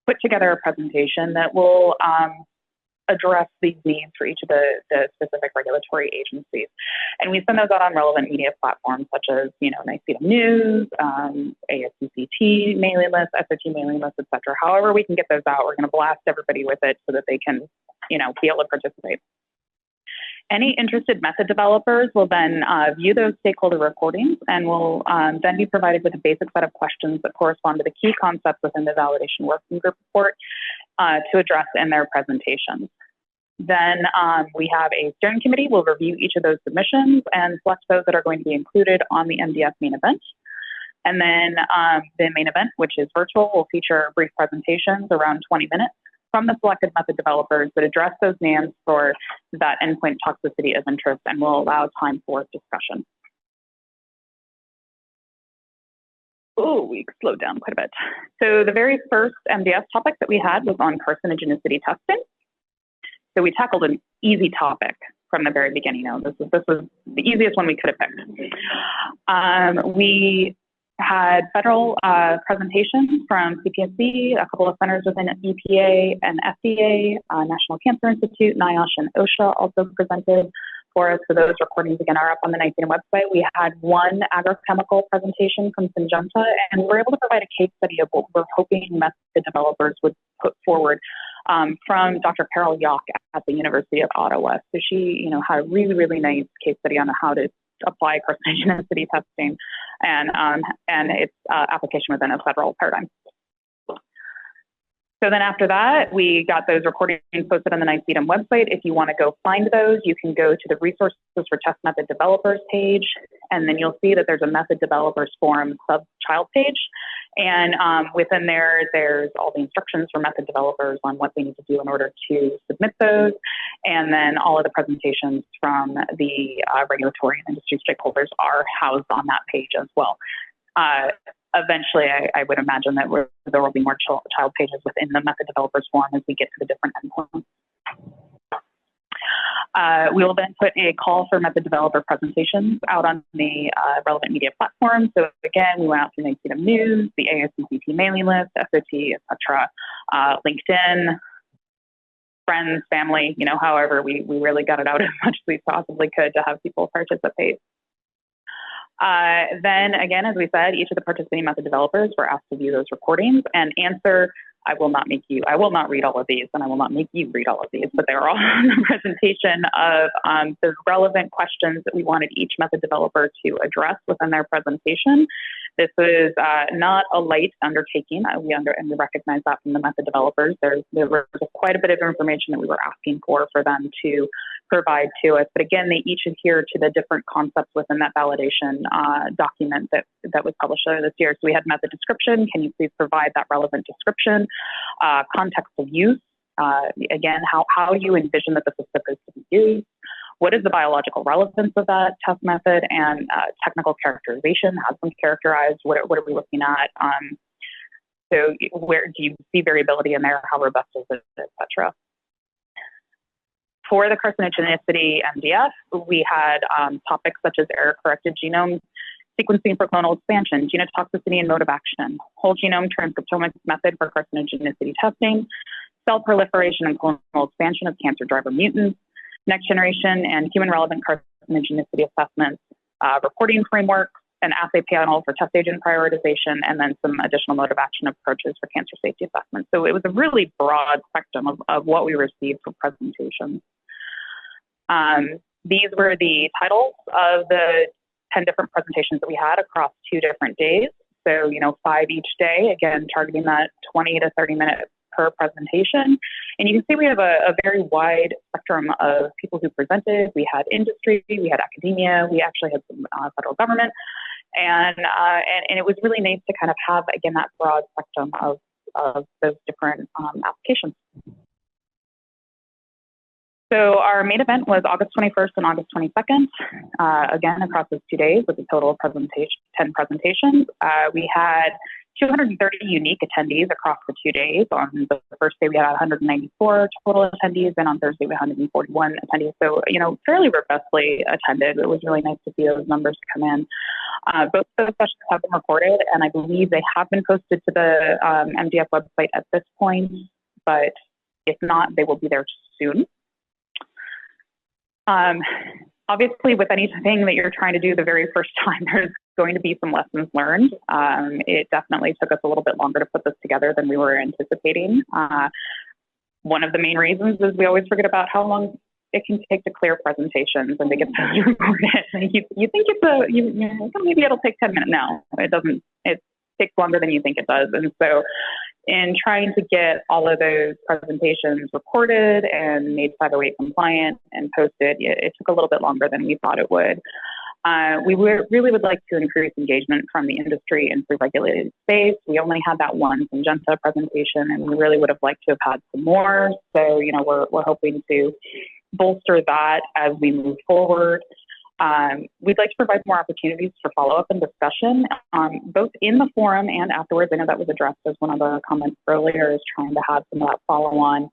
S13: put together a presentation that will address these needs for each of the specific regulatory agencies. And we send those out on relevant media platforms such as, NICEDM News, ASCCT mailing list, SOT mailing list, et cetera. However we can get those out, we're going to blast everybody with it so that they can, be able to participate. Any interested method developers will then view those stakeholder recordings and will then be provided with a basic set of questions that correspond to the key concepts within the validation working group report to address in their presentations. Then we have a steering committee. We'll review each of those submissions and select those that are going to be included on the MDF main event. And then the main event, which is virtual, will feature brief presentations around 20 minutes from the selected method developers that address those NAMs for that endpoint toxicity of interest and will allow time for discussion. Oh, we slowed down quite a bit. So the very first MDF topic that we had was on carcinogenicity testing. So we tackled an easy topic from the very beginning. This was the easiest one we could have picked. We had federal presentations from CPSC, a couple of centers within EPA and FDA, National Cancer Institute, NIOSH, and OSHA also presented for us. So those recordings, again, are up on the NICEADM website. We had one agrochemical presentation from Syngenta, and we were able to provide a case study of what we're hoping method developers would put forward from Dr. Carol Yock at the University of Ottawa. So she, had a really, really nice case study on how to apply carcinogenicity testing and its application within a federal paradigm. So then after that, we got those recordings posted on the NICEADM website. If you want to go find those, you can go to the Resources for Test Method Developers page, and then you'll see that there's a Method Developers Forum sub-child page. And within there, there's all the instructions for method developers on what they need to do in order to submit those. And then all of the presentations from the regulatory and industry stakeholders are housed on that page as well. Eventually, I would imagine that there will be more child pages within the Method Developers Forum as we get to the different endpoints. We will then put a call for method developer presentations out on the relevant media platforms. So again, we went out through NICEADM News, the ASCCT mailing list, SOT, etc., LinkedIn, friends, family, however, we really got it out as much as we possibly could to have people participate. Then again, as we said, each of the participating method developers were asked to view those recordings and answer. I will not read all of these, and I will not make you read all of these, but they are all in the presentation of the relevant questions that we wanted each method developer to address within their presentation. This was not a light undertaking. We recognize that from the method developers. There was quite a bit of information that we were asking for them to provide to us. But again, they each adhere to the different concepts within that validation document that was published earlier this year. So we had method description. Can you please provide that relevant description? Context of use. Again, how do you envision that this is supposed to be used? What is the biological relevance of that test method? And technical characterization, has been characterized. What are we looking at? So where do you see variability in there? How robust is it, et cetera? For the carcinogenicity MDF, we had topics such as error-corrected genome sequencing for clonal expansion, genotoxicity and mode of action, whole genome transcriptomics method for carcinogenicity testing, cell proliferation and clonal expansion of cancer driver mutants, next generation and human relevant carcinogenicity assessments, reporting framework, an assay panel for test agent prioritization, and then some additional mode of action approaches for cancer safety assessment. So it was a really broad spectrum of what we received for presentations. These were the titles of the 10 different presentations that we had across 2 different days. So, 5 each day, again, targeting that 20 to 30 minutes per presentation. And you can see we have a very wide spectrum of people who presented. We had industry, we had academia, we actually had some federal government. And it was really nice to kind of have, again, that broad spectrum of those different applications. So our main event was August 21st and August 22nd, again, across those 2 days with a total of 10 presentations. We had 230 unique attendees across the 2 days. On the first day, we had 194 total attendees, and on Thursday, we had 141 attendees. So, fairly robustly attended. It was really nice to see those numbers come in. Both those sessions have been recorded, and I believe they have been posted to the MDF website at this point, but if not, they will be there soon. Obviously, with anything that you're trying to do the very first time, there's going to be some lessons learned. It definitely took us a little bit longer to put this together than we were anticipating. One of the main reasons is we always forget about how long it can take to clear presentations and to get those recorded. You think maybe it'll take 10 minutes. No, it doesn't. It takes longer than you think it does. And so in trying to get all of those presentations recorded and made 508 compliant and posted, it took a little bit longer than we thought it would. We really would like to increase engagement from the industry in free regulated space. We only had that one Syngenta presentation, and we really would have liked to have had some more. So, we're hoping to bolster that as we move forward. We'd like to provide more opportunities for follow-up and discussion, both in the forum and afterwards. I know that was addressed as one of the comments earlier, is trying to have some of that follow-on.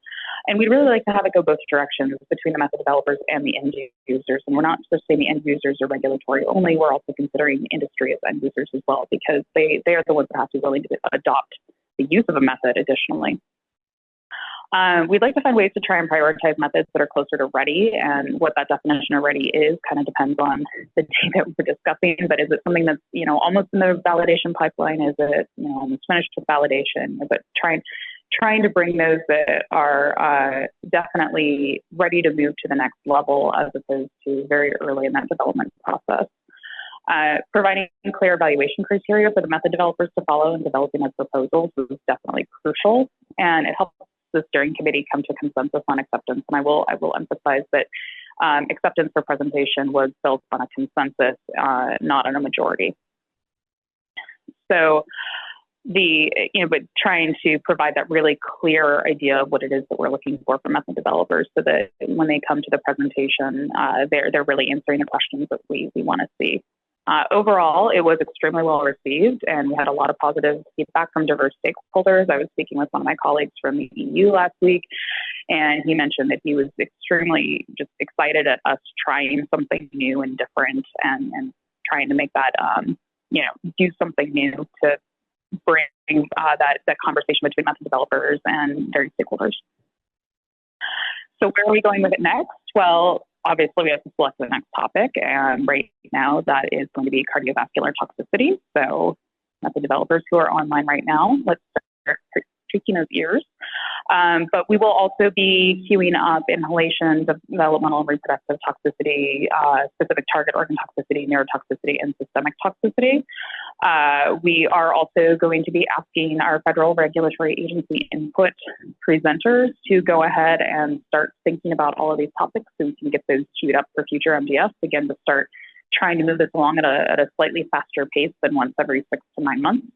S13: And we'd really like to have it go both directions between the method developers and the end users. And we're not just saying the end users are regulatory only, we're also considering industry as end users as well, because they are the ones that have to be willing to adopt the use of a method additionally. We'd like to find ways to try and prioritize methods that are closer to ready, and what that definition of ready is kind of depends on the date that we're discussing. But is it something that's almost in the validation pipeline? Is it almost finished with validation? Is it trying to bring those that are definitely ready to move to the next level as opposed to very early in that development process? Providing clear evaluation criteria for the method developers to follow in developing their proposals is definitely crucial, and it helps the steering committee come to consensus on acceptance. And I will emphasize that acceptance for presentation was built on a consensus, not on a majority. So but trying to provide that really clear idea of what it is that we're looking for from method developers, so that when they come to the presentation, they're really answering the questions that we want to see. Overall, it was extremely well received, and we had a lot of positive feedback from diverse stakeholders. I was speaking with one of my colleagues from the EU last week, and he mentioned that he was extremely just excited at us trying something new and different, and trying to make that, do something new to bring that conversation between method developers and various stakeholders. So where are we going with it next? Well, obviously we have to select the next topic, and right now that is going to be cardiovascular toxicity. So method developers who are online right now, let's start tweaking those ears. But we will also be queuing up inhalation, developmental and reproductive toxicity, specific target organ toxicity, neurotoxicity, and systemic toxicity. We are also going to be asking our federal regulatory agency input presenters to go ahead and start thinking about all of these topics, so we can get those queued up for future MDS, again, to start trying to move this along at a slightly faster pace than once every 6 to 9 months.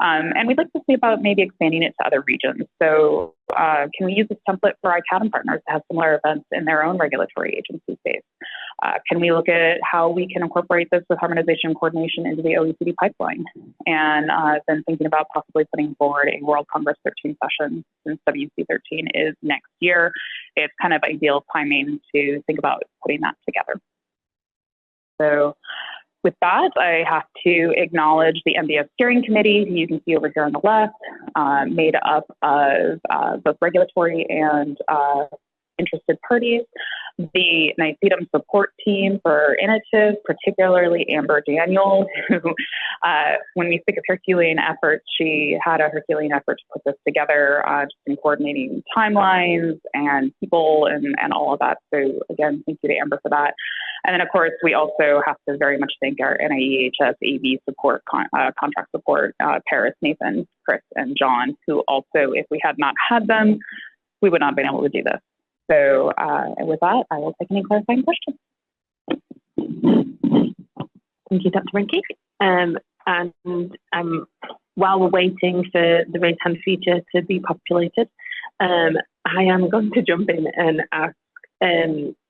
S13: And we'd like to see about maybe expanding it to other regions. So can we use this template for ICAD and partners to have similar events in their own regulatory agency space? Can we look at how we can incorporate this with harmonization and coordination into the OECD pipeline? And then thinking about possibly putting forward a World Congress 13 session, since WC 13 is next year. It's kind of ideal timing to think about putting that together. So with that, I have to acknowledge the MDS steering committee, who you can see over here on the left, made up of both regulatory and interested parties. The NICEDM support team for Inotiv, particularly Amber Daniel, who, when we think of Herculean efforts, she had a Herculean effort to put this together, just in coordinating timelines and people and all of that. So again, thank you to Amber for that. And then, of course, we also have to very much thank our NIEHS AV support, contract support, Paris, Nathan, Chris, and John, who also, if we had not had them, we would not have been able to do this. So with that, I will take any clarifying questions.
S3: Thank you, Dr. Rinke. And while we're waiting for the raise hand feature to be populated, I am going to jump in and ask,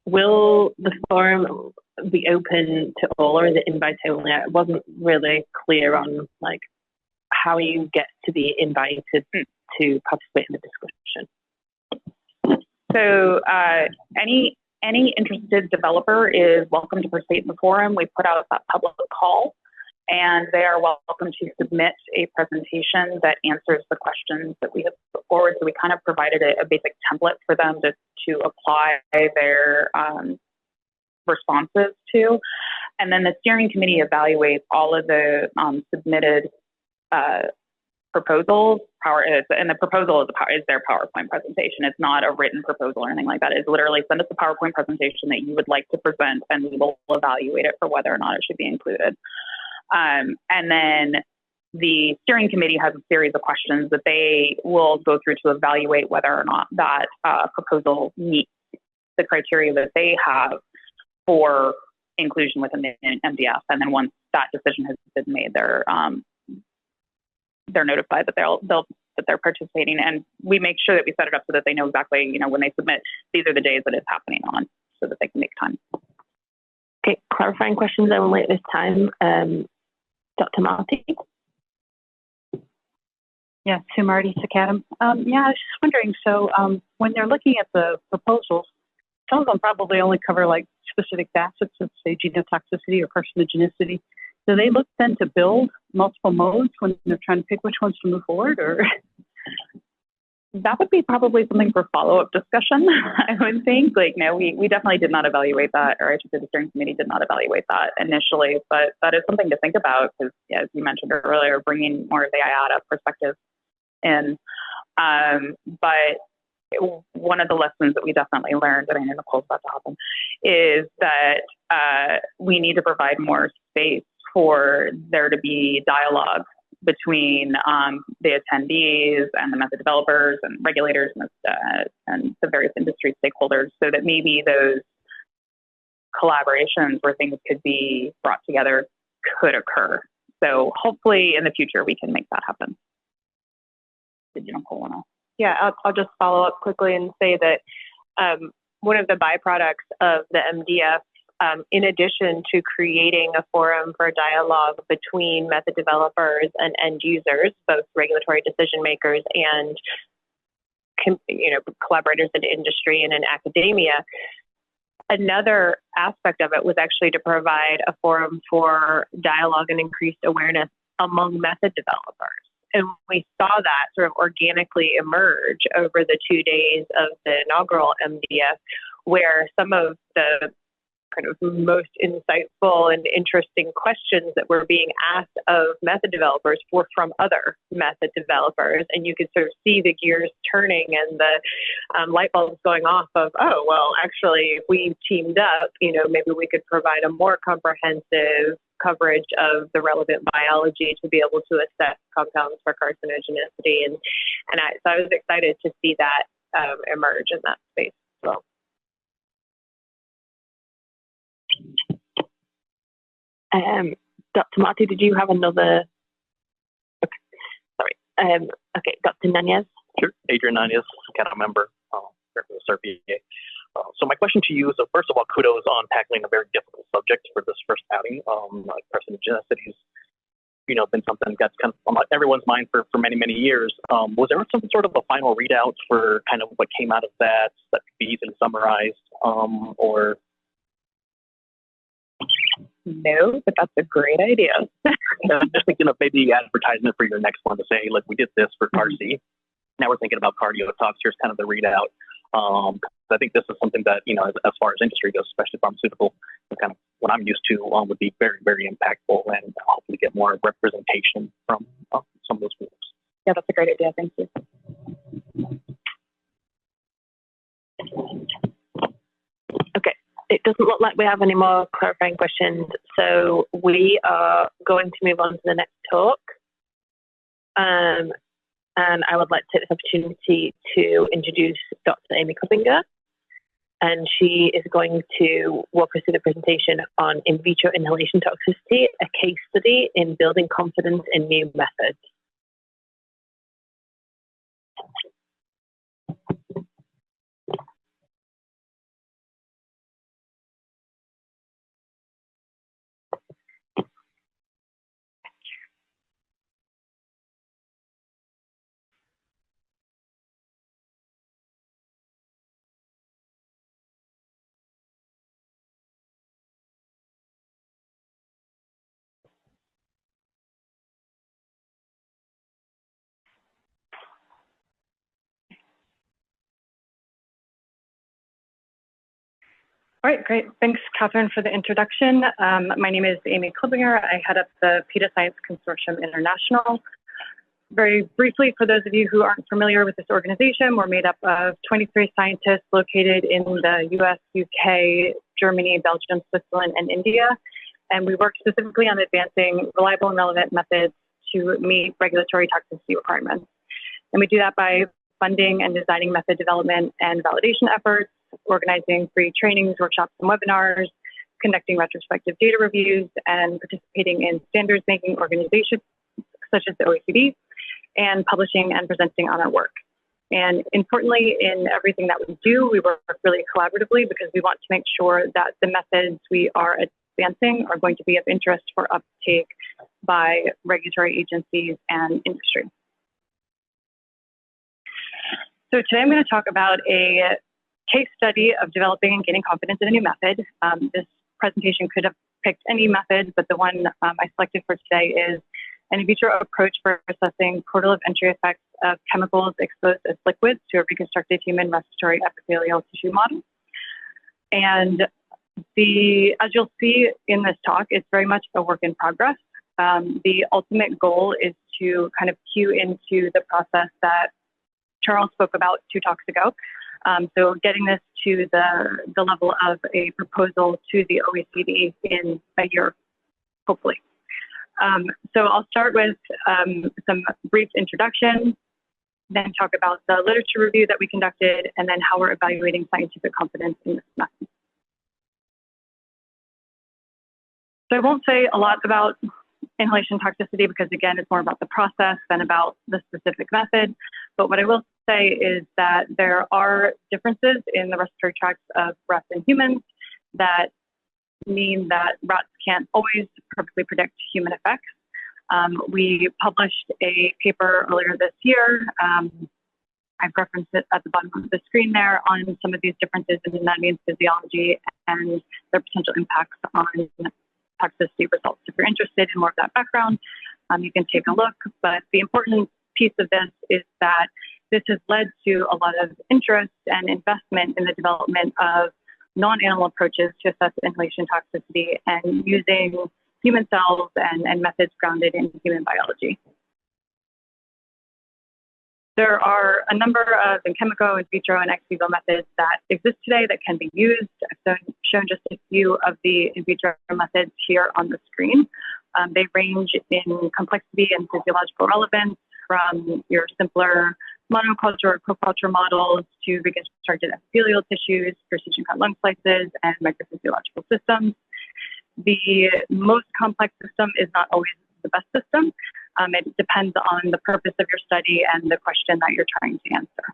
S3: will the forum be open to all, or is it invite only? I wasn't really clear on how you get to be invited to participate in the discussion.
S13: So any interested developer is welcome to participate in the forum. We put out that public call, and they are welcome to submit a presentation that answers the questions that we have put forward. So we kind of provided a basic template for them to apply their responses to. And then the steering committee evaluates all of the submitted proposal. And the proposal is their PowerPoint presentation. It's not a written proposal or anything like that. It's literally send us a PowerPoint presentation that you would like to present, and we will evaluate it for whether or not it should be included. And then the steering committee has a series of questions that they will go through to evaluate whether or not that proposal meets the criteria that they have for inclusion within the MDF. And then once that decision has been made, they're notified that they're participating, and we make sure that we set it up so that they know exactly, you know, when they submit, these are the days that it's happening on, so that they can make time.
S3: Okay, clarifying questions only at this time. Dr. Marty?
S9: Yeah, Sue Marty, Sacadam. Yeah, I was just wondering, so when they're looking at the proposals, some of them probably only cover like specific facets of, say, genotoxicity or carcinogenicity. Do they look then to build multiple modes when they're trying to pick which ones to move forward, or?
S13: That would be probably something for follow-up discussion, I would think. Like, no, we definitely did not evaluate that, or I should say the steering committee did not evaluate that initially, but that is something to think about because, yeah, as you mentioned earlier, bringing more of the IATA perspective in. But one of the lessons that we definitely learned, and I know Nicole's about to happen, is that we need to provide more space for there to be dialogue between the attendees and the method developers and regulators and the various industry stakeholders, so that maybe those collaborations where things could be brought together could occur. So hopefully in the future we can make that happen. Did you, Nicole, want to?
S1: Yeah, I'll just follow up quickly and say that one of the byproducts of the MDF, in addition to creating a forum for dialogue between method developers and end users, both regulatory decision makers and collaborators in industry and in academia, another aspect of it was actually to provide a forum for dialogue and increased awareness among method developers. And we saw that sort of organically emerge over the 2 days of the inaugural MDF, where some of the kind of most insightful and interesting questions that were being asked of method developers were from other method developers. And you could sort of see the gears turning and the light bulbs going off of, oh, well, actually, if we teamed up, maybe we could provide a more comprehensive coverage of the relevant biology to be able to assess compounds for carcinogenicity. So I was excited to see that emerge in that space as well.
S3: Dr. Marty, did you have another? Okay, sorry. Okay, Dr. Nanez.
S14: Sure, Adrian Nanez, Canada member, for the CERPA. So my question to you is, first of all, kudos on tackling a very difficult subject for this first outing. Like carcinogenicity has, been something that's kind of on everyone's mind for many, many years. Was there some sort of a final readout for kind of what came out of that could be easily summarized, or?
S13: No, but that's a great idea.
S14: I'm just thinking of maybe advertisement for your next one to say, like, we did this for CAR-C. Now we're thinking about cardiotox. Here's kind of the readout. I think this is something that, as far as industry goes, especially pharmaceutical, kind of what I'm used to would be very, very impactful and hopefully get more representation from some of those groups.
S13: Yeah, that's a great idea. Thank you.
S3: Okay. It doesn't look like we have any more clarifying questions, so we are going to move on to the next talk. And I would like to take this opportunity to introduce Dr. Amy Kuppinger, and she is going to walk us through the presentation on in vitro inhalation toxicity, a case study in building confidence in new methods.
S16: All right, great. Thanks, Catherine, for the introduction. My name is Amy Kuppinger. I head up the PETA Science Consortium International. very briefly, for those of you who aren't familiar with this organization, we're made up of 23 scientists located in the US, UK, Germany, Belgium, Switzerland, and India. And we work specifically on advancing reliable and relevant methods to meet regulatory toxicity requirements. And we do that by funding and designing method development and validation efforts, organizing free trainings, workshops, and webinars, conducting retrospective data reviews, and participating in standards-making organizations such as the OECD, and publishing and presenting on our work. And importantly, in everything that we do, we work really collaboratively because we want to make sure that the methods we are advancing are going to be of interest for uptake by regulatory agencies and industry. So today I'm going to talk about a case study of developing and gaining confidence in a new method. This presentation could have picked any method, but the one I selected for today is an in vitro approach for assessing portal of entry effects of chemicals exposed as liquids to a reconstructed human respiratory epithelial tissue model. And as you'll see in this talk, it's very much a work in progress. The ultimate goal is to kind of cue into the process that Charles spoke about 2 talks ago. So getting this to the level of a proposal to the OECD in a year, hopefully. So I'll start with some brief introduction, then talk about the literature review that we conducted, and then how we're evaluating scientific confidence in this method. So I won't say a lot about inhalation toxicity because, again, it's more about the process than about the specific method. But what I will say is that there are differences in the respiratory tracts of rats and humans that mean that rats can't always perfectly predict human effects. We published a paper earlier this year. I've referenced it at the bottom of the screen there on some of these differences in anatomy and physiology and their potential impacts on toxicity results. If you're interested in more of that background, you can take a look. But the important piece of this is that this has led to a lot of interest and investment in the development of non-animal approaches to assess inhalation toxicity and using human cells and methods grounded in human biology. There are a number of in chemical, in vitro, and ex vivo methods that exist today that can be used. I've shown just a few of the in vitro methods here on the screen. They range in complexity and physiological relevance from your simpler monoculture or co-culture models to reconstructed epithelial tissues, precision cut lung slices, and microphysiological systems. The most complex system is not always the best system. It depends on the purpose of your study and the question that you're trying to answer.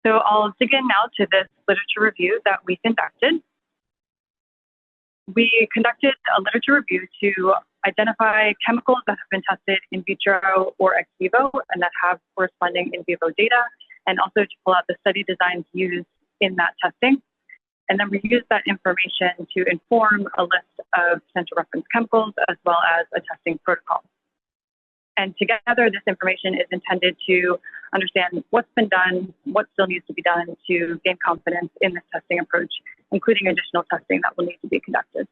S16: So I'll dig in now to this literature review that we conducted. We conducted a literature review to identify chemicals that have been tested in vitro or ex vivo and that have corresponding in vivo data, and also to pull out the study designs used in that testing. And then we use that information to inform a list of potential reference chemicals as well as a testing protocol. And together, this information is intended to understand what's been done, what still needs to be done to gain confidence in this testing approach, including additional testing that will need to be conducted.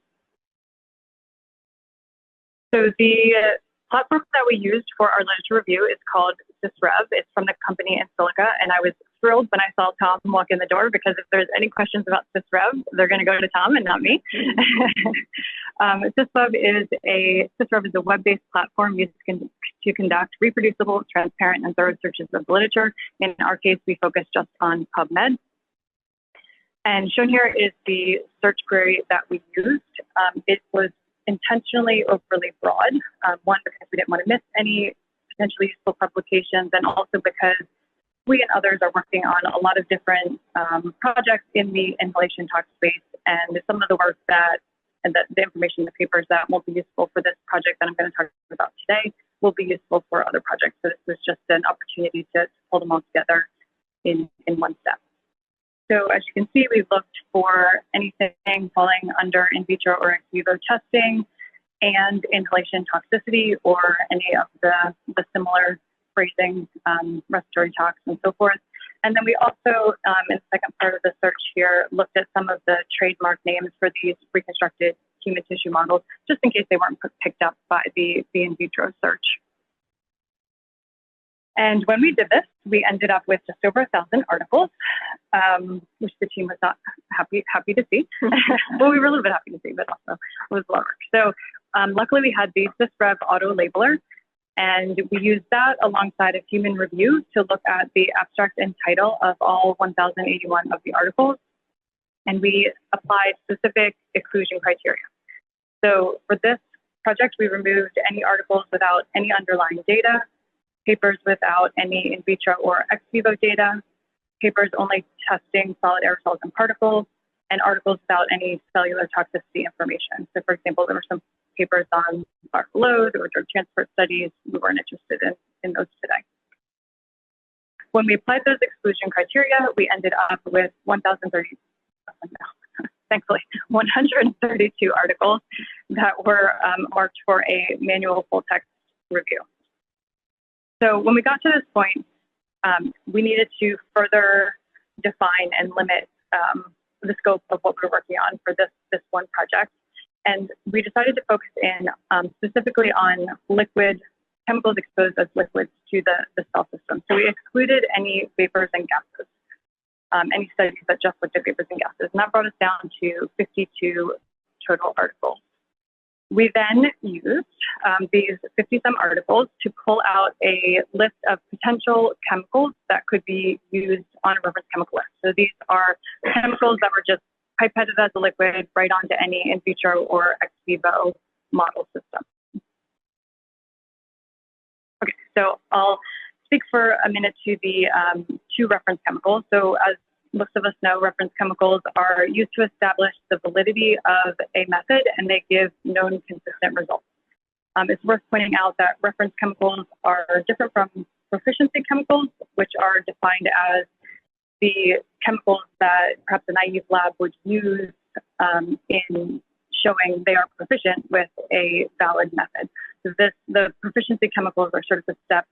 S16: So the platform that we used for our literature review is called SysRev. It's from the company Insilica, and I was thrilled when I saw Tom walk in the door because if there's any questions about SysRev, they're going to go to Tom and not me. SysRev is a web-based platform used to conduct reproducible, transparent, and thorough searches of the literature. In our case, we focus just on PubMed. And shown here is the search query that we used. It was intentionally overly broad. One, because we didn't want to miss any potentially useful publications, and also because we and others are working on a lot of different projects in the inhalation tox space, and some of the work that and the information in the papers that won't be useful for this project that I'm going to talk about today will be useful for other projects. So this was just an opportunity to pull them all together in one step. So as you can see, we've looked for anything falling under in vitro or ex vivo testing and inhalation toxicity or any of the similar phrasing, respiratory tox and so forth. And then we also, in the second part of the search here, looked at some of the trademark names for these reconstructed human tissue models, just in case they weren't picked up by the in vitro search. And when we did this, we ended up with just over 1,000 articles, which the team was not happy to see. Well, we were a little bit happy to see, but also it was a lot of work. So luckily we had the SysRev auto labeler, and we used that alongside a human review to look at the abstract and title of all 1,081 of the articles. And we applied specific exclusion criteria. So for this project, we removed any articles without any underlying data, papers without any in vitro or ex vivo data, papers only testing solid aerosols and particles, and articles without any cellular toxicity information. So for example, there were some papers on viral load or drug transport studies. We weren't interested in those today. When we applied those exclusion criteria, we ended up with 132 articles that were marked for a manual full text review. So when we got to this point, we needed to further define and limit the scope of what we were working on for this one project. And we decided to focus in specifically on liquid chemicals exposed as liquids to the cell system. So we excluded any vapors and gases, any studies that just looked at vapors and gases. And that brought us down to 52 total articles. We then used these 50-some articles to pull out a list of potential chemicals that could be used on a reference chemical list. So these are chemicals that were just pipetted as a liquid right onto any in vitro or ex vivo model system. Okay, so I'll speak for a minute to the two reference chemicals. So as most of us know, reference chemicals are used to establish the validity of a method, and they give known consistent results. It's worth pointing out that reference chemicals are different from proficiency chemicals, which are defined as the chemicals that perhaps a naive lab would use in showing they are proficient with a valid method. So the proficiency chemicals are sort of a step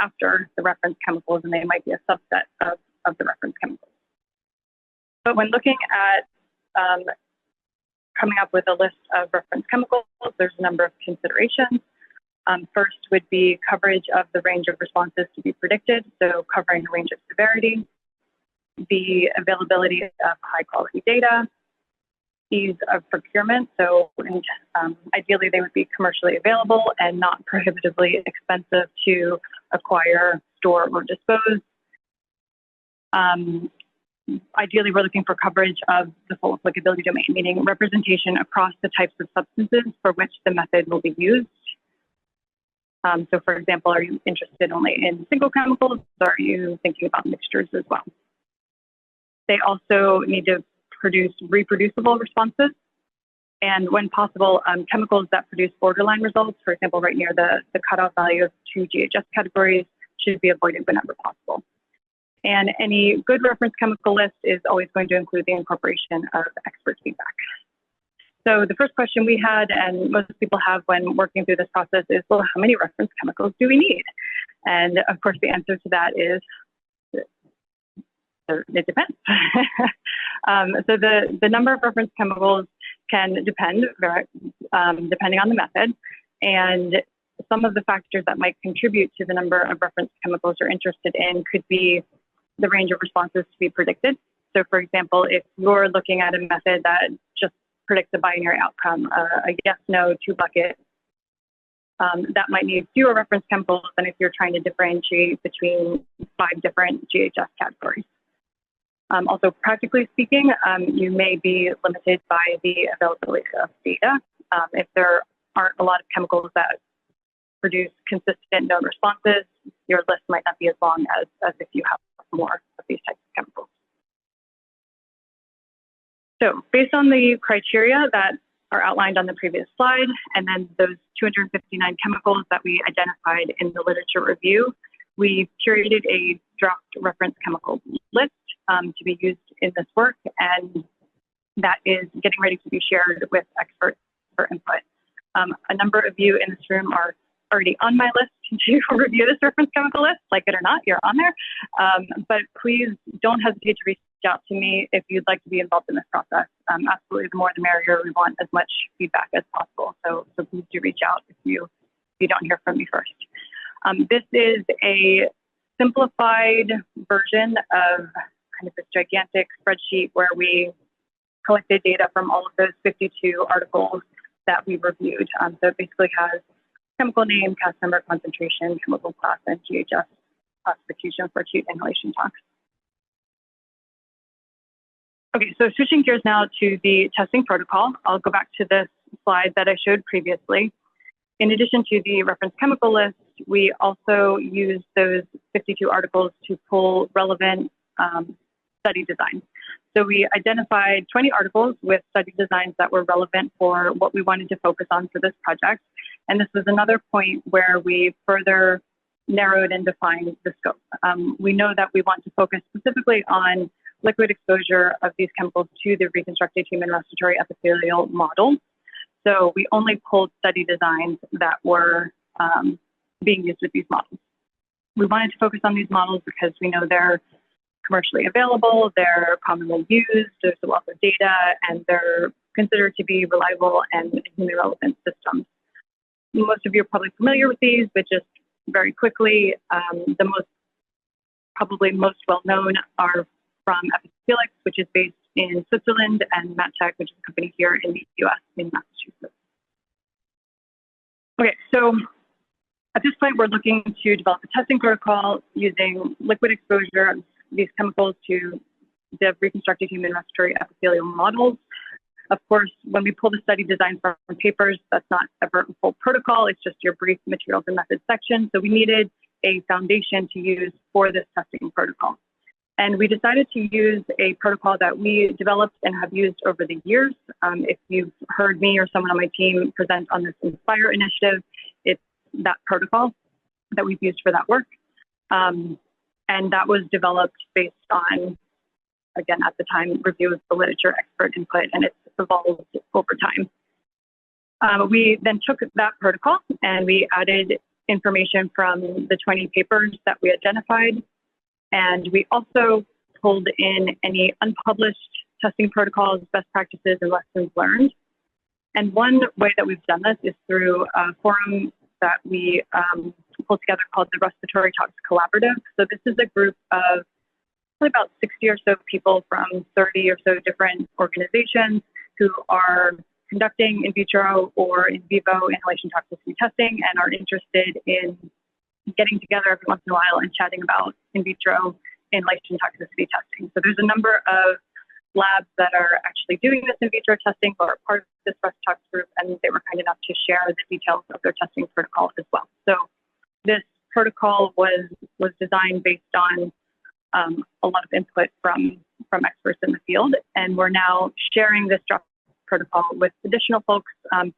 S16: after the reference chemicals, and they might be a subset of the reference chemicals. But when looking at coming up with a list of reference chemicals, there's a number of considerations. First would be coverage of the range of responses to be predicted, so covering a range of severity, the availability of high quality data, ease of procurement, so ideally they would be commercially available and not prohibitively expensive to acquire, store, or dispose. Ideally, we're looking for coverage of the full applicability domain, meaning representation across the types of substances for which the method will be used. So for example, are you interested only in single chemicals, or are you thinking about mixtures as well? They also need to produce reproducible responses. And when possible, chemicals that produce borderline results, for example, right near the cutoff value of 2 GHS categories, should be avoided whenever possible. And any good reference chemical list is always going to include the incorporation of expert feedback. So the first question we had, and most people have when working through this process, is, well, how many reference chemicals do we need? And of course, the answer to that is, it depends. So the number of reference chemicals can depend depending on the method. And some of the factors that might contribute to the number of reference chemicals you're interested in could be the range of responses to be predicted. So for example, if you're looking at a method that just predicts a binary outcome, a yes, no, 2-bucket, that might need fewer reference chemicals than if you're trying to differentiate between 5 different GHS categories. Also, practically speaking, you may be limited by the availability of data. If there aren't a lot of chemicals that produce consistent known responses, your list might not be as long as if you have more of these types of chemicals. So based on the criteria that are outlined on the previous slide, and then those 259 chemicals that we identified in the literature review, we curated a draft reference chemical list to be used in this work, and that is getting ready to be shared with experts for input. A number of you in this room are already on my list to review this reference chemical list. Like it or not, you're on there. But please don't hesitate to reach out to me if you'd like to be involved in this process. Absolutely, the more the merrier. We want as much feedback as possible. So please do reach out if you don't hear from me first. This is a simplified version of kind of this gigantic spreadsheet where we collected data from all of those 52 articles that we reviewed. So it basically has chemical name, CAS number, concentration, chemical class, and GHS classification for acute inhalation tox. Okay, so switching gears now to the testing protocol, I'll go back to this slide that I showed previously. In addition to the reference chemical list, we also used those 52 articles to pull relevant study designs. So we identified 20 articles with study designs that were relevant for what we wanted to focus on for this project. And this was another point where we further narrowed and defined the scope. We know that we want to focus specifically on liquid exposure of these chemicals to the reconstructed human respiratory epithelial model. So we only pulled study designs that were being used with these models. We wanted to focus on these models because we know they're commercially available, they're commonly used, there's a wealth of data, and they're considered to be reliable and human relevant systems. Most of you are probably familiar with these, but just very quickly, the probably most well-known are from Epitheliix, which is based in Switzerland, and MatTech, which is a company here in the US, in Massachusetts. Okay, so at this point, we're looking to develop a testing protocol using liquid exposure of these chemicals to the reconstructed human respiratory epithelial models. Of course, when we pull the study design from papers, that's not ever a full protocol. It's just your brief materials and methods section. So we needed a foundation to use for this testing protocol. And we decided to use a protocol that we developed and have used over the years. If you've heard me or someone on my team present on this INSPIRE initiative, it's that protocol that we've used for that work. And that was developed based on, again, at the time, review of the literature, expert input, and it's evolved over time. We then took that protocol and we added information from the 20 papers that we identified. And we also pulled in any unpublished testing protocols, best practices, and lessons learned. And one way that we've done this is through a forum that we pulled together called the Respiratory Tox Collaborative. So this is a group of about 60 or so people from 30 or so different organizations who are conducting in vitro or in vivo inhalation toxicity testing and are interested in getting together every once in a while and chatting about in vitro inhalation toxicity testing. So there's a number of labs that are actually doing this in vitro testing or are part of this ResTox group, and they were kind enough to share the details of their testing protocol as well. So this protocol was designed based on a lot of input from experts in the field, and we're now sharing this draft protocol with additional folks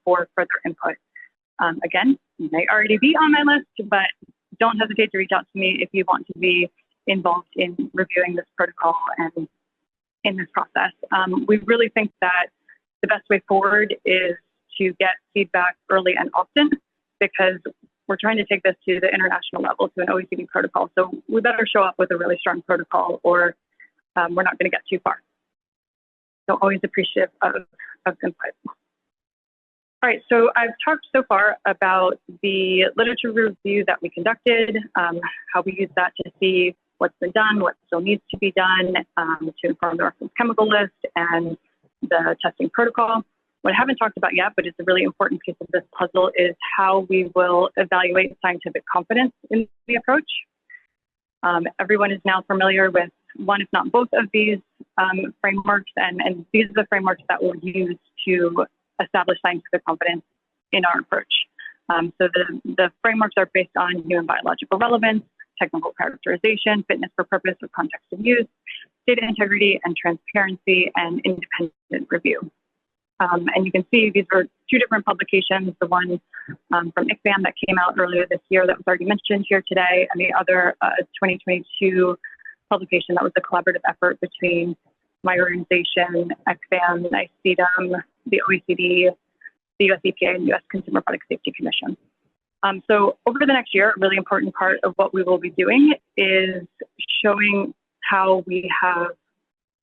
S16: for further input. Again, you may already be on my list, but don't hesitate to reach out to me if you want to be involved in reviewing this protocol and in this process. We really think that the best way forward is to get feedback early and often, because we're trying to take this to the international level, to an OECD protocol. So we better show up with a really strong protocol, or we're not going to get too far. So always appreciative of input. All right, so I've talked so far about the literature review that we conducted, how we use that to see what's been done, what still needs to be done to inform the reference chemical list and the testing protocol. What I haven't talked about yet, but it's a really important piece of this puzzle, is how we will evaluate scientific confidence in the approach. Everyone is now familiar with one, if not both, of these frameworks, and these are the frameworks that we'll use to establish scientific confidence in our approach. So the frameworks are based on human biological relevance, technical characterization, fitness for purpose or context of use, data integrity and transparency, and independent review. And you can see these are two different publications, the one from ICFAM that came out earlier this year that was already mentioned here today, and the other 2022 publication that was a collaborative effort between my organization, ICFAM, NICEDM, the OECD, the US EPA, and US Consumer Product Safety Commission. So over the next year, a really important part of what we will be doing is showing how we have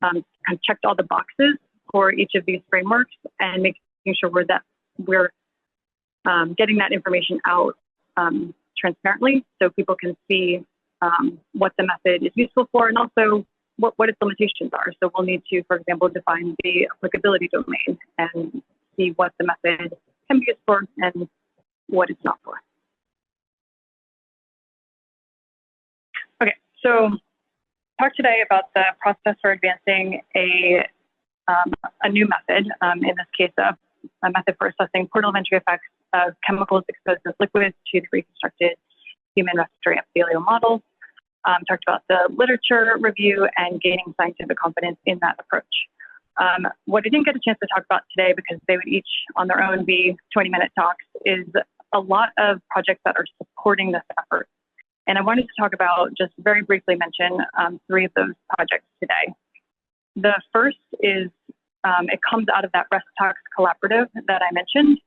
S16: kind of checked all the boxes for each of these frameworks and making sure we're getting that information out transparently so people can see what the method is useful for and also what its limitations are. So we'll need to, for example, define the applicability domain and see what the method can be used for and what it's not for. Okay, so talk today about the process for advancing a new method, in this case, a method for assessing portal of entry effects of chemicals exposed as liquids to the reconstructed human respiratory epithelial models. Talked about the literature review and gaining scientific confidence in that approach. What I didn't get a chance to talk about today, because they would each on their own be 20-minute talks, is a lot of projects that are supporting this effort. And I wanted to talk about, just very briefly mention, 3 of those projects today. The first is, it comes out of that RESTOX collaborative that I mentioned.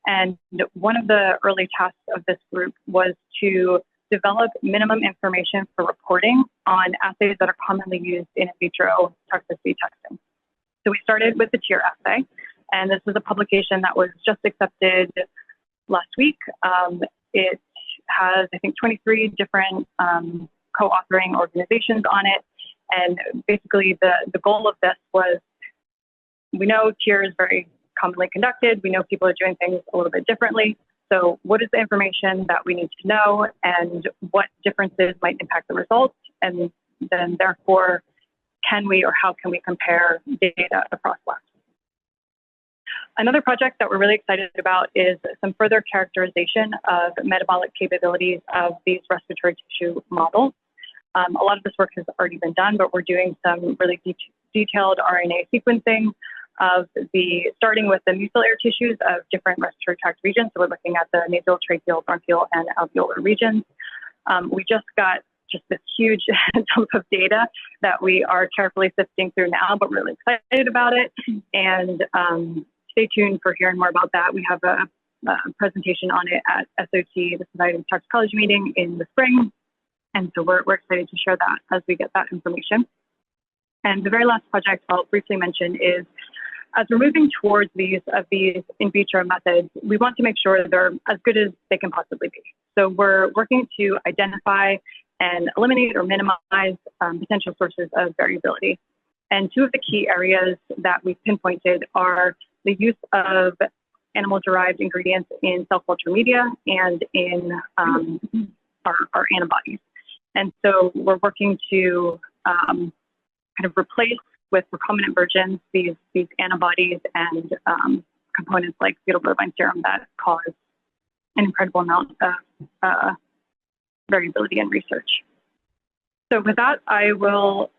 S16: And one of the early tasks of this group was to develop minimum information for reporting on assays that are commonly used in in vitro toxicity testing. So we started with the TIER assay, and this is a publication that was just accepted last week. It has, I think, 23 different co-authoring organizations on it. And basically the goal of this was, we know TIER is very commonly conducted. We know people are doing things a little bit differently. So what is the information that we need to know and what differences might impact the results? And then therefore, can we or how can we compare data across labs? Another project that we're really excited about is some further characterization of metabolic capabilities of these respiratory tissue models. A lot of this work has already been done, but we're doing some really detailed RNA sequencing of starting with the mucil air tissues of different respiratory tract regions. So we're looking at the nasal, tracheal, bronchial, and alveolar regions. We just got this huge dump of data that we are carefully sifting through now, but really excited about it. And stay tuned for hearing more about that. We have a presentation on it at SOT, the Society of Toxicology meeting in the spring. And so we're excited to share that as we get that information. And the very last project I'll briefly mention is, as we're moving towards these in vitro methods, we want to make sure they're as good as they can possibly be. So we're working to identify and eliminate or minimize potential sources of variability. And 2 of the key areas that we've pinpointed are the use of animal-derived ingredients in cell culture media and in our antibodies. And so we're working to kind of replace with recombinant versions these antibodies and components like fetal bovine serum that cause an incredible amount of variability in research. So with that, I will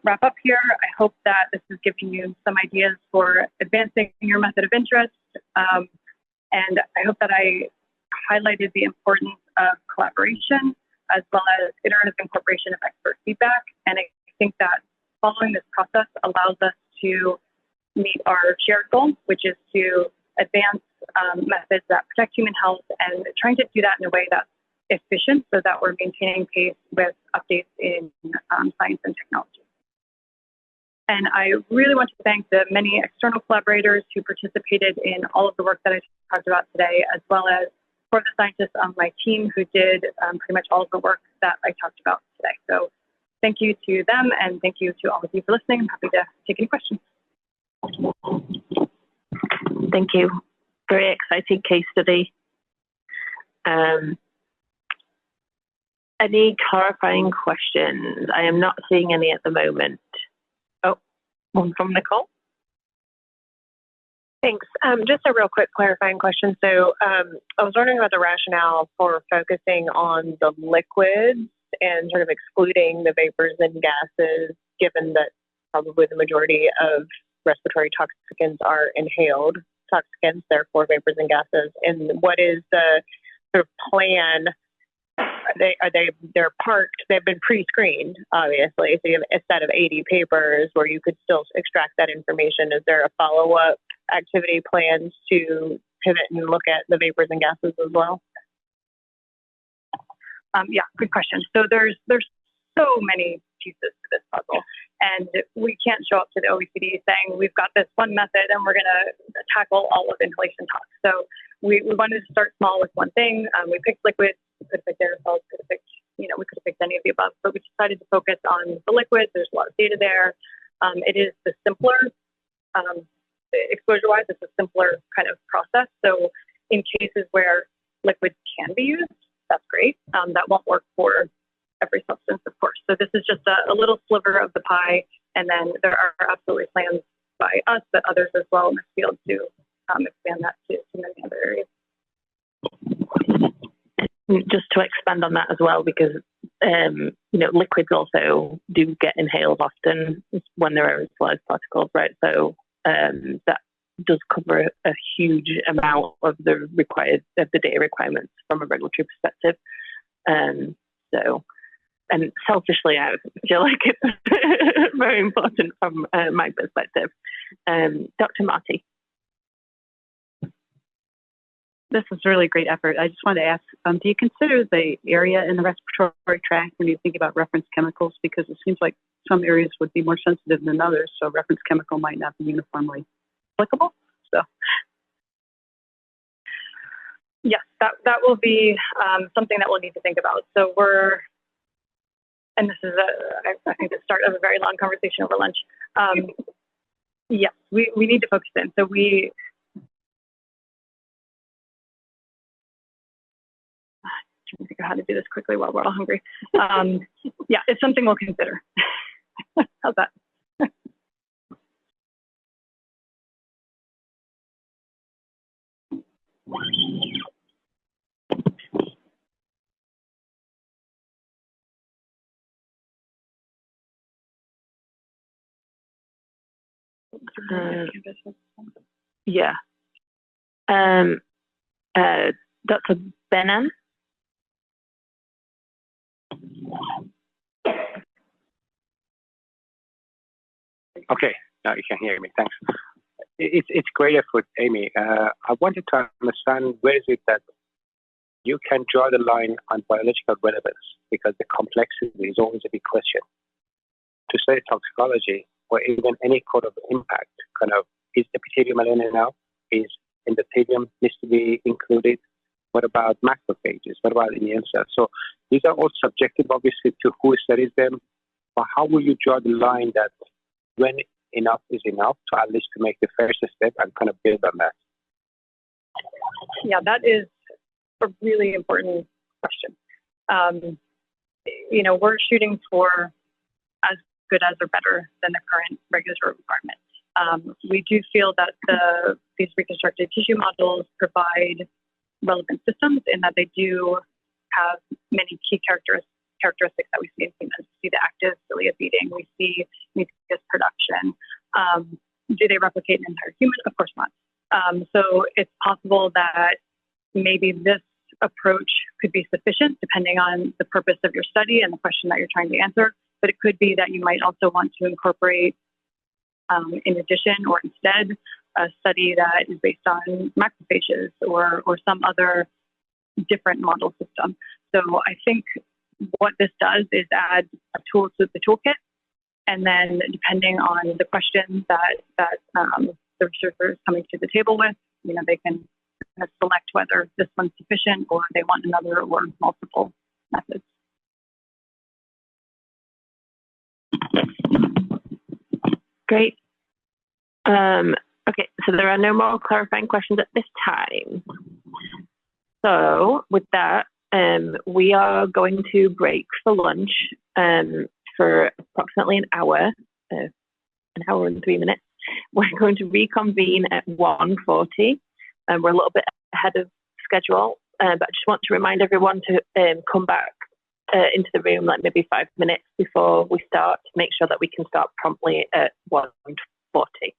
S16: wrap up here. I hope that this is giving you some ideas for advancing your method of interest. And I hope that I highlighted the importance of collaboration as well as iterative incorporation of expert feedback. And I think that following this process allows us to meet our shared goal, which is to advance methods that protect human health and trying to do that in a way that's efficient so that we're maintaining pace with updates in science and technology. And I really want to thank the many external collaborators who participated in all of the work that I talked about today, as well as for the scientists on my team who did pretty much all of the work that I talked about today. So thank you to them, and thank you to all of you for listening. I'm happy to take any questions.
S3: Thank you. Very exciting case study. Any clarifying questions? I am not seeing any at the moment. Oh, one from Nicole.
S10: Thanks. Just a real quick clarifying question. So I was wondering about the rationale for focusing on the liquids and sort of excluding the vapors and gases, given that probably the majority of respiratory toxicants are inhaled toxicants, therefore vapors and gases. And what is the sort of plan? They're parked, they've been pre-screened, obviously. So you have a set of 80 papers where you could still extract that information. Is there a follow-up activity plans to pivot and look at the vapors and gases as well?
S16: Yeah, good question. So there's so many pieces to this puzzle, and we can't show up to the OECD saying we've got this one method and we're going to tackle all of inhalation tox. So we wanted to start small with one thing. We picked liquids. We could have picked aerosols. We could have picked any of the above, but we decided to focus on the liquids. There's a lot of data there. It is the simpler, exposure-wise, it's a simpler kind of process. So in cases where liquids can be used, that's great. That won't work for every substance, of course. So this is just a little sliver of the pie, and then there are absolutely plans by us, but others as well in this field to expand that to many other areas.
S3: Just to expand on that as well, because liquids also do get inhaled often when there are aerosolized particles, right? So that does cover a huge amount of the data requirements from a regulatory perspective. And selfishly, I feel like it's very important from my perspective. Dr. Marty.
S9: This is a really great effort. I just wanted to ask, do you consider the area in the respiratory tract when you think about reference chemicals? Because it seems like some areas would be more sensitive than others, so reference chemical might not be uniformly applicable. So,
S16: yes, that will be something that we'll need to think about. So and this is I think the start of a very long conversation over lunch. Yes, we need to focus in. So trying to figure out how to do this quickly while we're all hungry. Yeah, it's something we'll consider. How's that?
S3: Yeah. Dr. Benan?
S17: Okay, now you can hear me. Thanks. It's great effort, Amy. I wanted to understand where is it that you can draw the line on biological relevance, because the complexity is always a big question. To study toxicology or even any kind of impact, kind of, is epithelium alone enough? Is endothelium needs to be included? What about macrophages? What about immune cells? So these are all subjective, obviously, to who studies them. But how will you draw the line that when enough is enough to at least to make the first step and kind of build on that?
S16: Yeah, that is a really important question. We're shooting for as good as or better than the current regulatory requirements. We do feel that these reconstructed tissue models provide relevant systems in that they do have many key characteristics that we see in humans. We see the active cilia beating, we see mucus production. Do they replicate an entire human? Of course not. So it's possible that maybe this approach could be sufficient depending on the purpose of your study and the question that you're trying to answer. But it could be that you might also want to incorporate, in addition or instead, a study that is based on macrophages or some other different model system. So I think what this does is add a tool to the toolkit, and then depending on the questions that the researcher is coming to the table with, they can select whether this one's sufficient or they want another or multiple methods.
S3: Great. Okay, so there are no more clarifying questions at this time. So with that, we are going to break for lunch for approximately an hour and 3 minutes. We're going to reconvene at 1:40, and we're a little bit ahead of schedule, but I just want to remind everyone to come back into the room like maybe 5 minutes before we start to make sure that we can start promptly at 1:40.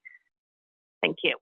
S3: Thank you.